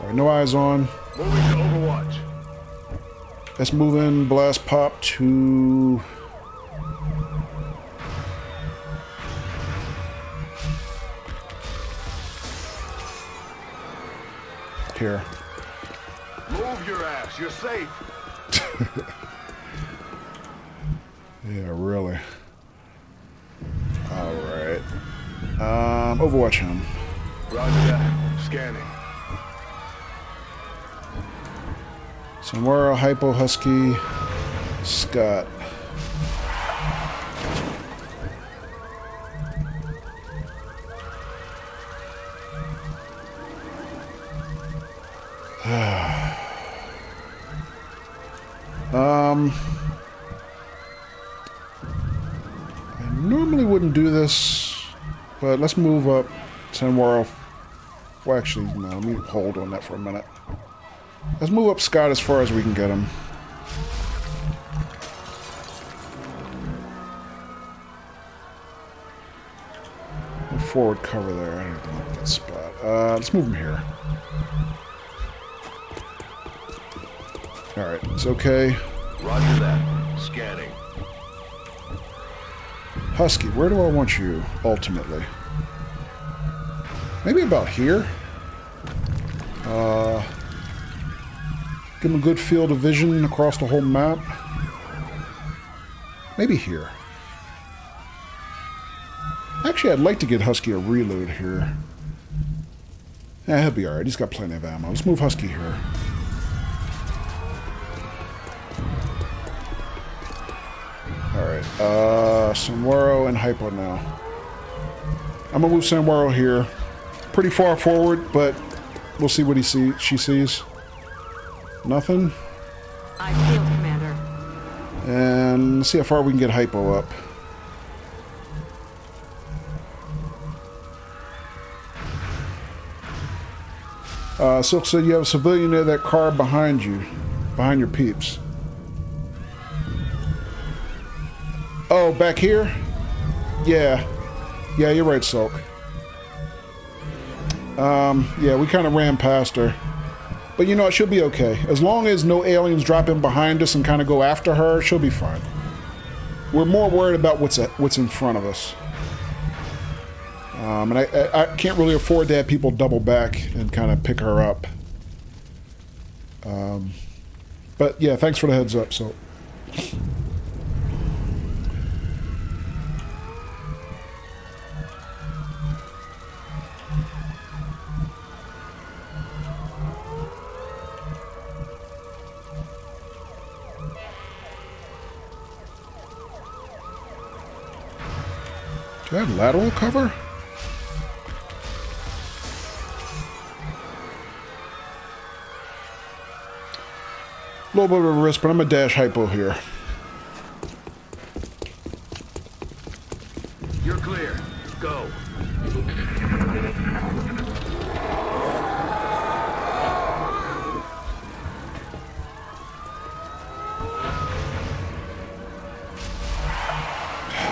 Alright, no eyes on. Moving to Overwatch. Let's move in Blast Pop to... here. Move your ass. You're safe. Yeah, really. Alright. Overwatch him. Roger that. Scanning. Sanwaro, Hypo, Husky, Scott. I normally wouldn't do this, but let's move up Sanwaro. Well, actually, no. Let me hold on that for a minute. Let's move up Scott as far as we can get him. No forward cover there. I don't like that spot. Let's move him here. Alright, it's okay. Roger that. Scanning. Husky, where do I want you, ultimately? Maybe about here? Give him a good field of vision across the whole map. Maybe here. Actually, I'd like to get Husky a reload here. Yeah, he'll be alright. He's got plenty of ammo. Let's move Husky here. Alright, Sanwaro and Hypo now. I'm gonna move Sanwaro here. Pretty far forward, but we'll see what she sees. Nothing. I feel, Commander. And let's see how far we can get Hypo up. Silk said you have a civilian near that car behind you. Behind your peeps. Oh, back here? Yeah. Yeah, you're right, Silk. Yeah, we kind of ran past her. But you know, it should be okay. As long as no aliens drop in behind us and kind of go after her, she'll be fine. We're more worried about what's in front of us. And I can't really afford to have people double back and kind of pick her up. But yeah, thanks for the heads up, Silk. Do I have lateral cover? A little bit of a risk, but I'm gonna dash Hypo here. You're clear. Go.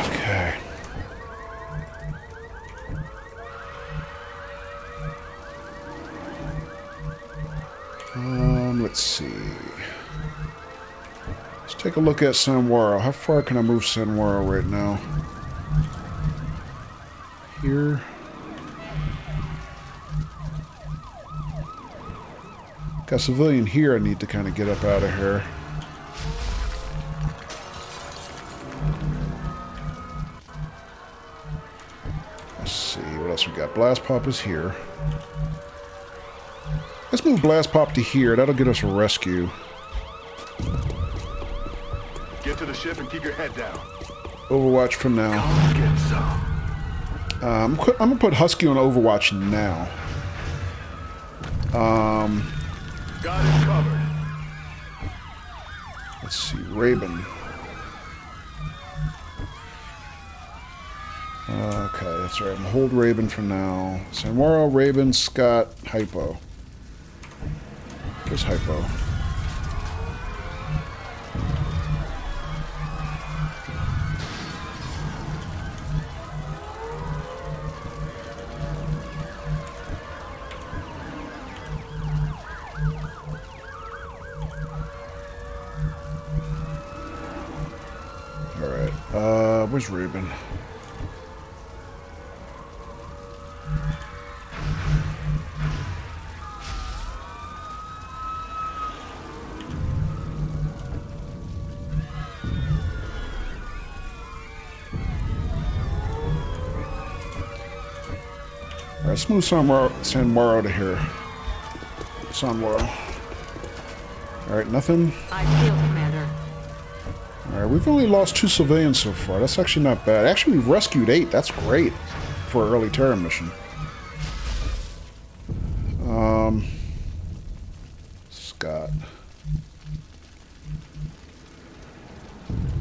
Okay. Let's see. Let's take a look at Sanwaro. How far can I move Sanwaro right now? Here. Got a civilian here I need to kind of get up out of here. Let's see, what else we got? Blast Pop is here. Let's move Blast Pop to here. That'll get us a rescue. Get to the ship and keep your head down. Overwatch for now. Get some. I'm gonna put Husky on Overwatch now. Got it covered. Let's see, Raven. Okay, that's right. I'm gonna hold Raven for now. Sanwaro, Raven, Scott, Hypo. Here's Hypo. Alright, where's Raven? Alright, let's move Sanwaro to here. Sanwaro. Alright, nothing. I feel, Commander. Alright, we've only lost 2 civilians so far. That's actually not bad. Actually, we've rescued 8. That's great for an early Terra mission. Scott.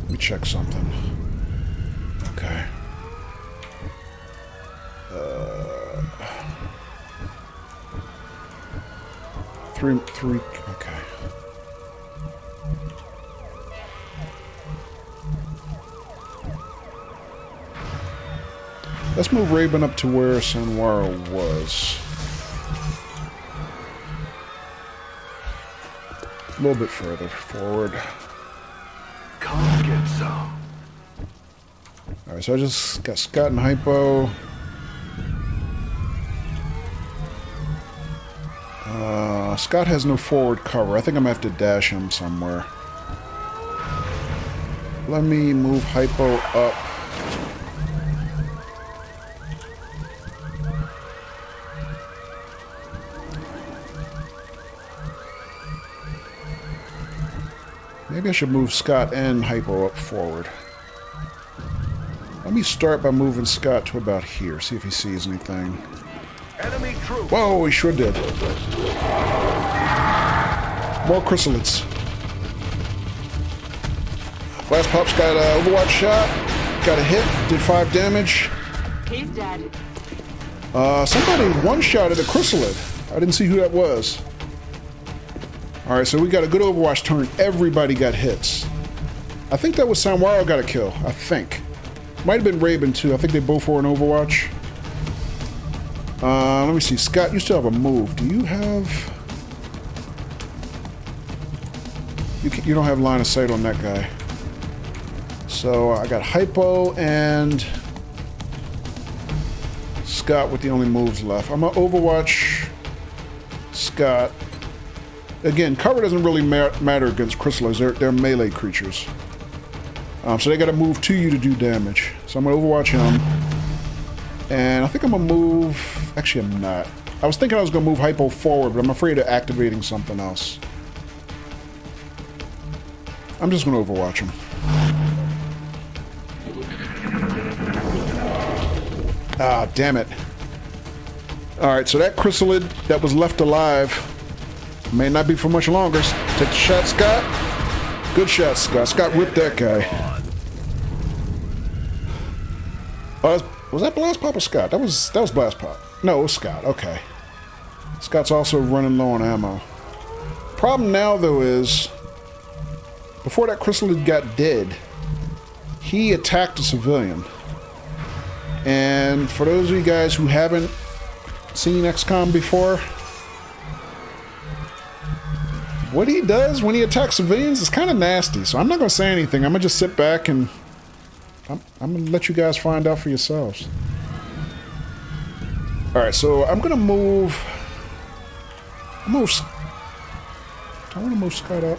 Let me check something. Okay. Three. Okay. Let's move Raven up to where Sanwara was. A little bit further forward. Come get some. Alright, so I just got Scott and Hypo. Scott has no forward cover. I think I'm going to have to dash him somewhere. Let me move Hypo up. Maybe I should move Scott and Hypo up forward. Let me start by moving Scott to about here, see if he sees anything. Enemy troops. Whoa, he sure did. More chrysalids. Last Pop's got an Overwatch shot. Got a hit, did 5 damage. He's dead. Somebody one-shotted a chrysalid. I didn't see who that was. Alright, so we got a good Overwatch turn. Everybody got hits. I think that was Sanwara got a kill. I think. Might have been Raven too. I think they both were in Overwatch. Let me see. Scott, you still have a move. Do you have... You don't have line of sight on that guy. So I got Hypo and Scott with the only moves left. I'm going to Overwatch Scott. Again, cover doesn't really matter against chrysalids. They're melee creatures. So they got to move to you to do damage. So I'm going to Overwatch him. And I think I'm going to move... Actually, I'm not. I was thinking I was going to move Hypo forward, but I'm afraid of activating something else. I'm just going to Overwatch him. Ah, damn it. Alright, so that chrysalid that was left alive may not be for much longer. Take the shot, Scott. Good shot, Scott. Scott ripped that guy. Was that Blast Pop or Scott? That was Blast Pop. No, it was Scott. Okay. Scott's also running low on ammo. Problem now, though, is before that chrysalid got dead, he attacked a civilian. And for those of you guys who haven't seen XCOM before, what he does when he attacks civilians is kind of nasty. So I'm not going to say anything. I'm going to just sit back and I'm going to let you guys find out for yourselves. Alright, so I'm going to move... I want to move Scott up.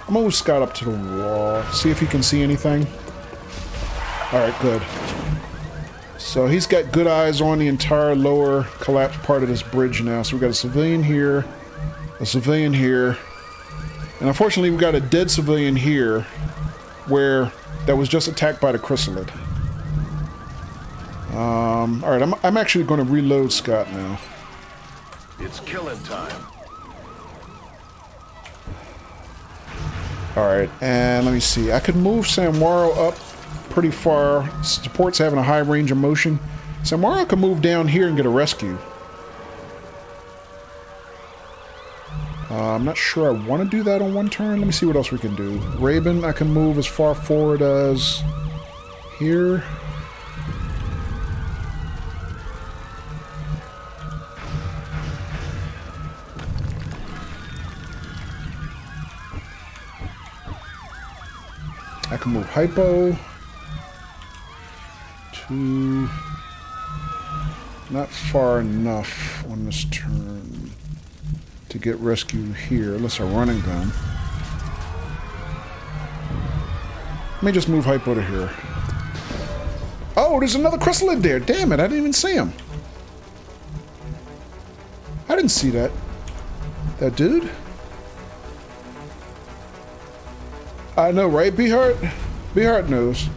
I'm going to move Scott up to the wall. See if he can see anything. Alright, good. So he's got good eyes on the entire lower collapsed part of this bridge now. So we've got a civilian here, a civilian here, and unfortunately we've got a dead civilian here where that was just attacked by the chrysalid. Alright, I'm actually going to reload Scott now. It's killing time. Alright, and let me see. I could move Sanwara up pretty far. Support's having a high range of motion. Sanwara can move down here and get a rescue. I'm not sure I want to do that on one turn. Let me see what else we can do. Raven, I can move as far forward as here. I can move Hypo to not far enough on this turn to get rescue here, unless I run and gun. Let me just move Hypo to here. Oh, there's another chrysalid there. Damn it, I didn't even see him. I didn't see that. That dude? I know, right, Beehart? Beehart knows.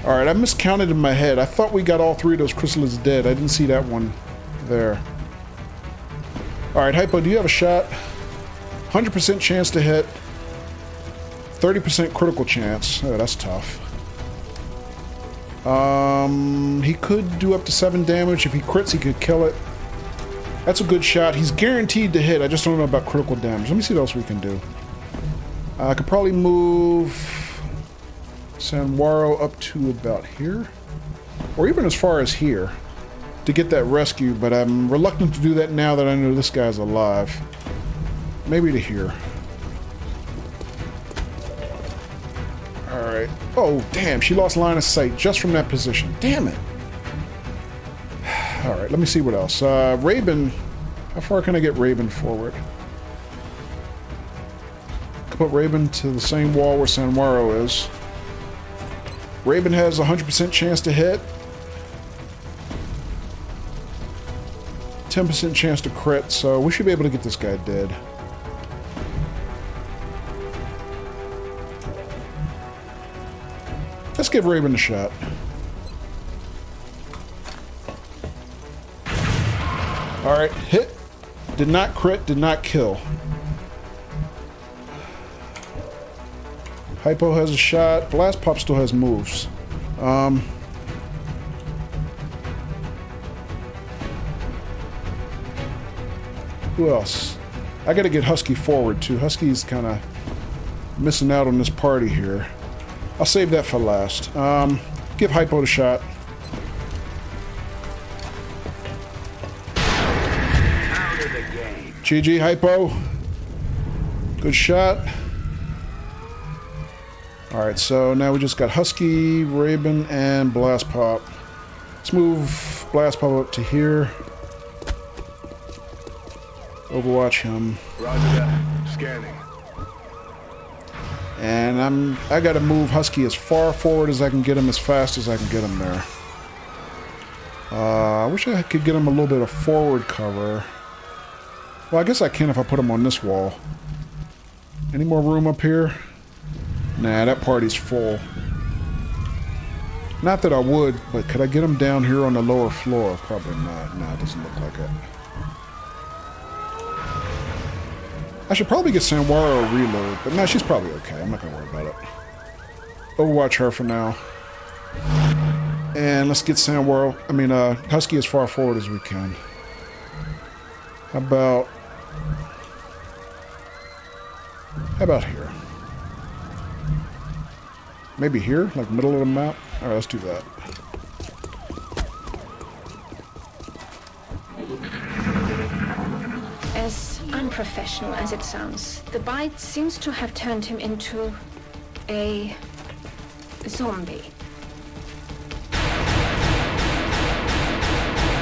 Alright, I miscounted in my head. I thought we got all 3 of those chrysalids dead. I didn't see that one there. Alright, Hypo, do you have a shot? 100% chance to hit. 30% critical chance. Oh, that's tough. He could do up to 7 damage. If he crits, he could kill it. That's a good shot. He's guaranteed to hit. I just don't know about critical damage. Let me see what else we can do. I could probably move Sanwaro up to about here. Or even as far as here. To get that rescue. But I'm reluctant to do that now that I know this guy's alive. Maybe to here. Alright. Oh, damn. She lost line of sight just from that position. Damn it. Alright, let me see what else. Raven. How far can I get Raven forward? Put Raven to the same wall where Sanwaro is. Raven has a 100% chance to hit. 10% chance to crit, so we should be able to get this guy dead. Let's give Raven a shot. Alright, hit. Did not crit, did not kill. Hypo has a shot. Blast Pop still has moves. Who else? I gotta get Husky forward too. Husky's kind of missing out on this party here. I'll save that for last. Give Hypo a shot. GG, Hypo. Good shot. Alright, so now we just got Husky, Raven, and Blast Pop. Let's move Blast Pop up to here. Overwatch him. Roger that. Scanning. And I gotta move Husky as far forward as I can get him, as fast as I can get him there. I wish I could get him a little bit of forward cover. Well, I guess I can if I put him on this wall. Any more room up here? Nah, that party's full. Not that I would, but could I get him down here on the lower floor? Probably not. Nah, it doesn't look like it. I should probably get Sanwaro a reload, but nah, she's probably okay. I'm not going to worry about it. Overwatch her for now. And let's get Husky as far forward as we can. How about here? Maybe here? Like middle of the map? Alright, let's do that. As unprofessional as it sounds, the bite seems to have turned him into a zombie.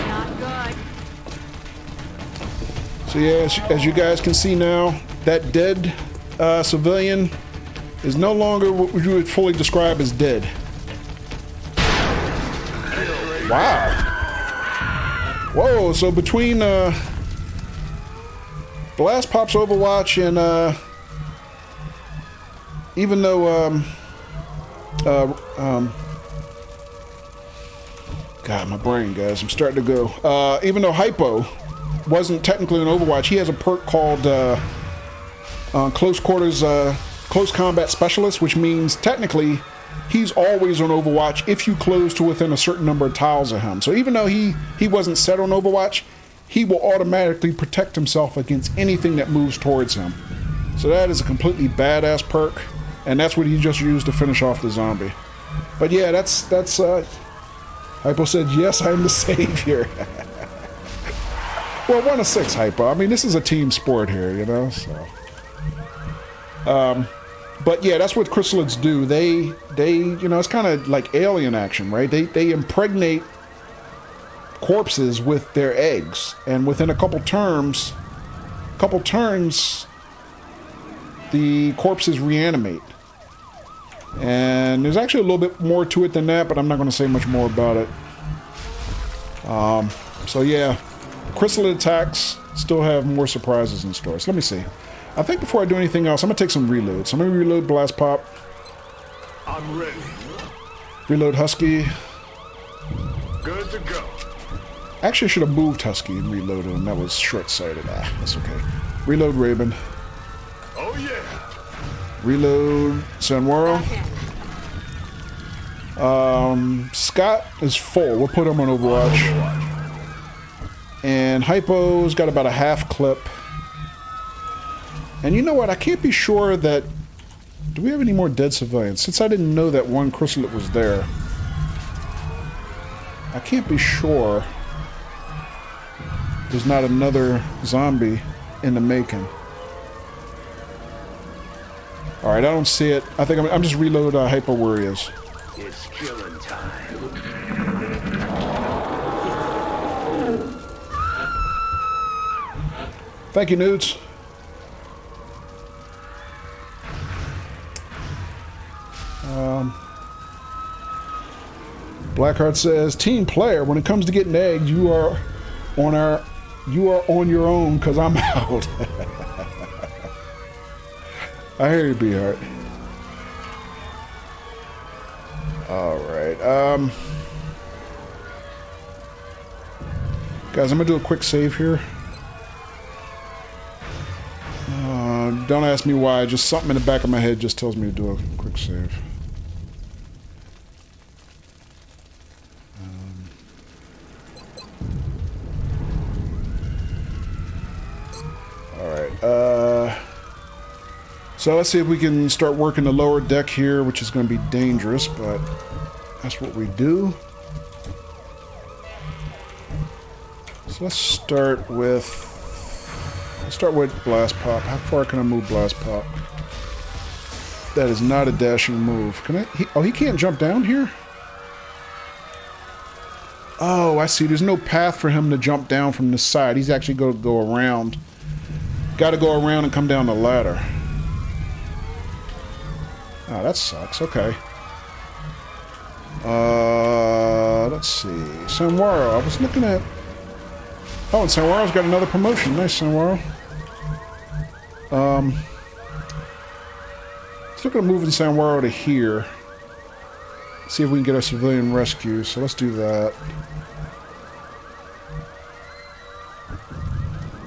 Not good. So yeah, as you guys can see now, that dead civilian is no longer what you would fully describe as dead. Wow. Whoa, so between Blast Pop's Overwatch and even though God, my brain, guys, I'm starting to go. Even though Hypo wasn't technically an Overwatch, he has a perk called Close Quarters Close Combat Specialist, which means technically he's always on Overwatch if you close to within a certain number of tiles of him. So even though he wasn't set on Overwatch, he will automatically protect himself against anything that moves towards him. So that is a completely badass perk, and that's what he just used to finish off the zombie. But yeah, that's Hypo said, yes, I'm the savior. Well, 1 of 6, Hypo. I mean, this is a team sport here, you know, so. But yeah, that's what chrysalids do. They you know, it's kind of like alien action, right? They impregnate corpses with their eggs, and within a couple turns, the corpses reanimate. And there's actually a little bit more to it than that, but I'm not going to say much more about it. So yeah, chrysalid attacks still have more surprises in store. So let me see. I think before I do anything else, I'm going to take some reloads. So I'm going to reload Blast Pop. I'm ready. Reload Husky. Good to go. Actually, I should have moved Husky and reloaded him. That was short-sighted. That's okay. Reload Raven. Oh yeah. Reload Sanwaro. Scott is full. We'll put him on Overwatch. And Hypo's got about a half clip. And you know what? I can't be sure that... Do we have any more dead civilians? Since I didn't know that one chrysalid was there, I can't be sure there's not another zombie in the making. Alright, I don't see it. I think I'm just reload Hypo where he is. It's killing time. Thank you, Newts. Blackheart says, "Team player, when it comes to getting egged, you are on your own because I'm out." I hear you, B-Heart. Alright, guys, I'm gonna do a quick save here. Don't ask me why, just something in the back of my head just tells me to do a quick save. Alright, so let's see if we can start working the lower deck here, which is going to be dangerous, but that's what we do. So let's start with Blast Pop. How far can I move Blast Pop? That is not a dashing move. Can I? He can't jump down here? Oh, I see. There's no path for him to jump down from this side. He's actually going to go around. Got to go around and come down the ladder. Oh, that sucks. Okay. Let's see. Sanwaro. I was looking at... Oh, and Sanwaro's got another promotion. Nice, Sanwaro. Let's look at moving Sanwaro to here. See if we can get a civilian rescue. So let's do that.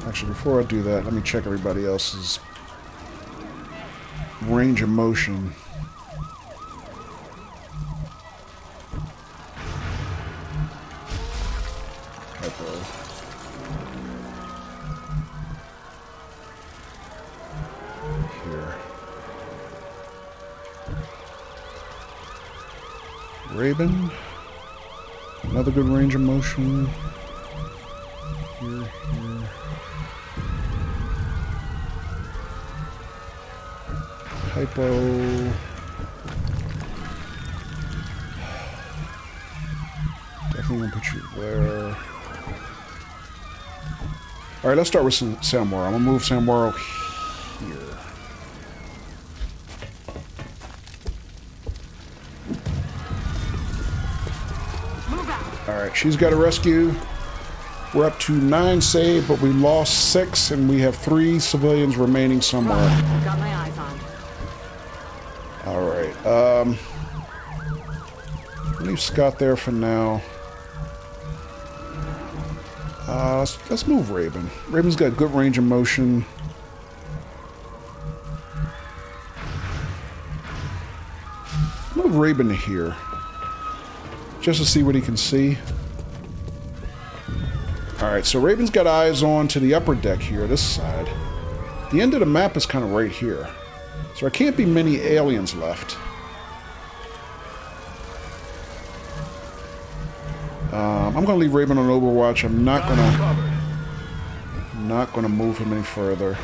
Actually, before I do that, let me check everybody else's range of motion. Hypo. Here. Raven. Another good range of motion. Here. Hypo. Definitely gonna put you there. Alright, let's start with Sanwaro. I'm gonna move Sanwaro here. Alright, she's got a rescue. We're up to 9 saved, but we lost 6, and we have 3 civilians remaining somewhere. Got my eyes on. Alright, leave Scott there for now. Let's move Raven. Raven's got good range of motion. Move Raven to here. Just to see what he can see. Alright, so Raven's got eyes on to the upper deck here, this side. The end of the map is kind of right here. So there can't be many aliens left. I'm going to leave Raven on Overwatch. I'm not going to move him any further.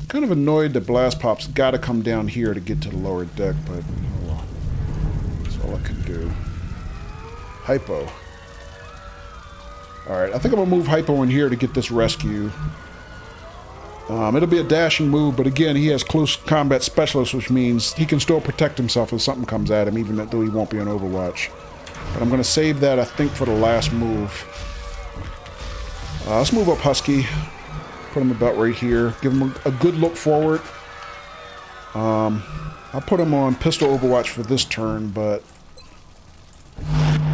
Kind of annoyed that Blast Pop's got to come down here to get to the lower deck, but oh well. That's all I can do. Hypo. Alright, I think I'm going to move Hypo in here to get this rescue. It'll be a dashing move, but again, he has close combat specialist, which means he can still protect himself if something comes at him, even though he won't be on Overwatch. But I'm going to save that, I think, for the last move. Let's move up Husky. Put him about right here. Give him a good look forward. I'll put him on pistol Overwatch for this turn, but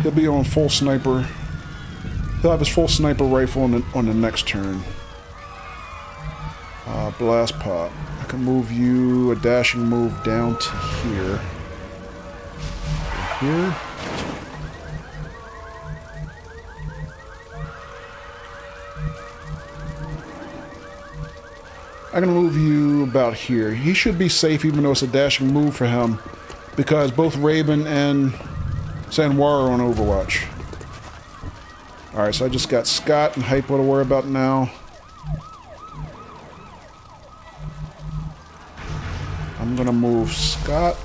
he'll be on full sniper He'll have his full sniper rifle on the next turn. Blast pop. I can move you a dashing move down to here. Here. I'm going to move you about here. He should be safe even though it's a dashing move for him because both Raven and Sanwar are on Overwatch. Alright, so I just got Scott and Hypo to worry about now. I'm going to move Scott.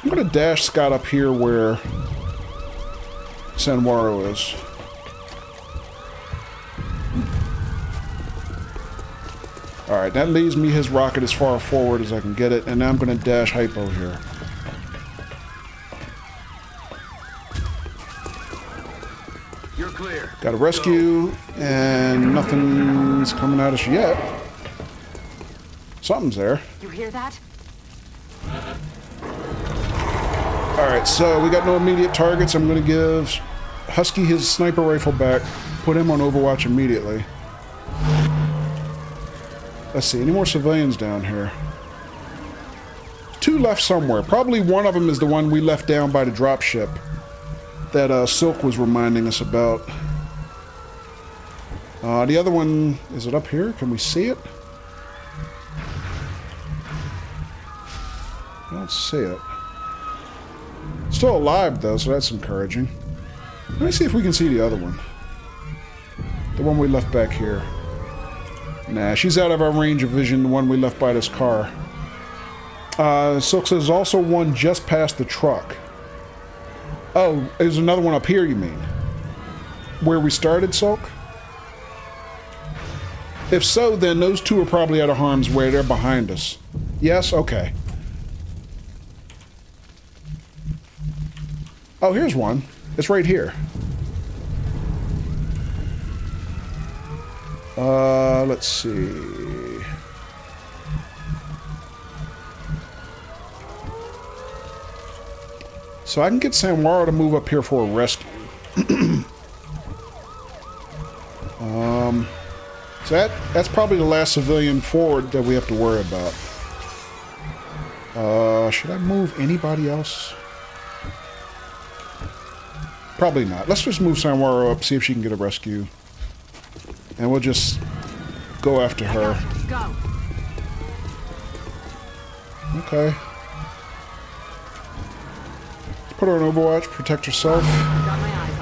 I'm going to dash Scott up here where Sanwaro is. Alright, that leaves me his rocket as far forward as I can get it, and now I'm going to dash Hypo here. You're clear. Got a rescue, and nothing's coming at us yet. Something's there. You hear that? Alright, so we got no immediate targets. I'm going to give Husky his sniper rifle back. Put him on Overwatch immediately. Let's see, any more civilians down here? 2 left somewhere. Probably one of them is the one we left down by the dropship that Silk was reminding us about. The other one, is it up here? Can we see it? I don't see it. Still alive though, so that's encouraging. Let me see if we can see the other one. The one we left back here. Nah, she's out of our range of vision, the one we left by this car. Silk says also one just past the truck. Oh, there's another one up here, you mean? Where we started, Silk? If so, then those 2 are probably out of harm's way. They're behind us. Yes? Okay. Oh, here's one. It's right here. Let's see. So I can get Sanwara to move up here for a rescue. So that's probably the last civilian forward that we have to worry about. Should I move anybody else? Probably not. Let's just move Sanwara up, see if she can get a rescue. And we'll just go after her. Go. Okay. Let's put her on Overwatch, protect herself. Got my eyes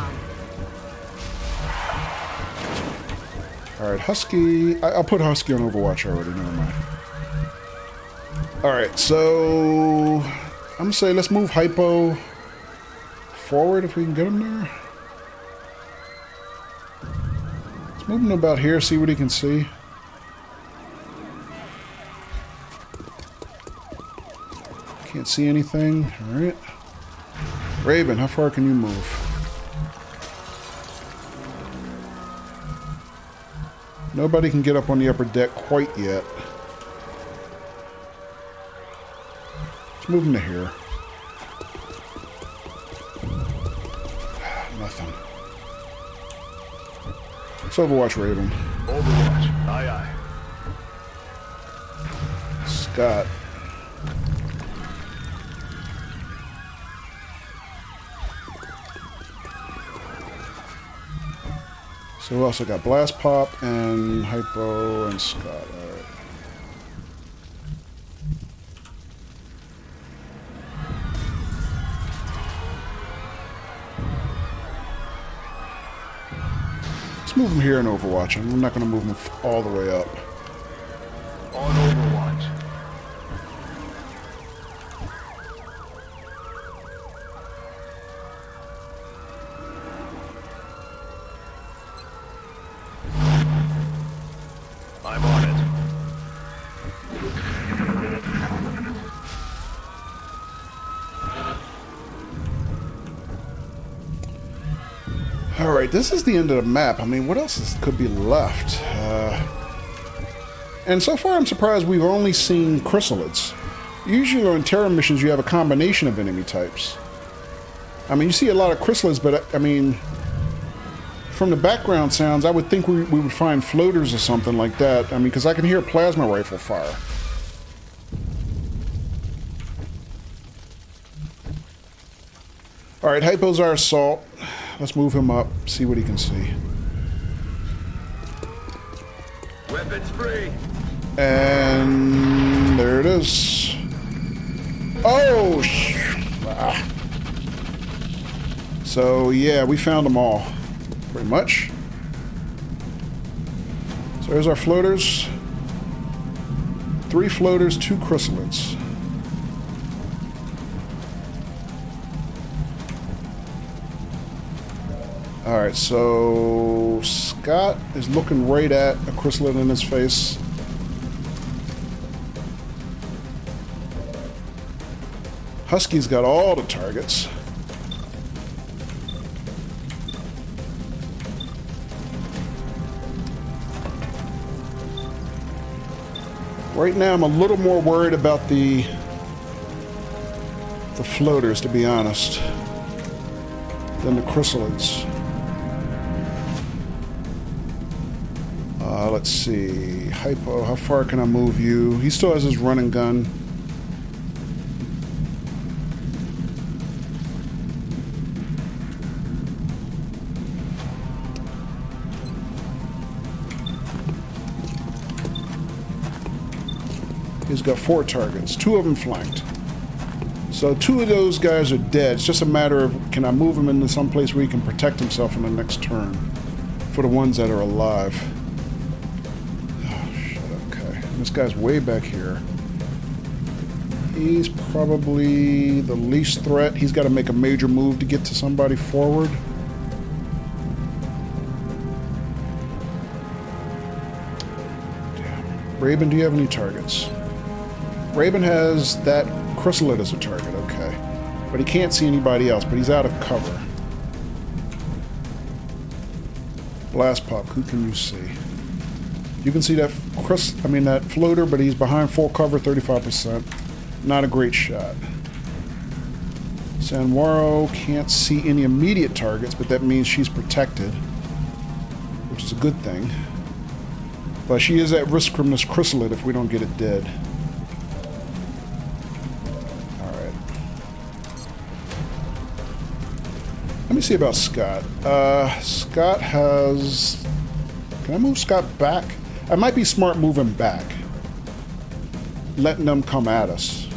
on. Alright, Husky... I'll put Husky on Overwatch already, never mind. Alright, so... I'm gonna say let's move Hypo forward if we can get him there. Let's move him about here, see what he can see. Can't see anything. Alright. Raven, how far can you move? Nobody can get up on the upper deck quite yet. Let's move him to here. Nothing. Let's Overwatch Raven. Overwatch. Aye, aye. Scott. So we also got Blast Pop and Hypo and Scott. Alright. Let's move him here in Overwatch. I'm not going to move him all the way up. On Overwatch. I'm on it. Alright, this is the end of the map. I mean, what else could be left? And so far I'm surprised we've only seen chrysalids. Usually on Terra missions you have a combination of enemy types. I mean, you see a lot of chrysalids, but I mean, from the background sounds, I would think we would find floaters or something like that. I mean, because I can hear plasma rifle fire. Alright, Hypo's our assault. Let's move him up, see what he can see. Weapons free. And there it is. Oh, So, yeah, we found them all. Pretty much. So there's our floaters. 3 floaters, 2 chrysalids. Alright, so Scott is looking right at a chrysalid in his face. Husky's got all the targets. Right now I'm a little more worried about the floaters, to be honest, than the chrysalids. Let's see. Hypo, how far can I move you? He still has his running gun. He's got 4 targets. 2 of them flanked. So 2 of those guys are dead. It's just a matter of, can I move him into some place where he can protect himself in the next turn? For the ones that are alive. Oh, shit, okay. This guy's way back here. He's probably the least threat. He's got to make a major move to get to somebody forward. Damn. Raven, do you have any targets? Raven has that chrysalid as a target, okay. But he can't see anybody else, but he's out of cover. Blast pop, who can you see? You can see that that floater, but he's behind full cover, 35%. Not a great shot. Sanwaro can't see any immediate targets, but that means she's protected, which is a good thing. But she is at risk from this chrysalid if we don't get it dead. Let me see about Scott. Scott has... Can I move Scott back? I might be smart moving back. Letting them come at us.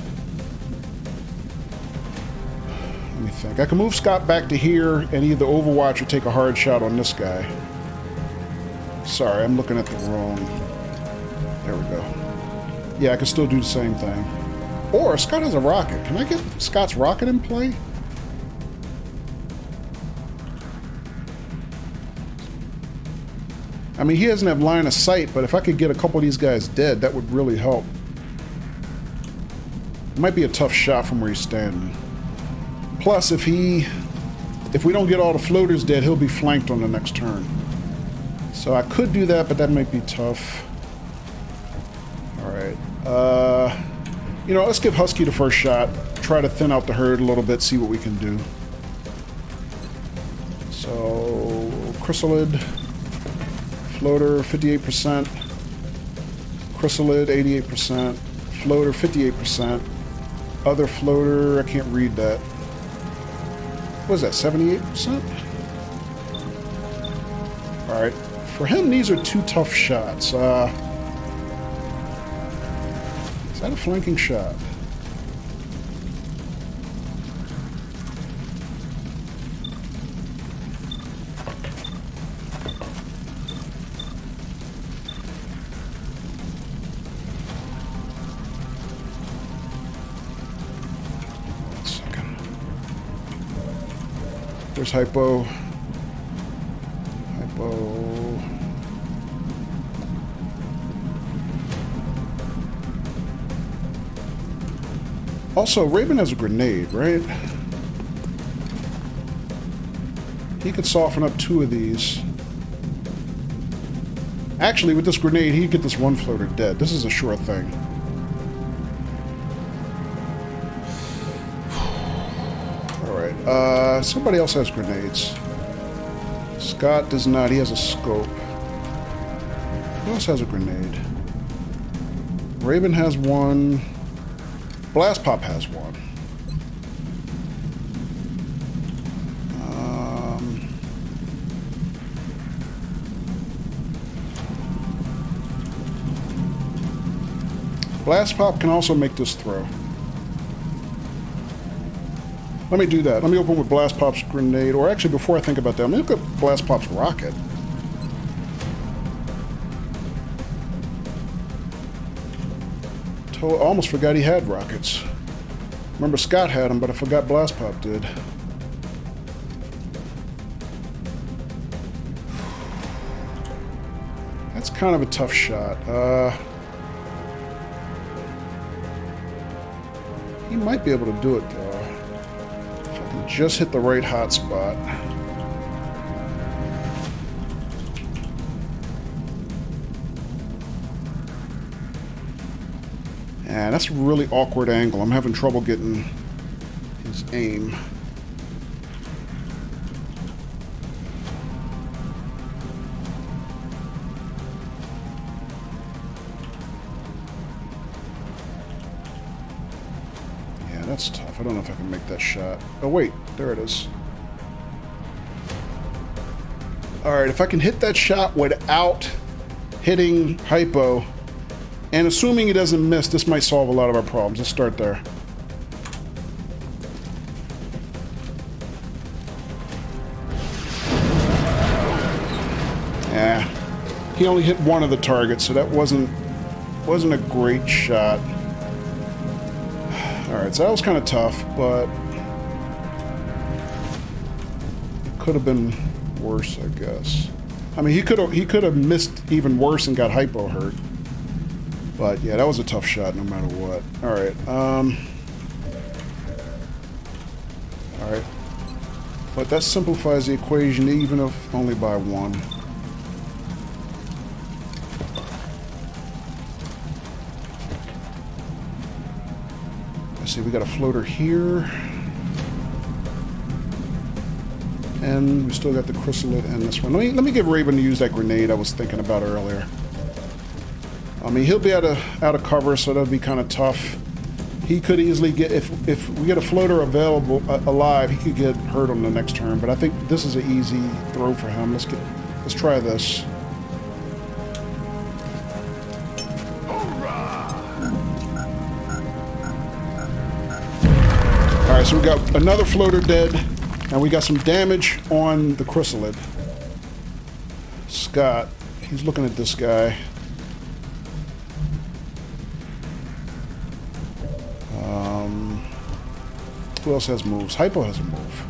Let me think. I can move Scott back to here and either overwatch or take a hard shot on this guy. Sorry, I'm looking at the wrong... There we go. Yeah, I can still do the same thing. Or Scott has a rocket. Can I get Scott's rocket in play? I mean, he doesn't have line of sight, but if I could get a couple of these guys dead, that would really help. It might be a tough shot from where he's standing. Plus, if we don't get all the floaters dead, he'll be flanked on the next turn. So I could do that, but that might be tough. Alright. You know, let's give Husky the first shot. Try to thin out the herd a little bit, see what we can do. So, chrysalid... Floater, 58%. Chrysalid, 88%. Floater, 58%. Other floater, I can't read that. What is that, 78%? Alright. For him, these are 2 tough shots. Is that a flanking shot? There's Hypo. Hypo. Also, Raven has a grenade, right? He could soften up 2 of these. Actually, with this grenade, he'd get this one floater dead. This is a sure thing. Alright, somebody else has grenades. Scott does not. He has a scope. Who else has a grenade? Raven has one. Blast Pop has one. Blast Pop can also make this throw. Let me do that. Let me open with Blast Pop's grenade. Or actually, before I think about that, let me look at Blast Pop's rocket. I almost forgot he had rockets. Remember, Scott had them, but I forgot Blast Pop did. That's kind of a tough shot. He might be able to do it, though. If I can just hit the right hot spot. Yeah, that's a really awkward angle. I'm having trouble getting his aim. That's tough. I don't know if I can make that shot. Oh, wait. There it is. Alright, if I can hit that shot without hitting Hypo, and assuming he doesn't miss, this might solve a lot of our problems. Let's start there. Yeah. He only hit one of the targets, so that wasn't a great shot. Alright, so that was kind of tough, but it could have been worse, I guess. I mean, he could have missed even worse and got Hypo hurt. But yeah, that was a tough shot no matter what. Alright, alright. But that simplifies the equation, even if only by one. See, we got a floater here. And we still got the chrysalid and this one. Let me give Raven to use that grenade I was thinking about earlier. I mean, he'll be out of cover, so that'll be kind of tough. He could easily get, if we get a floater available alive, he could get hurt on the next turn. But I think this is an easy throw for him. Let's try this. Alright, so we got another floater dead, and we got some damage on the chrysalid. Scott, he's looking at this guy. Who else has moves? Hypo has a move.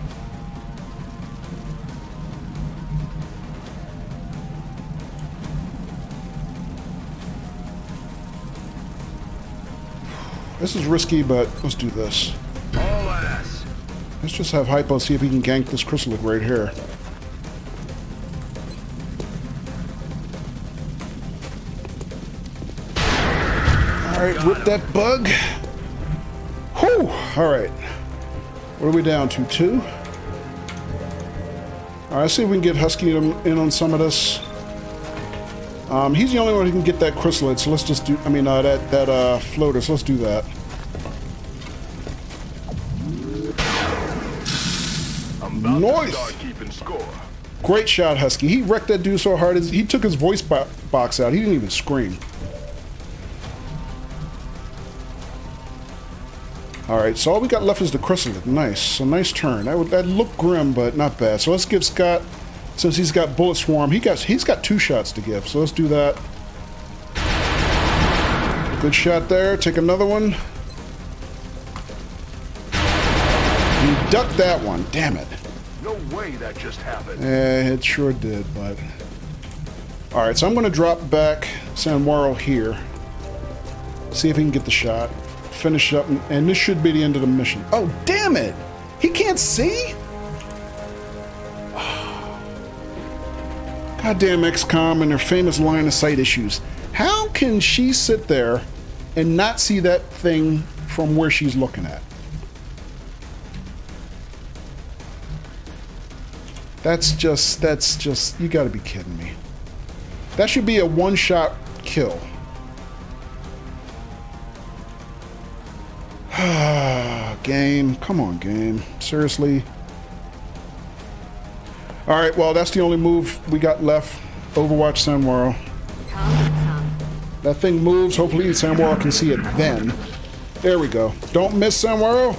This is risky, but let's do this. Let's just have Hypo see if he can gank this chrysalid right here. Alright, whip that bug. Whew! Alright. What are we down to? 2? Alright, let's see if we can get Husky in on some of this. He's the only one who can get that chrysalid, so let's just do, I mean, that floater, so let's do that. Nice! Great shot, Husky. He wrecked that dude so hard, he took his voice box out. He didn't even scream. Alright, so all we got left is the chrysalid. Nice. So nice turn. That looked grim, but not bad. So let's give Scott, since he's got Bullet Swarm, he's got 2 shots to give. So let's do that. Good shot there. Take another one. He ducked that one. Damn it. No way that just happened. Yeah, it sure did, but... Alright, so I'm going to drop back Sanwaro here. See if he can get the shot. Finish up, and this should be the end of the mission. Oh, damn it! He can't see? Goddamn XCOM and their famous line of sight issues. How can she sit there and not see that thing from where she's looking at? That's just, you gotta be kidding me. That should be a one-shot kill. Game, come on, game. Seriously. Alright, well, that's the only move we got left. Overwatch Samwara. That thing moves. Hopefully Samwara can see it then. There we go. Don't miss, Samwara.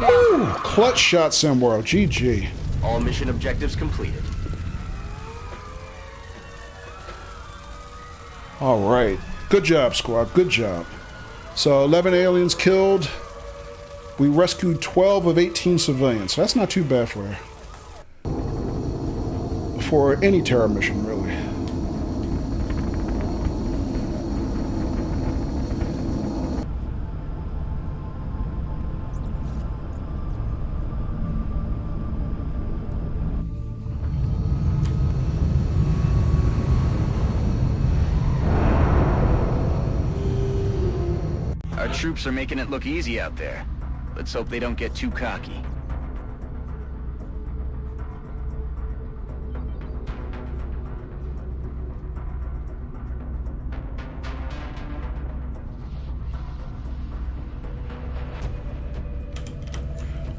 Woo! Clutch shot, Samwara. GG. All mission objectives completed. Alright. Good job, squad. Good job. So, 11 aliens killed. We rescued 12 of 18 civilians. So that's not too bad for any terror mission, really. Our troops are making it look easy out there. Let's hope they don't get too cocky.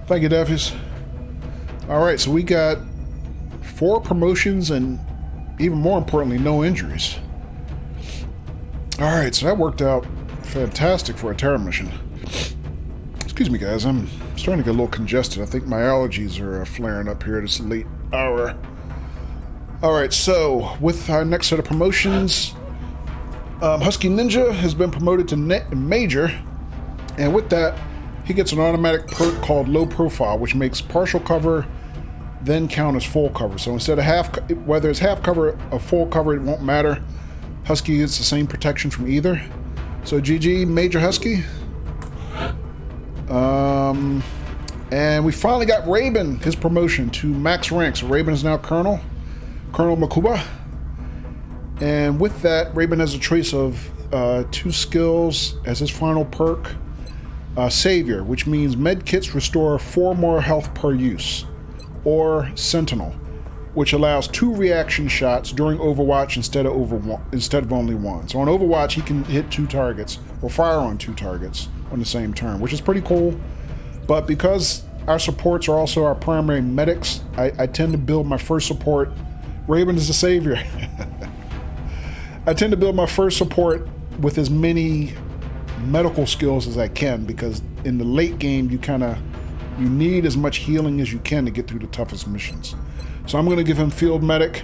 Thank you, Deffies. Alright, so we got 4 promotions and, even more importantly, no injuries. Alright, so that worked out fantastic for a terror mission. Excuse me, guys. I'm starting to get a little congested. I think my allergies are flaring up here at this late hour. Alright, so with our next set of promotions, Husky Ninja has been promoted to Major, and with that, he gets an automatic perk called Low Profile, which makes partial cover then count as full cover. So instead of whether it's half cover or full cover, it won't matter. Husky gets the same protection from either. So GG, Major Husky. And we finally got Raven, his promotion to max rank. So Raven is now Colonel Makuba. And with that, Raven has a choice of 2 skills as his final perk. Savior, which means med kits restore 4 more health per use. Or Sentinel, which allows 2 reaction shots during Overwatch instead of only 1. So on Overwatch, he can hit 2 targets or fire on 2 targets on the same turn, which is pretty cool. But because our supports are also our primary medics, I tend to build my first support. Raven is the savior. I tend to build my first support with as many medical skills as I can, because in the late game you need as much healing as you can to get through the toughest missions. So I'm going to give him Field Medic.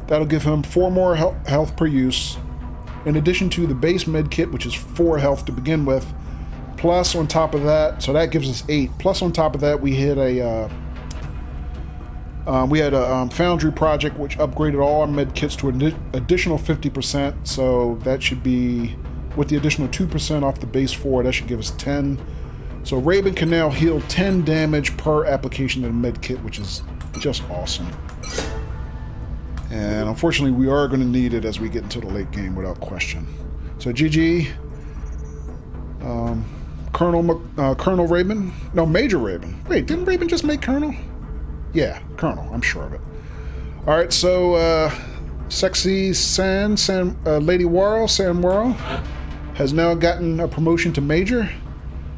That'll give him 4 more health per use, in addition to the base med kit, which is 4 health to begin with. Plus on top of that, so that gives us 8. Plus on top of that, we had a Foundry project which upgraded all our med kits to an additional 50%. So that should be, with the additional 2% off the base 4, that should give us 10. So Raven can now heal 10 damage per application of the med kit, which is just awesome. And unfortunately, we are going to need it as we get into the late game without question. So GG. Colonel Raven. No, Major Raven. Wait, didn't Raven just make Colonel? Yeah, Colonel. I'm sure of it. All right, so Sexy Lady Waro, Samwara, has now gotten a promotion to Major.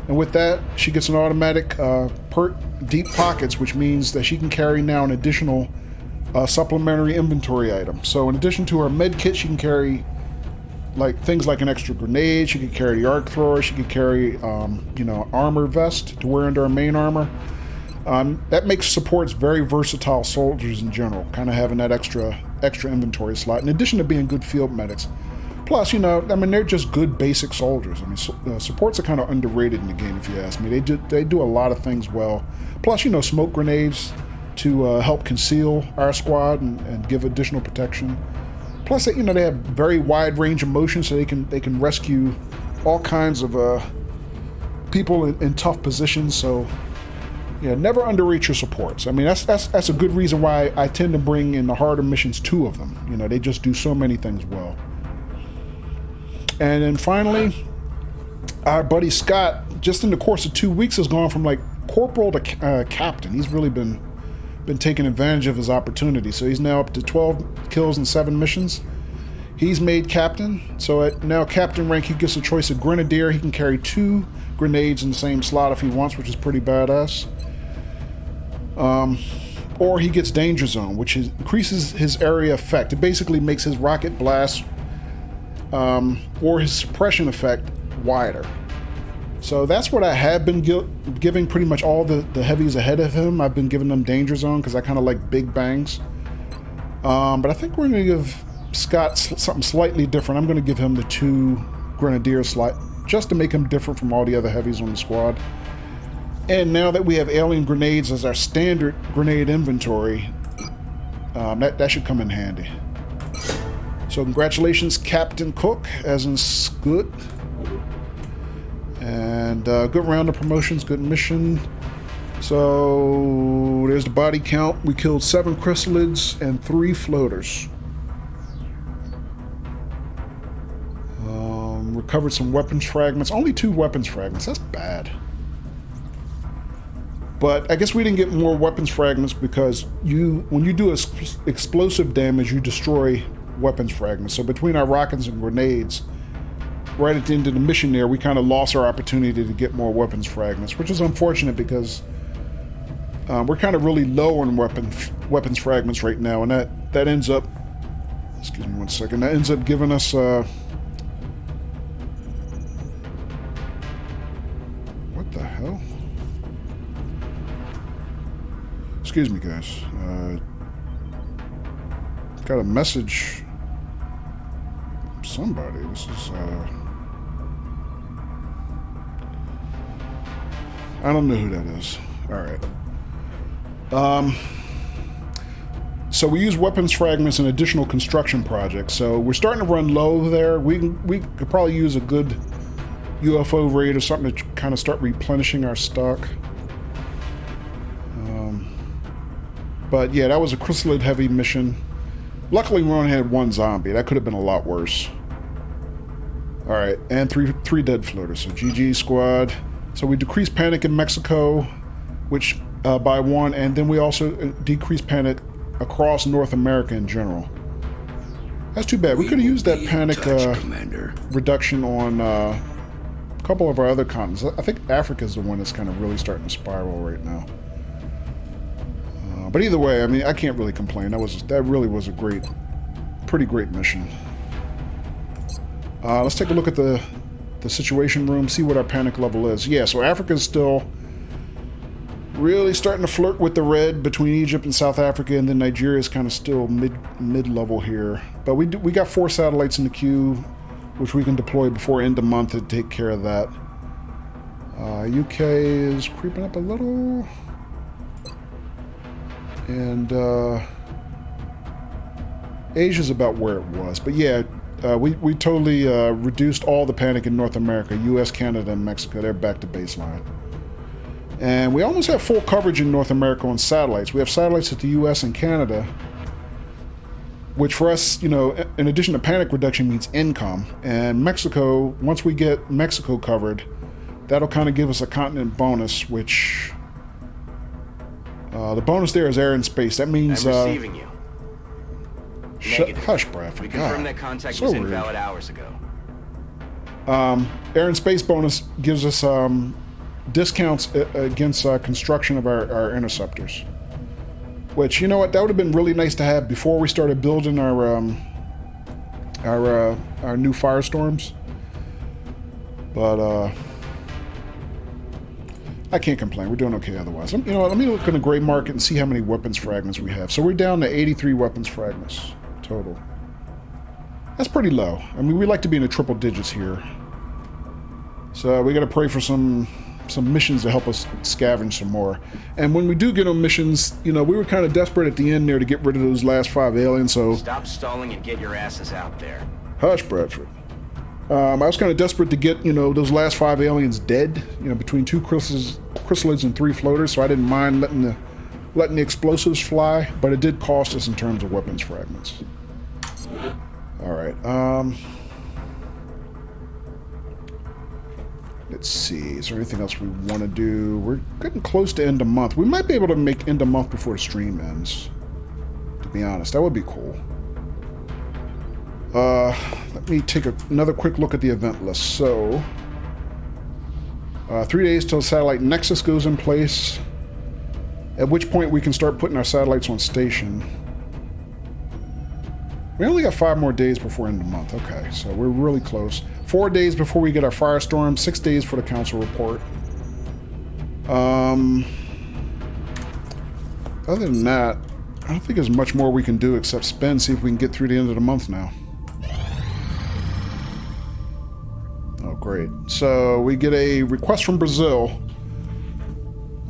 And with that, she gets an automatic perk, Deep Pockets, which means that she can carry now an additional supplementary inventory item. So in addition to her med kit, she can carry things like an extra grenade. She could carry the arc thrower. She could carry, armor vest to wear under her main armor. That makes supports very versatile soldiers in general, kind of having that extra inventory slot, in addition to being good field medics. Plus, they're just good basic soldiers. I mean, supports are kind of underrated in the game, if you ask me. They do a lot of things well. Plus, smoke grenades to help conceal our squad and give additional protection. Plus, they have very wide range of motion, so they can rescue all kinds of people in tough positions. So Yeah, never underrate your supports. I mean, that's a good reason why I tend to bring in the harder missions, 2 of them. You know, they just do so many things well. And then finally, our buddy Scott, just in the course of 2 weeks, has gone from like corporal to captain. He's really been taking advantage of his opportunity. So he's now up to 12 kills and 7 missions. He's made captain. So at now captain rank, he gets a choice of grenadier. He can carry 2 grenades in the same slot if he wants, which is pretty badass. Or he gets danger zone, which increases his area effect. It basically makes his rocket blast or his suppression effect wider. So that's what I have been giving pretty much all the heavies ahead of him. I've been giving them danger zone because I kind of like big bangs. But I think we're going to give Scott something slightly different. I'm going to give him the 2 grenadier slot just to make him different from all the other heavies on the squad. And now that we have alien grenades as our standard grenade inventory, that should come in handy. So congratulations, Captain Cook, as in Scoot. And good round of promotions, good mission. So there's the body count. We killed 7 chrysalids and 3 floaters. Recovered some weapons fragments. Only 2 weapons fragments. That's bad. But I guess we didn't get more weapons fragments because when you do explosive damage, you destroy weapons fragments. So between our rockets and grenades, right at the end of the mission there, we kind of lost our opportunity to get more weapons fragments, which is unfortunate because we're kind of really low on weapons fragments right now, and that ends up, excuse me one second, that ends up giving us what the hell? Excuse me, guys. Got a message from somebody. This is I don't know who that is. All right. So we use weapons fragments in additional construction projects. So we're starting to run low there. We could probably use a good UFO raid or something to kind of start replenishing our stock. But yeah, that was a chrysalid heavy mission. Luckily, we only had 1 zombie. That could have been a lot worse. All right, and three dead floaters. So GG squad. So we decreased panic in Mexico, which by 1, and then we also decreased panic across North America in general. That's too bad. We could have used that panic reduction on a couple of our other continents. I think Africa is the one that's kind of really starting to spiral right now. But either way, I mean, I can't really complain. That really was a pretty great mission. Let's take a look at the situation room, see what our panic level is. Yeah, so Africa's still really starting to flirt with the red between Egypt and South Africa, and then Nigeria is kind of still mid-level here. But we got 4 satellites in the queue, which we can deploy before end of month to take care of that. UK is creeping up a little. And Asia's about where it was. But yeah, we totally reduced all the panic in North America. US, Canada, and Mexico. They're back to baseline. And we almost have full coverage in North America on satellites. We have satellites at the US and Canada, which for us, you know, in addition to panic reduction, means income. And Mexico, once we get Mexico covered, that'll kind of give us a continent bonus, which... the bonus there is air and space. That means... I'm receiving you. Hush, Brad. We confirmed that contact was invalid hours ago. Air and space bonus gives us discounts against construction of our interceptors. Which, you know what, that would have been really nice to have before we started building our new Firestorms. But I can't complain. We're doing okay otherwise. You know what, let me look in the gray market and see how many weapons fragments we have. So we're down to 83 weapons fragments total. That's pretty low. I mean, we like to be in the triple digits here. So we got to pray for some missions to help us scavenge some more. And when we do get on missions, you know, we were kind of desperate at the end there to get rid of those last 5 aliens, so... Stop stalling and get your asses out there. Hush, Bradford. I was kind of desperate to get, those last 5 aliens dead, between 2 chrysalids and 3 floaters, so I didn't mind letting the explosives fly, but it did cost us in terms of weapons fragments. Alright, let's see, is there anything else we want to do? We're getting close to end of month. We might be able to make end of month before the stream ends, to be honest. That would be cool. Let me take another quick look at the event list. So, 3 days till satellite nexus goes in place, at which point we can start putting our satellites on station. We only got 5 more days before end of month. Okay, so we're really close. 4 days before we get our firestorm, 6 days for the council report. Other than that, I don't think there's much more we can do except spend, see if we can get through the end of the month now. Oh, great. So we get a request from Brazil.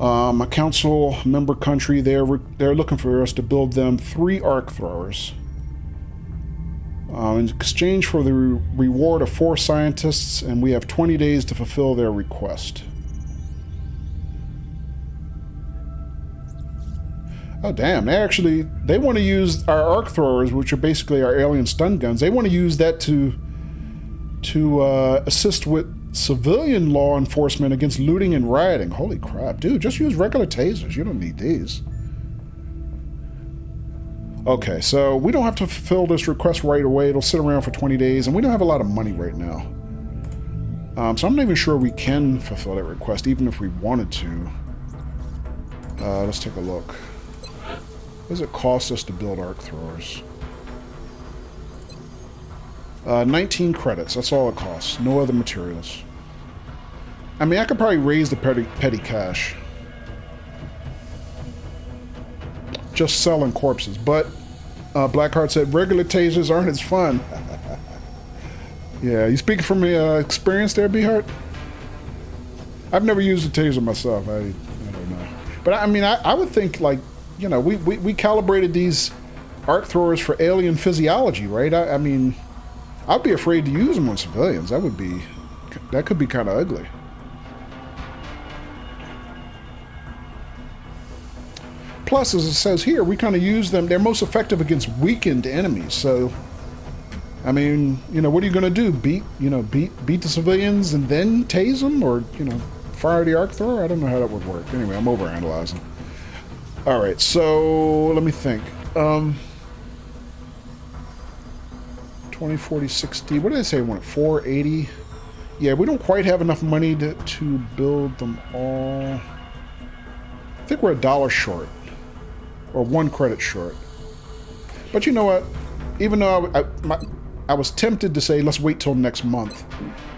A council member country. They're looking for us to build them 3 arc throwers. In exchange for the reward of 4 scientists, and we have 20 days to fulfill their request. Oh damn, they want to use our arc throwers, which are basically our alien stun guns. They want to use that to assist with civilian law enforcement against looting and rioting. Holy crap, dude, just use regular tasers. You don't need these. Okay, so we don't have to fulfill this request right away. It'll sit around for 20 days, and we don't have a lot of money right now. So I'm not even sure we can fulfill that request, even if we wanted to. Let's take a look. What does it cost us to build arc throwers? 19 credits, that's all it costs. No other materials. I mean, I could probably raise the petty cash. Just selling corpses, but Blackheart said regular tasers aren't as fun. Yeah, you speaking from experience there, Beheart? I've never used a taser myself. I don't know, but I mean, I would think, like, we calibrated these arc throwers for alien physiology, right? I mean, I'd be afraid to use them on civilians. That could be kind of ugly. Plus, as it says here, we kind of use them. They're most effective against weakened enemies. So, I mean, what are you going to do? Beat the civilians and then tase them, or fire the arc thrower? I don't know how that would work. Anyway, I'm overanalyzing. All right, so let me think. 20, 40, 60. What did I say? 480. Yeah, we don't quite have enough money to build them all. I think we're $1 short. Or 1 credit short. But you know what? Even though I was tempted to say, let's wait till next month.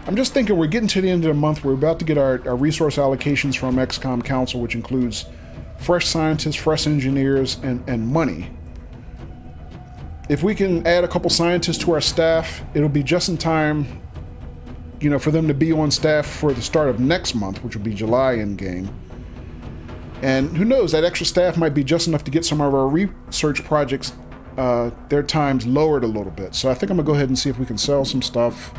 I'm just thinking we're getting to the end of the month. We're about to get our resource allocations from XCOM Council, which includes fresh scientists, fresh engineers, and money. If we can add a couple scientists to our staff, it'll be just in time, for them to be on staff for the start of next month, which will be July in-game. And who knows, that extra staff might be just enough to get some of our research projects, their times lowered a little bit. So I think I'm going to go ahead and see if we can sell some stuff.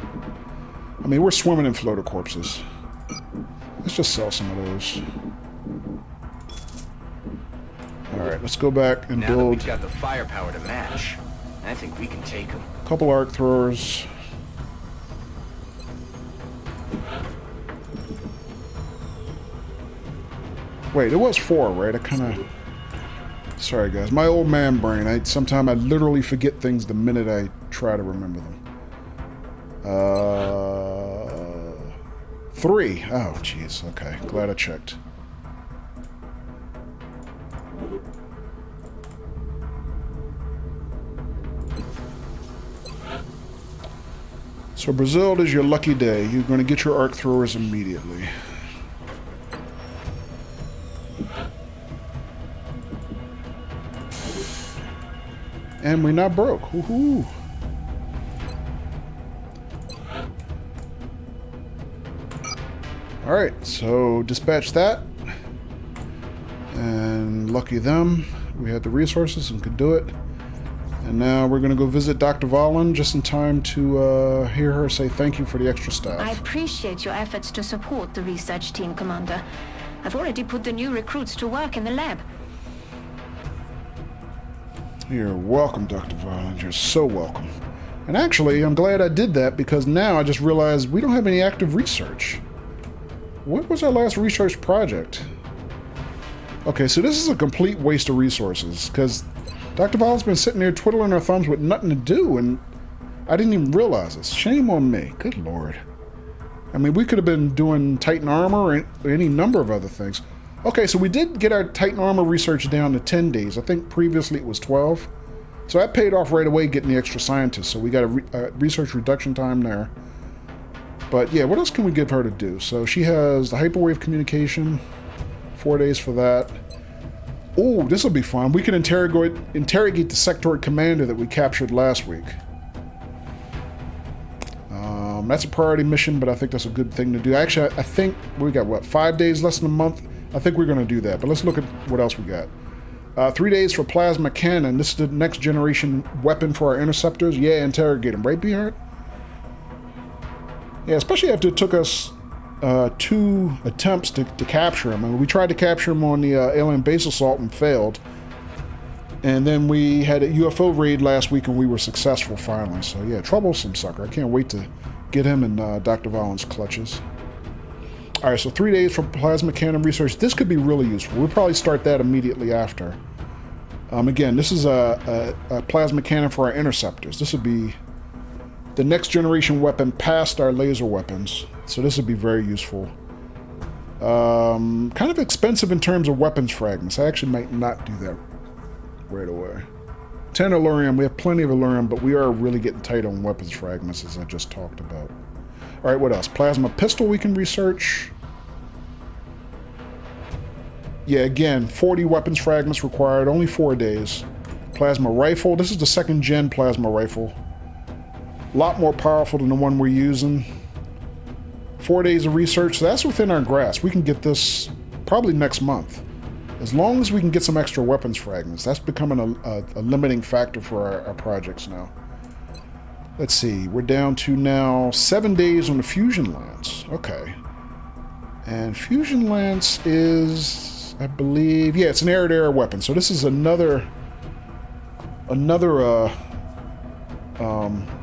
I mean, we're swimming in floater corpses. Let's just sell some of those. Alright, let's go back and now build... Now that we've got the firepower to match, I think we can take them. A couple arc throwers. Wait, it was 4, right? I kind of... Sorry, guys. My old man brain. Sometimes I literally forget things the minute I try to remember them. 3. Oh, jeez. Okay. Glad I checked. So Brazil is your lucky day. You're going to get your arc throwers immediately. And we're not broke. Woohoo! Alright, so dispatch that. And lucky them. We had the resources and could do it. And now we're going to go visit Dr. Valen just in time to hear her say thank you for the extra staff. I appreciate your efforts to support the research team, Commander. I've already put the new recruits to work in the lab. You're welcome, Dr. Valen. You're so welcome. And actually, I'm glad I did that because now I just realized we don't have any active research. What was our last research project? Okay, so this is a complete waste of resources because Dr. Valen's been sitting there twiddling her thumbs with nothing to do, and I didn't even realize this. Shame on me. Good lord. I mean, we could have been doing Titan armor or any number of other things. Okay, so we did get our Titan armor research down to 10 days. I think previously it was 12. So that paid off right away getting the extra scientists. So we got a research reduction time there. But yeah, what else can we give her to do? So she has the hyperwave communication. 4 days for that. Oh, this will be fun. We can interrogate the sectoid commander that we captured last week. That's a priority mission, but I think that's a good thing to do. Actually, I think we got, what, 5 days, less than a month? I think we're going to do that, but let's look at what else we got. 3 days for plasma cannon. This is the next generation weapon for our interceptors. Yeah, interrogate them, right, Beard? Yeah, especially after it took us 2 attempts to capture him. I mean, we tried to capture him on the alien base assault and failed. And then we had a UFO raid last week and we were successful finally. So yeah, troublesome sucker. I can't wait to get him in Dr. Valen's clutches. Alright, so 3 days for plasma cannon research. This could be really useful. We'll probably start that immediately after. Again, this is a plasma cannon for our interceptors. This would be the next generation weapon past our laser weapons. So this would be very useful. Kind of expensive in terms of weapons fragments. I actually might not do that right away. 10 Allurium. We have plenty of Allurium, but we are really getting tight on weapons fragments, as I just talked about. Alright, what else? Plasma pistol we can research. Yeah, again, 40 weapons fragments required, only 4 days. Plasma rifle. This is the 2nd gen plasma rifle. A lot more powerful than the one we're using. 4 days of research. So that's within our grasp. We can get this probably next month. As long as we can get some extra weapons fragments. That's becoming a limiting factor for our projects now. Let's see. We're down to now 7 days on the Fusion Lance. Okay. And Fusion Lance is, I believe... Yeah, it's an air-to-air weapon. So this is another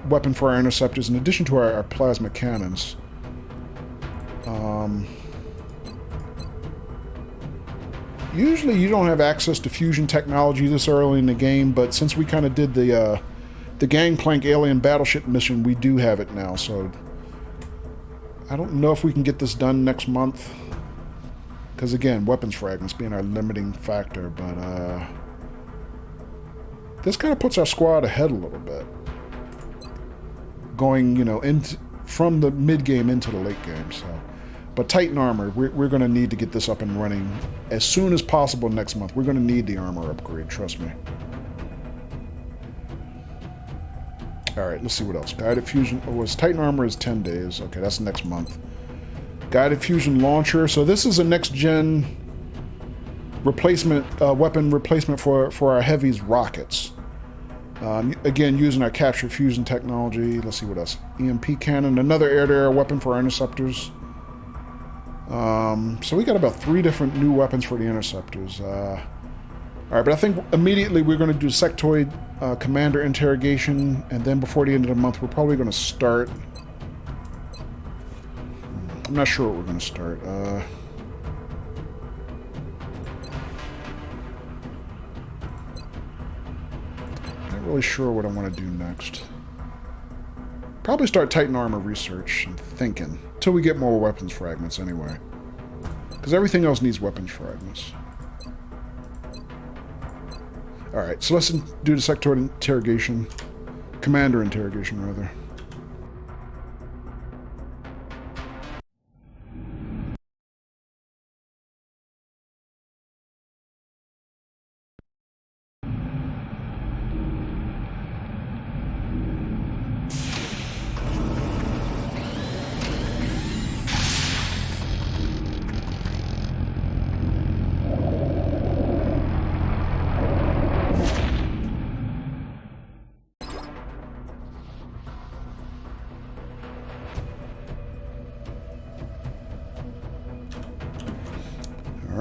weapon for our interceptors in addition to our plasma cannons. Usually you don't have access to fusion technology this early in the game, but since we kind of did the Gangplank alien battleship mission, we do have it now, so I don't know if we can get this done next month. Because again, weapons fragments being our limiting factor, but this kind of puts our squad ahead a little bit. Going, you know, from the mid-game into the late game, so... But Titan armor, we're going to need to get this up and running as soon as possible next month. We're going to need the armor upgrade, trust me. Alright, let's see what else. Guided fusion... Oh, Titan armor is 10 days. Okay, that's next month. Guided fusion launcher. So this is a next-gen replacement, weapon replacement for our heavies rockets. Again, using our captured fusion technology. Let's see what else. EMP cannon, another air-to-air weapon for our interceptors. So we got about 3 different new weapons for the interceptors. Alright, but I think immediately we're going to do sectoid commander interrogation, and then before the end of the month we're probably going to start... I'm not sure what we're going to start. Not really sure what I want to do next. Probably start Titan armor research, I'm thinking. Until we get more weapons fragments anyway. Because everything else needs weapons fragments. Alright, so let's do the sectoid interrogation. Commander interrogation, rather.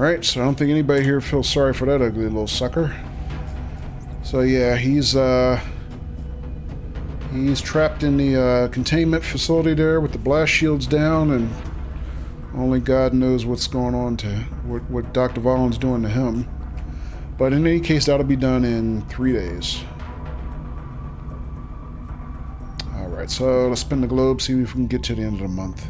Alright, so I don't think anybody here feels sorry for that ugly little sucker. So yeah, he's trapped in the containment facility there with the blast shields down, and only God knows what's going on to what Dr. Vollin's doing to him. But in any case, that'll be done in 3 days. Alright, so let's spin the globe, see if we can get to the end of the month.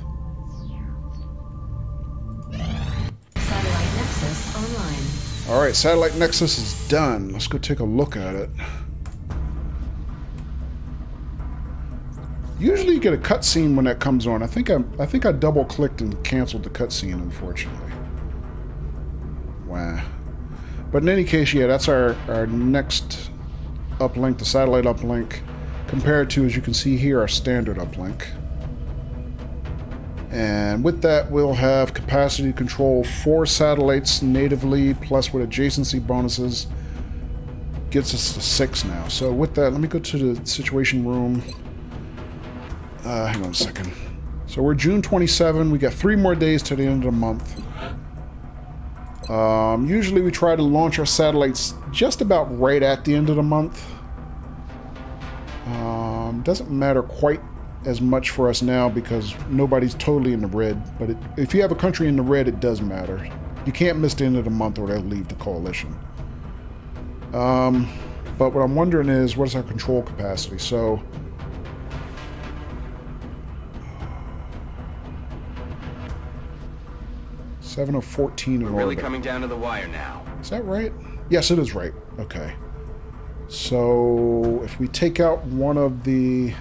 Satellite Nexus online. Alright, Satellite Nexus is done. Let's go take a look at it. Usually you get a cutscene when that comes on. I think I double-clicked and canceled the cutscene, unfortunately. Wow. But in any case, yeah, that's our next uplink, the satellite uplink, compared to, as you can see here, our standard uplink. And with that, we'll have capacity to control 4 satellites natively, plus with adjacency bonuses, gets us to 6 now. So with that, let me go to the situation room. Hang on a second. So we're June 27. We got 3 more days to the end of the month. Usually we try to launch our satellites just about right at the end of the month. Doesn't matter quite as much for us now because nobody's totally in the red. But if you have a country in the red, it does matter. You can't miss the end of the month or they'll leave the coalition. But what I'm wondering is, what is our control capacity? So... 7 of 14 in We're really orbit. coming down to the wire now. Is that right? Yes, it is right. Okay. So, if we take out one of the...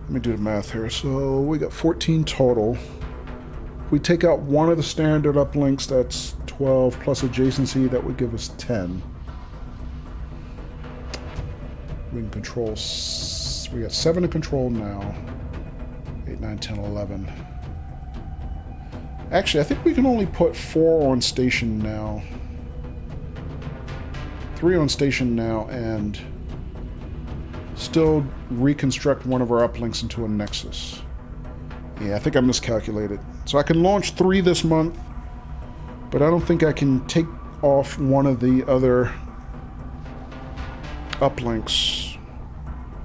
Let me do the math here. So, we got 14 total. If we take out one of the standard uplinks, that's 12 plus adjacency, that would give us 10. We can control... We got 7 to control now. 8, 9, 10, 11. Actually, I think we can only put 4 on station now. 3 on station now, and still reconstruct one of our uplinks into a nexus. Yeah, I think I miscalculated. So I can launch 3 this month, but I don't think I can take off one of the other uplinks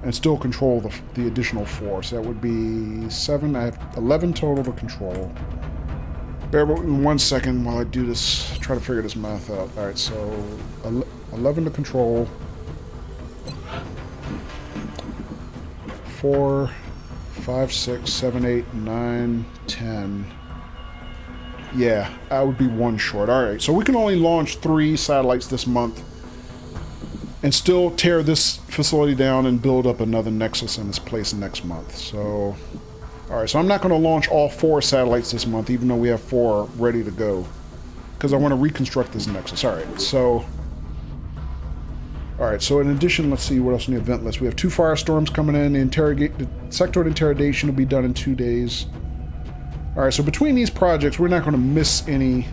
and still control the additional 4. So that would be 7. I have 11 total to control. Bear with me 1 second while I do this, try to figure this math out. Alright, so 11 to control. 4, 5, 6, 7, 8, 9, 10. Yeah, I would be 1 short. Alright, so we can only launch 3 satellites this month and still tear this facility down and build up another nexus in its place next month. So... Alright, so I'm not going to launch all 4 satellites this month, even though we have 4 ready to go. Because I want to reconstruct this nexus. Alright, so... Alright, so in addition, let's see what else in the event list. We have 2 firestorms coming in. The sector interrogation will be done in 2 days. Alright, so between these projects, we're not going to miss any...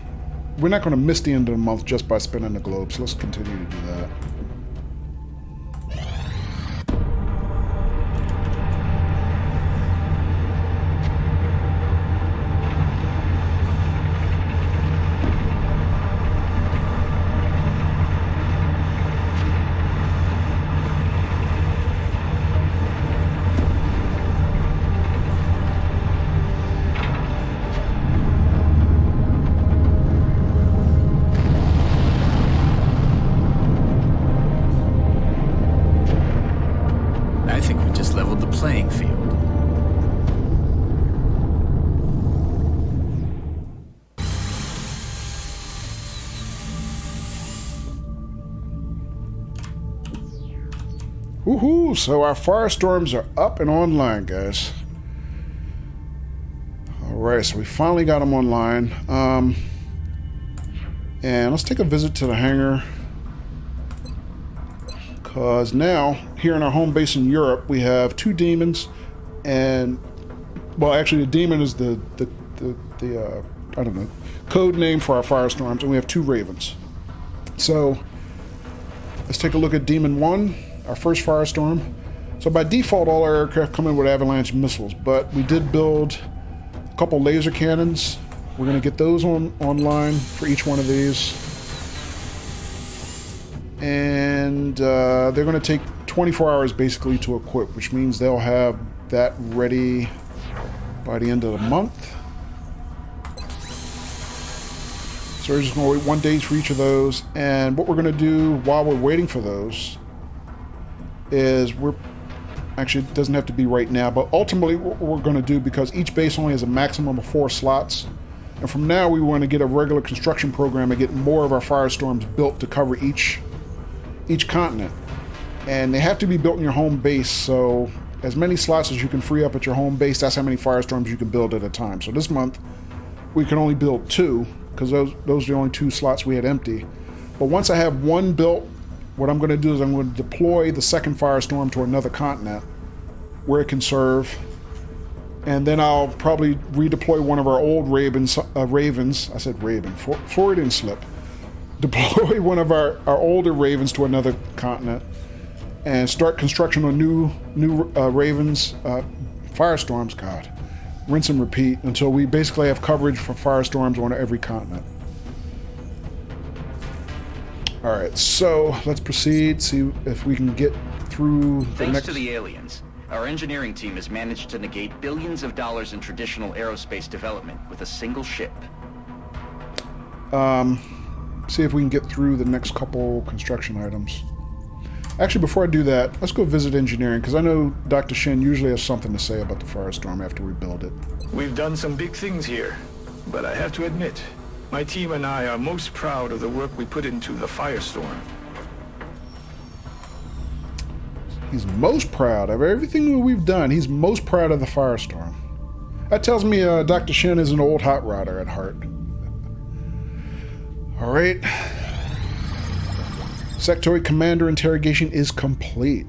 We're not going to miss the end of the month just by spinning the globe, so let's continue to do that. Playing field. Woohoo! So our firestorms are up and online, guys. Alright, so we finally got them online. And let's take a visit to the hangar. Because now, here in our home base in Europe, we have 2 demons, and, well, actually the demon is the I don't know, code name for our firestorms, and we have 2 ravens. So, let's take a look at Demon 1, our first firestorm. So by default, all our aircraft come in with avalanche missiles, but we did build a couple laser cannons We're going to get those online for each one of these. And they're going to take 24 hours basically to equip, which means they'll have that ready by the end of the month. So we're just going to wait 1 day for each of those. And what we're going to do while we're waiting for those is actually, it doesn't have to be right now, but ultimately what we're going to do, because each base only has a maximum of 4 slots, and from now we want to get a regular construction program and get more of our firestorms built to cover each continent. And they have to be built in your home base, so as many slots as you can free up at your home base, that's how many firestorms you can build at a time. So this month we can only build 2, because those are the only 2 slots we had empty. But once I have 1 built, what I'm going to do is I'm going to deploy the second firestorm to another continent where it can serve, and then I'll probably redeploy one of our old ravens. I said raven, Freudian slip. Deploy one of our older ravens to another continent and start construction on new ravens, firestorms. God, rinse and repeat until we basically have coverage for firestorms on every continent. All right, so let's proceed. See if we can get through the Thanks to the aliens, our engineering team has managed to negate billions of dollars in traditional aerospace development with a single ship. See if we can get through the next couple construction items. Actually, before I do that, let's go visit engineering, because I know Dr. Shen usually has something to say about the firestorm after we build it. We've done some big things here, but I have to admit, my team and I are most proud of the work we put into the firestorm. He's most proud of everything that we've done. He's most proud of the firestorm. That tells me Dr. Shen is an old hot rodder at heart. All right. Sectoid commander interrogation is complete.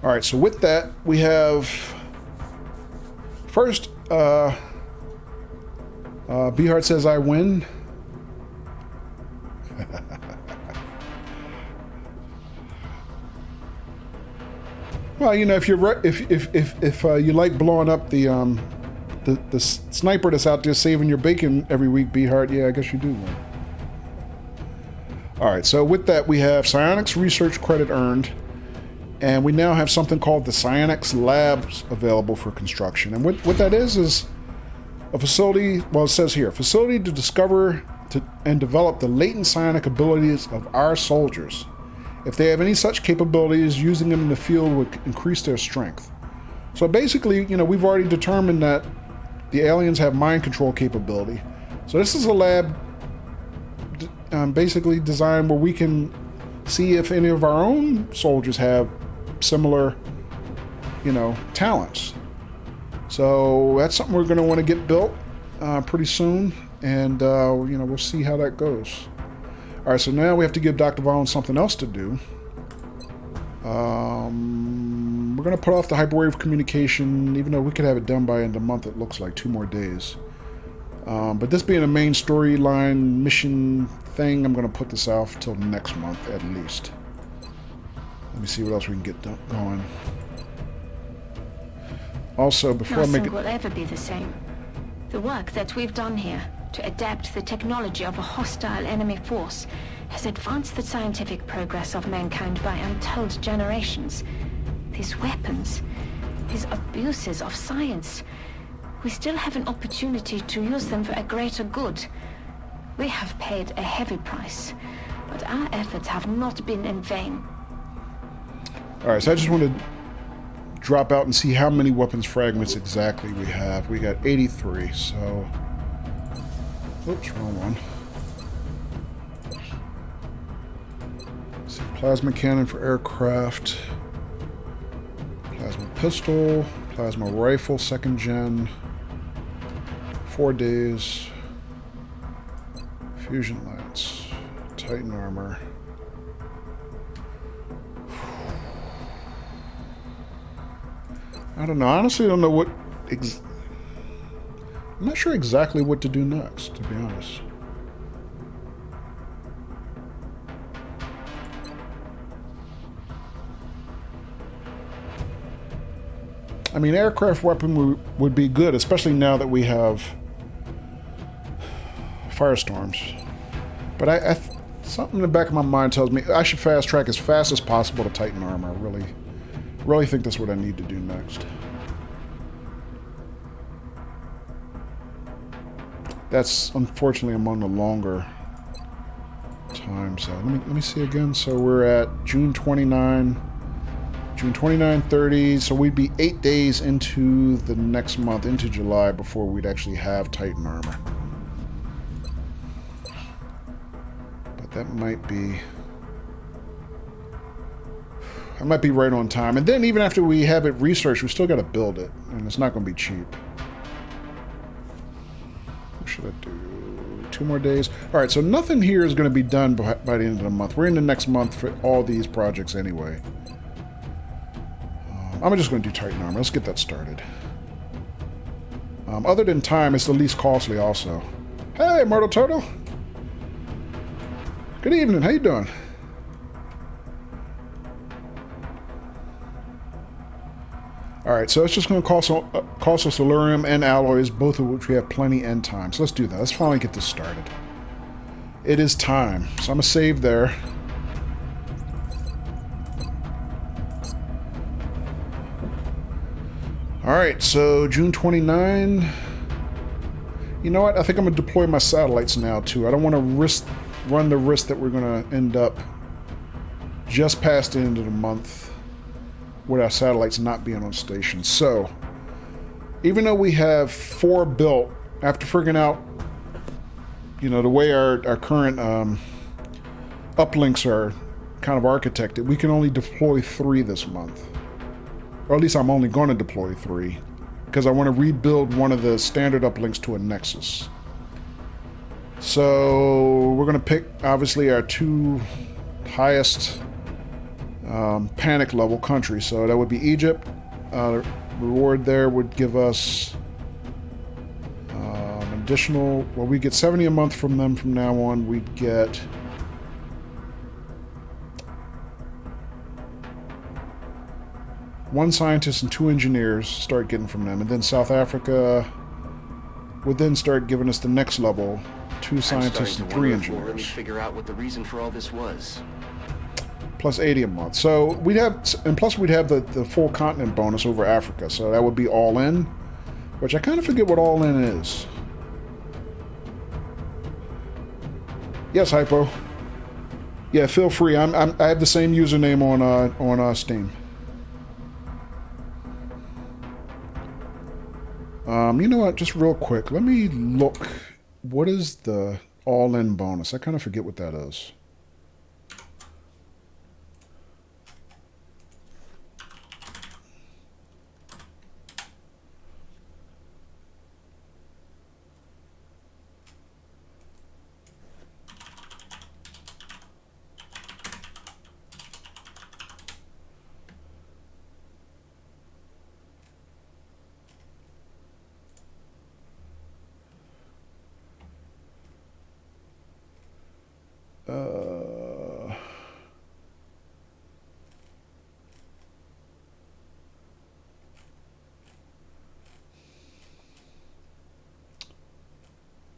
All right, so with that, we have first, Beehart says I win. Well, you know, if you like blowing up the sniper that's out there saving your bacon every week, Beehart, yeah, I guess you do win. All right, so with that, we have psionics research credit earned, and we now have something called the psionics labs available for construction. And what that is a facility, well, it says here, facility to discover and develop the latent psionic abilities of our soldiers. If they have any such capabilities, using them in the field would increase their strength. So basically, you know, we've already determined that the aliens have mind control capability. So this is a lab basically designed where we can see if any of our own soldiers have similar, you know, talents. So that's something we're going to want to get built pretty soon, and you know, we'll see how that goes. All right, so now we have to give Dr. Vaughn something else to do. We're going to put off the hyperwave communication, even though we could have it done by end of the month. It looks like 2 more days. But this being a main storyline mission thing, I'm going to put this off till next month at least. Let me see what else we can get going. Also, before I make it... Nothing will ever be the same. The work that we've done here to adapt the technology of a hostile enemy force has advanced the scientific progress of mankind by untold generations. These weapons, these abuses of science, we still have an opportunity to use them for a greater good. We have paid a heavy price, but our efforts have not been in vain. Alright, so I just want to drop out and see how many weapons fragments exactly we have. We got 83, so... Oops, wrong one. Let's see, plasma cannon for aircraft. Plasma pistol. Plasma rifle, 2nd gen. 4 days. Fusion lance. Titan armor. I don't know. I honestly don't know what... I'm not sure exactly what to do next, to be honest. I mean, aircraft weapon would be good, especially now that we have firestorms. But something in the back of my mind tells me I should fast track as fast as possible to Titan armor. I really think that's what I need to do next. That's unfortunately among the longer times. So let me see again. So we're at June 29, 30. So we'd be 8 days into the next month, into July, before we'd actually have Titan armor. But that might be... I might be right on time. And then even after we have it researched, we still got to build it. And it's not going to be cheap. What should I do? 2 more days. Alright, so nothing here is going to be done by the end of the month. We're in the next month for all these projects anyway. I'm just going to do Titan armor. Let's get that started. Other than time, it's the least costly also. Hey, Mortal Turtle! Good evening. How you doing? Alright, so it's just going to cost us Tellurium and alloys, both of which we have plenty and time. So let's do that. Let's finally get this started. It is time. So I'm going to save there. Alright, so June 29. You know what? I think I'm going to deploy my satellites now, too. I don't want to run the risk that we're going to end up just past the end of the month with our satellites not being on station. So, even though we have 4 built, after figuring out, you know, the way our current uplinks are kind of architected, we can only deploy 3 this month. Or at least I'm only going to deploy 3, because I want to rebuild one of the standard uplinks to a Nexus. So, we're going to pick, obviously, our 2 highest panic level country. So that would be Egypt. Reward there would give us additional, well, we get 70 a month from them from now on. We'd get one scientist and 2 engineers start getting from them, and then South Africa would then start giving us the next level, 2 scientists and 3 engineers. We'll really figure out what the reason for all this was. Plus 80 a month. So we'd have, and plus we'd have the full continent bonus over Africa. So that would be all in, which I kind of forget what all in is. Yes, Hypo. Yeah, feel free. I have the same username on Steam. You know what? Just real quick, let me look. What is the all in bonus? I kind of forget what that is.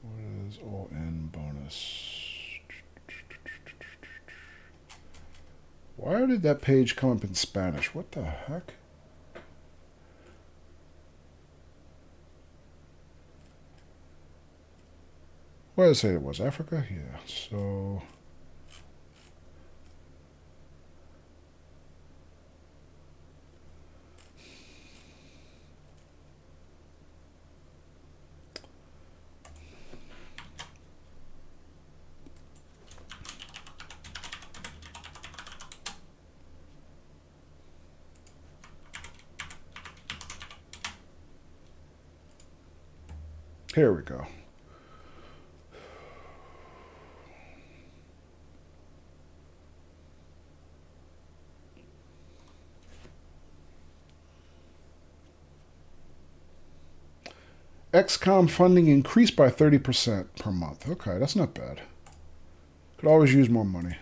What is all in bonus? Why did that page come up in Spanish? What the heck? What did I say it was? Africa? Yeah, so... Here we go. XCOM funding increased by 30% per month. Okay, that's not bad. Could always use more money.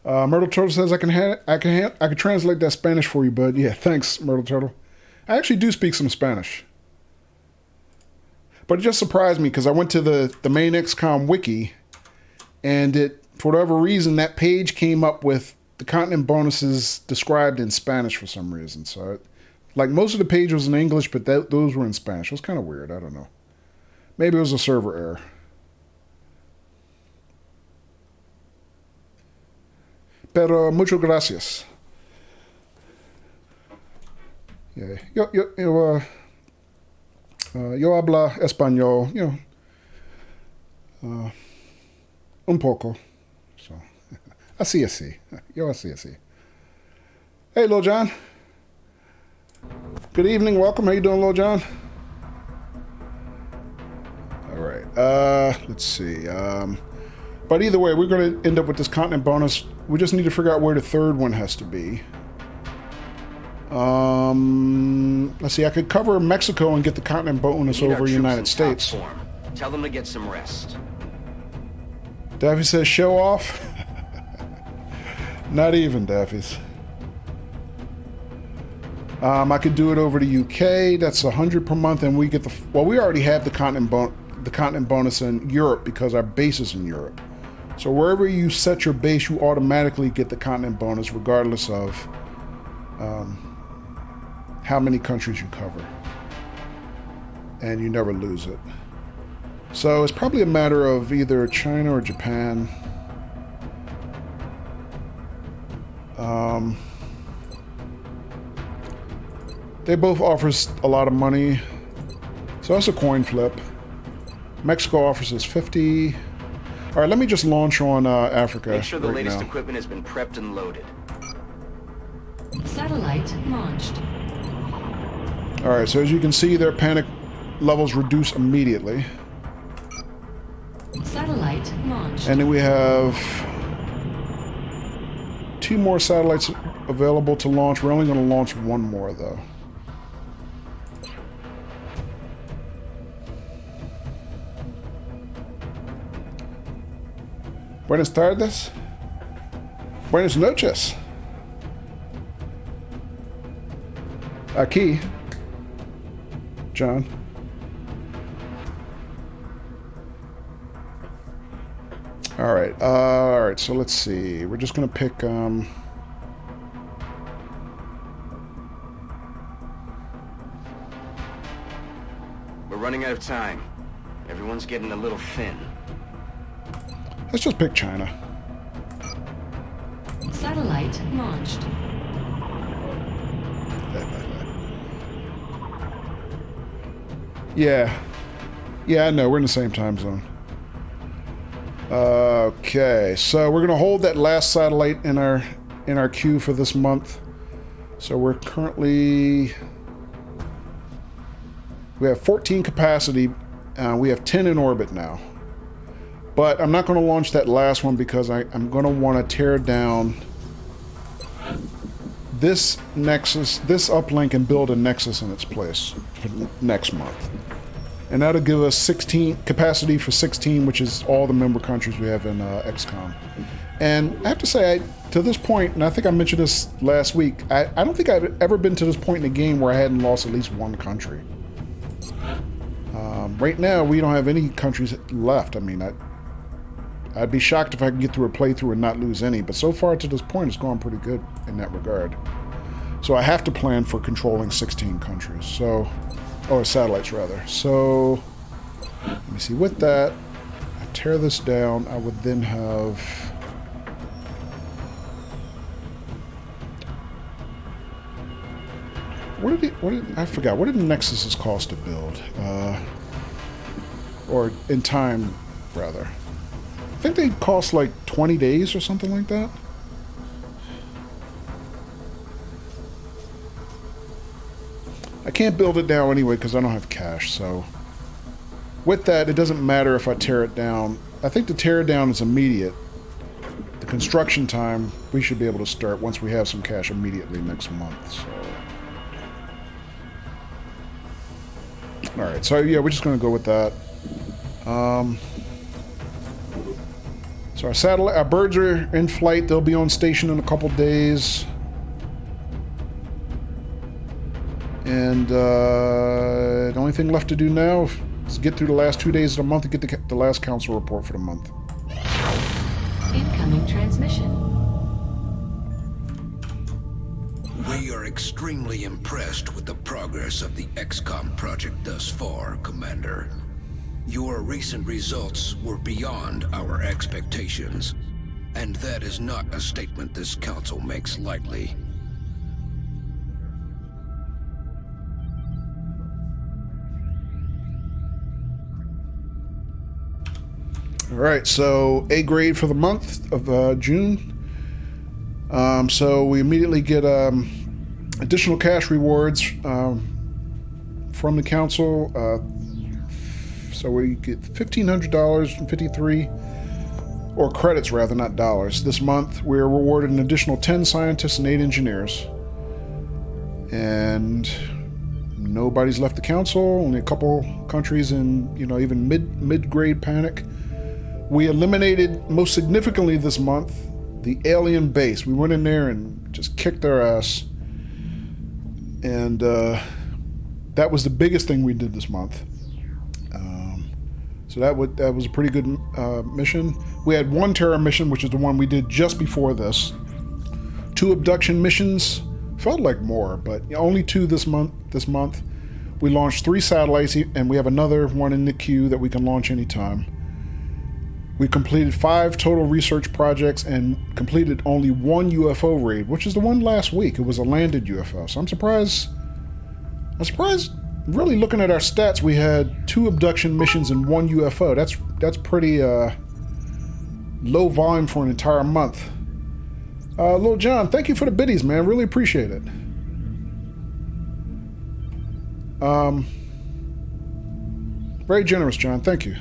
Myrtle Turtle says I can translate that Spanish for you, bud. Yeah, thanks, Myrtle Turtle. I actually do speak some Spanish. But it just surprised me because I went to the main XCOM wiki, and for whatever reason, that page came up with the continent bonuses described in Spanish for some reason. So, like, most of the page was in English, but those were in Spanish. It was kind of weird. I don't know. Maybe it was a server error. Pero muchas gracias. Yeah. Yo habla español, un poco. So, así. Yo así. Hey, Lil John. Good evening. Welcome. How you doing, Lil John? All right. Let's see. But either way, we're going to end up with this continent bonus. We just need to figure out where the third one has to be. Let's see. I could cover Mexico and get the continent bonus over United States. Tell them to get some rest. Daffy says, show off. Not even, Daffy's. I could do it over the UK. That's 100 per month, and we get we already have the continent bonus in Europe because our base is in Europe. So wherever you set your base, you automatically get the continent bonus, regardless of how many countries you cover, and you never lose it. So it's probably a matter of either China or Japan. They both offer a lot of money, so that's a coin flip. Mexico offers us 50. All right, let me just launch on Africa. Make sure the right latest now. equipment has been prepped and loaded. Satellite launched. All right, so as you can see, their panic levels reduce immediately. Satellite launched. And then we have 2 more satellites available to launch. We're only going to launch 1 more, though. Buenas tardes. Buenas noches. Aquí. John. All right, so let's see. We're just going to pick... We're running out of time. Everyone's getting a little thin. Let's just pick China. Satellite launched. Yeah, I know. We're in the same time zone. Okay, so we're gonna hold that last satellite in our queue for this month. So we're currently we have 14 capacity. We have 10 in orbit now. But I'm not going to launch that last one because I'm going to want to tear down this Nexus, this uplink, and build a Nexus in its place for next month. And that'll give us 16 capacity for 16, which is all the member countries we have in XCOM. And I have to say, to this point, and I think I mentioned this last week, I don't think I've ever been to this point in the game where I hadn't lost at least one country. Right now, we don't have any countries left. I mean, I'd be shocked if I could get through a playthrough and not lose any, but so far to this point, it's gone pretty good in that regard. So I have to plan for controlling 16 countries, so... or satellites, rather. So, let me see, with that, I tear this down, I would then have... I forgot, what did Nexuses cost to build? Or in time, rather. I think they cost like 20 days or something like that. I can't build it now anyway because I don't have cash, so... With that, it doesn't matter if I tear it down. I think the tear down is immediate. The construction time, we should be able to start once we have some cash immediately next month, so... Alright, so yeah, we're just going to go with that. So So our birds are in flight. They'll be on station in a couple days. And the only thing left to do now is get through the last 2 days of the month and get the last council report for the month. Incoming transmission. We are extremely impressed with the progress of the XCOM project thus far, Commander. Your recent results were beyond our expectations, and that is not a statement this council makes lightly. All right, so A grade for the month of June. So we immediately get additional cash rewards from the council. So we get $1,500.53, or credits rather, not dollars. This month we're rewarded an additional 10 scientists and 8 engineers. And nobody's left the council. Only a couple countries in, even mid-grade panic. We eliminated, most significantly this month, the alien base. We went in there and just kicked their ass. And that was the biggest thing we did this month. So that was a pretty good mission. We had one terror mission, which is the one we did just before this. 2 abduction missions. Felt like more, but only 2 this month. We launched 3 satellites, and we have another one in the queue that we can launch anytime. We completed 5 total research projects and completed only 1 UFO raid, which is the one last week. It was a landed UFO. So I'm surprised, really looking at our stats, we had 2 abduction missions and 1 UFO. That's pretty low volume for an entire month. Lil John, thank you for the biddies, man. Really appreciate it. Very generous, John. Thank you.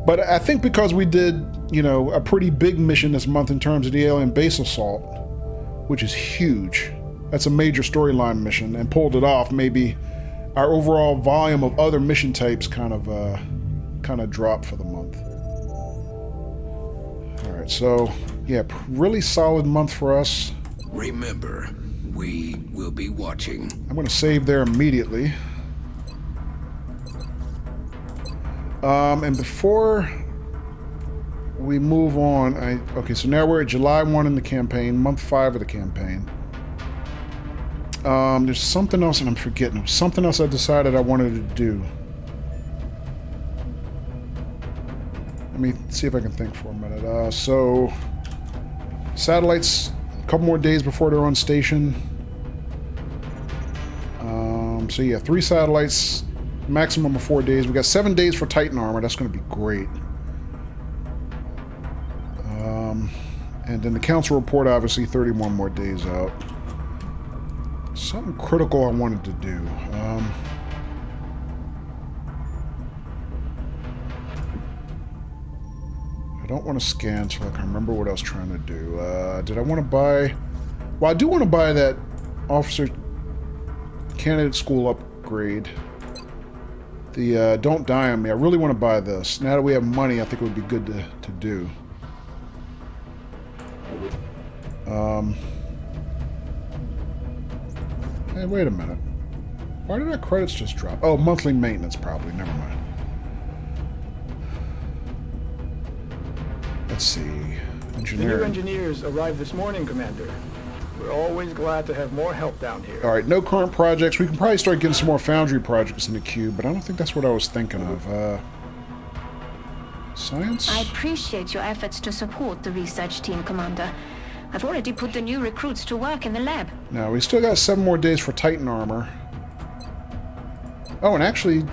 But I think because we did, a pretty big mission this month in terms of the alien base assault, which is huge. That's a major storyline mission, and pulled it off. Maybe our overall volume of other mission types kind of dropped for the month. All right, so yeah, really solid month for us. Remember, we will be watching. I'm going to save there immediately. And before we move on, okay, so now we're at July 1 in the campaign, month 5 of the campaign. There's something else, and I'm forgetting. It was something else I decided I wanted to do. Let me see if I can think for a minute. So, satellites, a couple more days before they're on station. So yeah, 3 satellites. Maximum of 4 days. We got 7 days for Titan armor. That's going to be great. And then the council report, obviously, 31 more days out. Something critical I wanted to do. I don't want to scan, so I can remember what I was trying to do. Did I want to buy... Well, I do want to buy that officer candidate school upgrade. The Don't Die on Me. I really want to buy this. Now that we have money, I think it would be good to do. Hey, wait a minute. Why did our credits just drop? Oh, monthly maintenance probably. Never mind. Let's see. Engineering. The new engineers arrived this morning, Commander. We're always glad to have more help down here. Alright, no current projects. We can probably start getting some more Foundry projects in the queue, but I don't think that's what I was thinking of. Science? I appreciate your efforts to support the research team, Commander. I've already put the new recruits to work in the lab. Now, we still got 7 more days for Titan armor. Oh, and actually,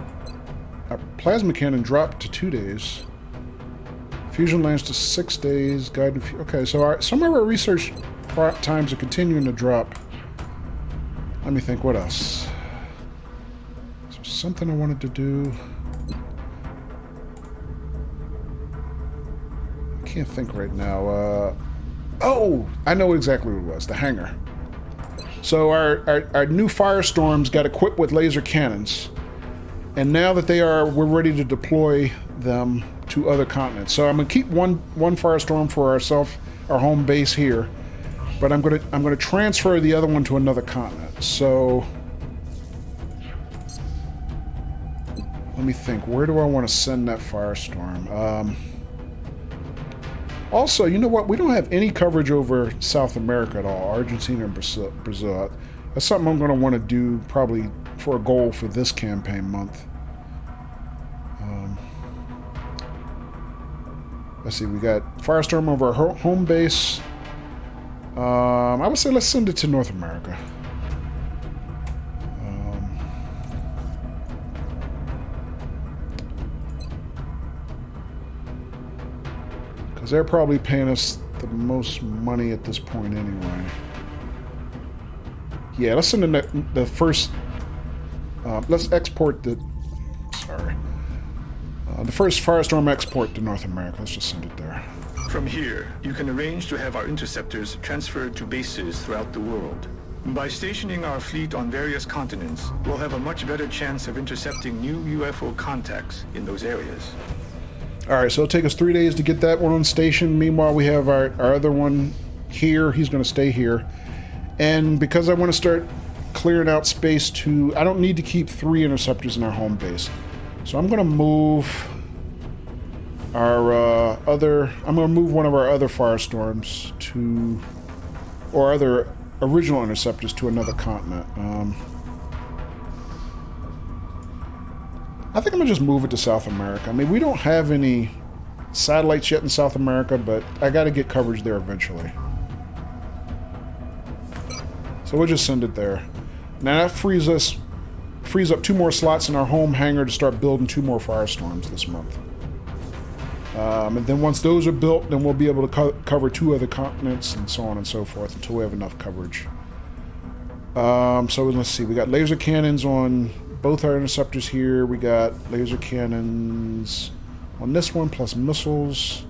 our plasma cannon dropped to 2 days. Fusion lands to 6 days. Guided. Okay, so some of our research times are continuing to drop. Let me think, what else? Is there something I wanted to do? I can't think right now. Oh, I know exactly what it was. The hangar. So our new Firestorms got equipped with laser cannons. And now that we're ready to deploy them to other continents. So I'm gonna keep one firestorm for ourselves, our home base here, but I'm gonna transfer the other one to another continent. So let me think. Where do I want to send that firestorm? Also, you know what? We don't have any coverage over South America at all. Argentina and Brazil. That's something I'm going to want to do probably for a goal for this campaign month. Let's see. We got firestorm over our home base. I would say let's send it to North America. Because they're probably paying us the most money at this point anyway. Yeah, let's send in the first... let's export the... Sorry. The first firestorm export to North America. Let's just send it there. From here, you can arrange to have our interceptors transferred to bases throughout the world. By stationing our fleet on various continents, we'll have a much better chance of intercepting new UFO contacts in those areas. Alright, so it'll take us 3 days to get that one on station. Meanwhile, we have our other one here. He's going to stay here. And because I want to start clearing out space to... I don't need to keep 3 interceptors in our home base. So I'm going to move our other... I'm going to move one of our other firestorms to... or other original interceptors to another continent. I think I'm going to just move it to South America. I mean, we don't have any satellites yet in South America, but I got to get coverage there eventually. So we'll just send it there. Now that frees up 2 more slots in our home hangar to start building 2 more firestorms this month. And then once those are built, then we'll be able to cover 2 other continents and so on and so forth until we have enough coverage. So let's see. We got laser cannons on both our interceptors here. We got laser cannons on this one, plus missiles.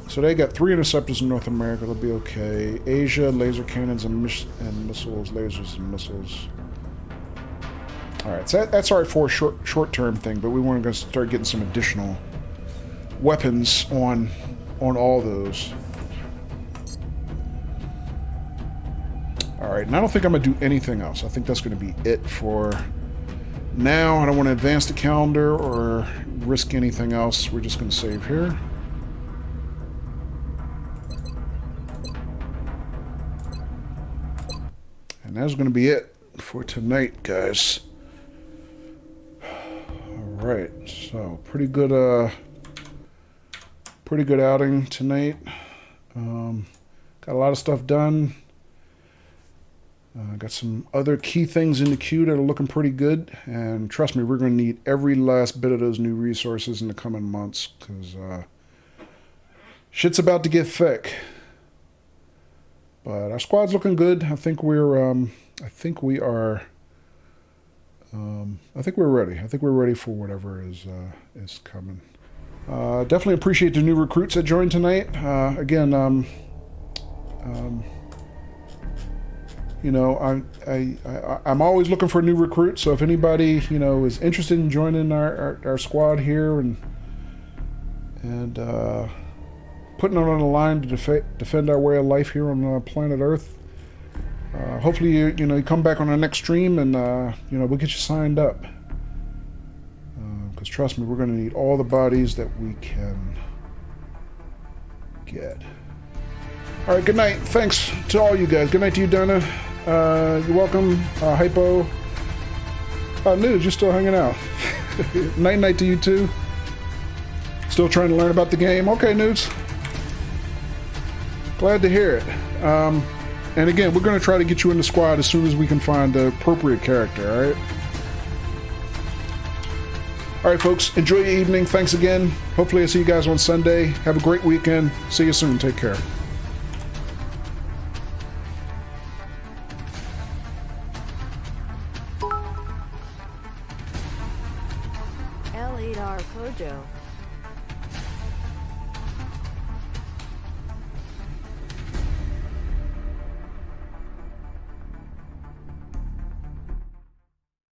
So they got 3 interceptors in North America. It'll be okay. Asia, laser cannons and missiles, lasers and missiles. Alright, so that's alright for a short-term thing, but we want to start getting some additional weapons on all those. Alright, and I don't think I'm going to do anything else. I think that's going to be it for now. I don't want to advance the calendar or risk anything else. We're just going to save here. And that's going to be it for tonight, guys. Alright, so pretty good outing tonight. Got a lot of stuff done. Got some other key things in the queue that are looking pretty good, and trust me, we're going to need every last bit of those new resources in the coming months, because shit's about to get thick. But our squad's looking good. I think we're ready. I think we're ready for whatever is coming. Definitely appreciate the new recruits that joined tonight. Again, you know, I'm always looking for new recruits. So if anybody, you know, is interested in joining our squad here and putting it on the line to defend our way of life here on planet Earth, hopefully you come back on our next stream and we'll get you signed up. Because trust me, we're going to need all the bodies that we can get. All right, good night. Thanks to all you guys. Good night to you, Donna. You're welcome. Hypo. Nudes, you're still hanging out. Night to you too. Still trying to learn about the game. Okay, Nudes. Glad to hear it. And again, we're going to try to get you in the squad as soon as we can find the appropriate character, all right? All right, folks, enjoy your evening. Thanks again. Hopefully I see you guys on Sunday. Have a great weekend. See you soon. Take care. L8R Kojo.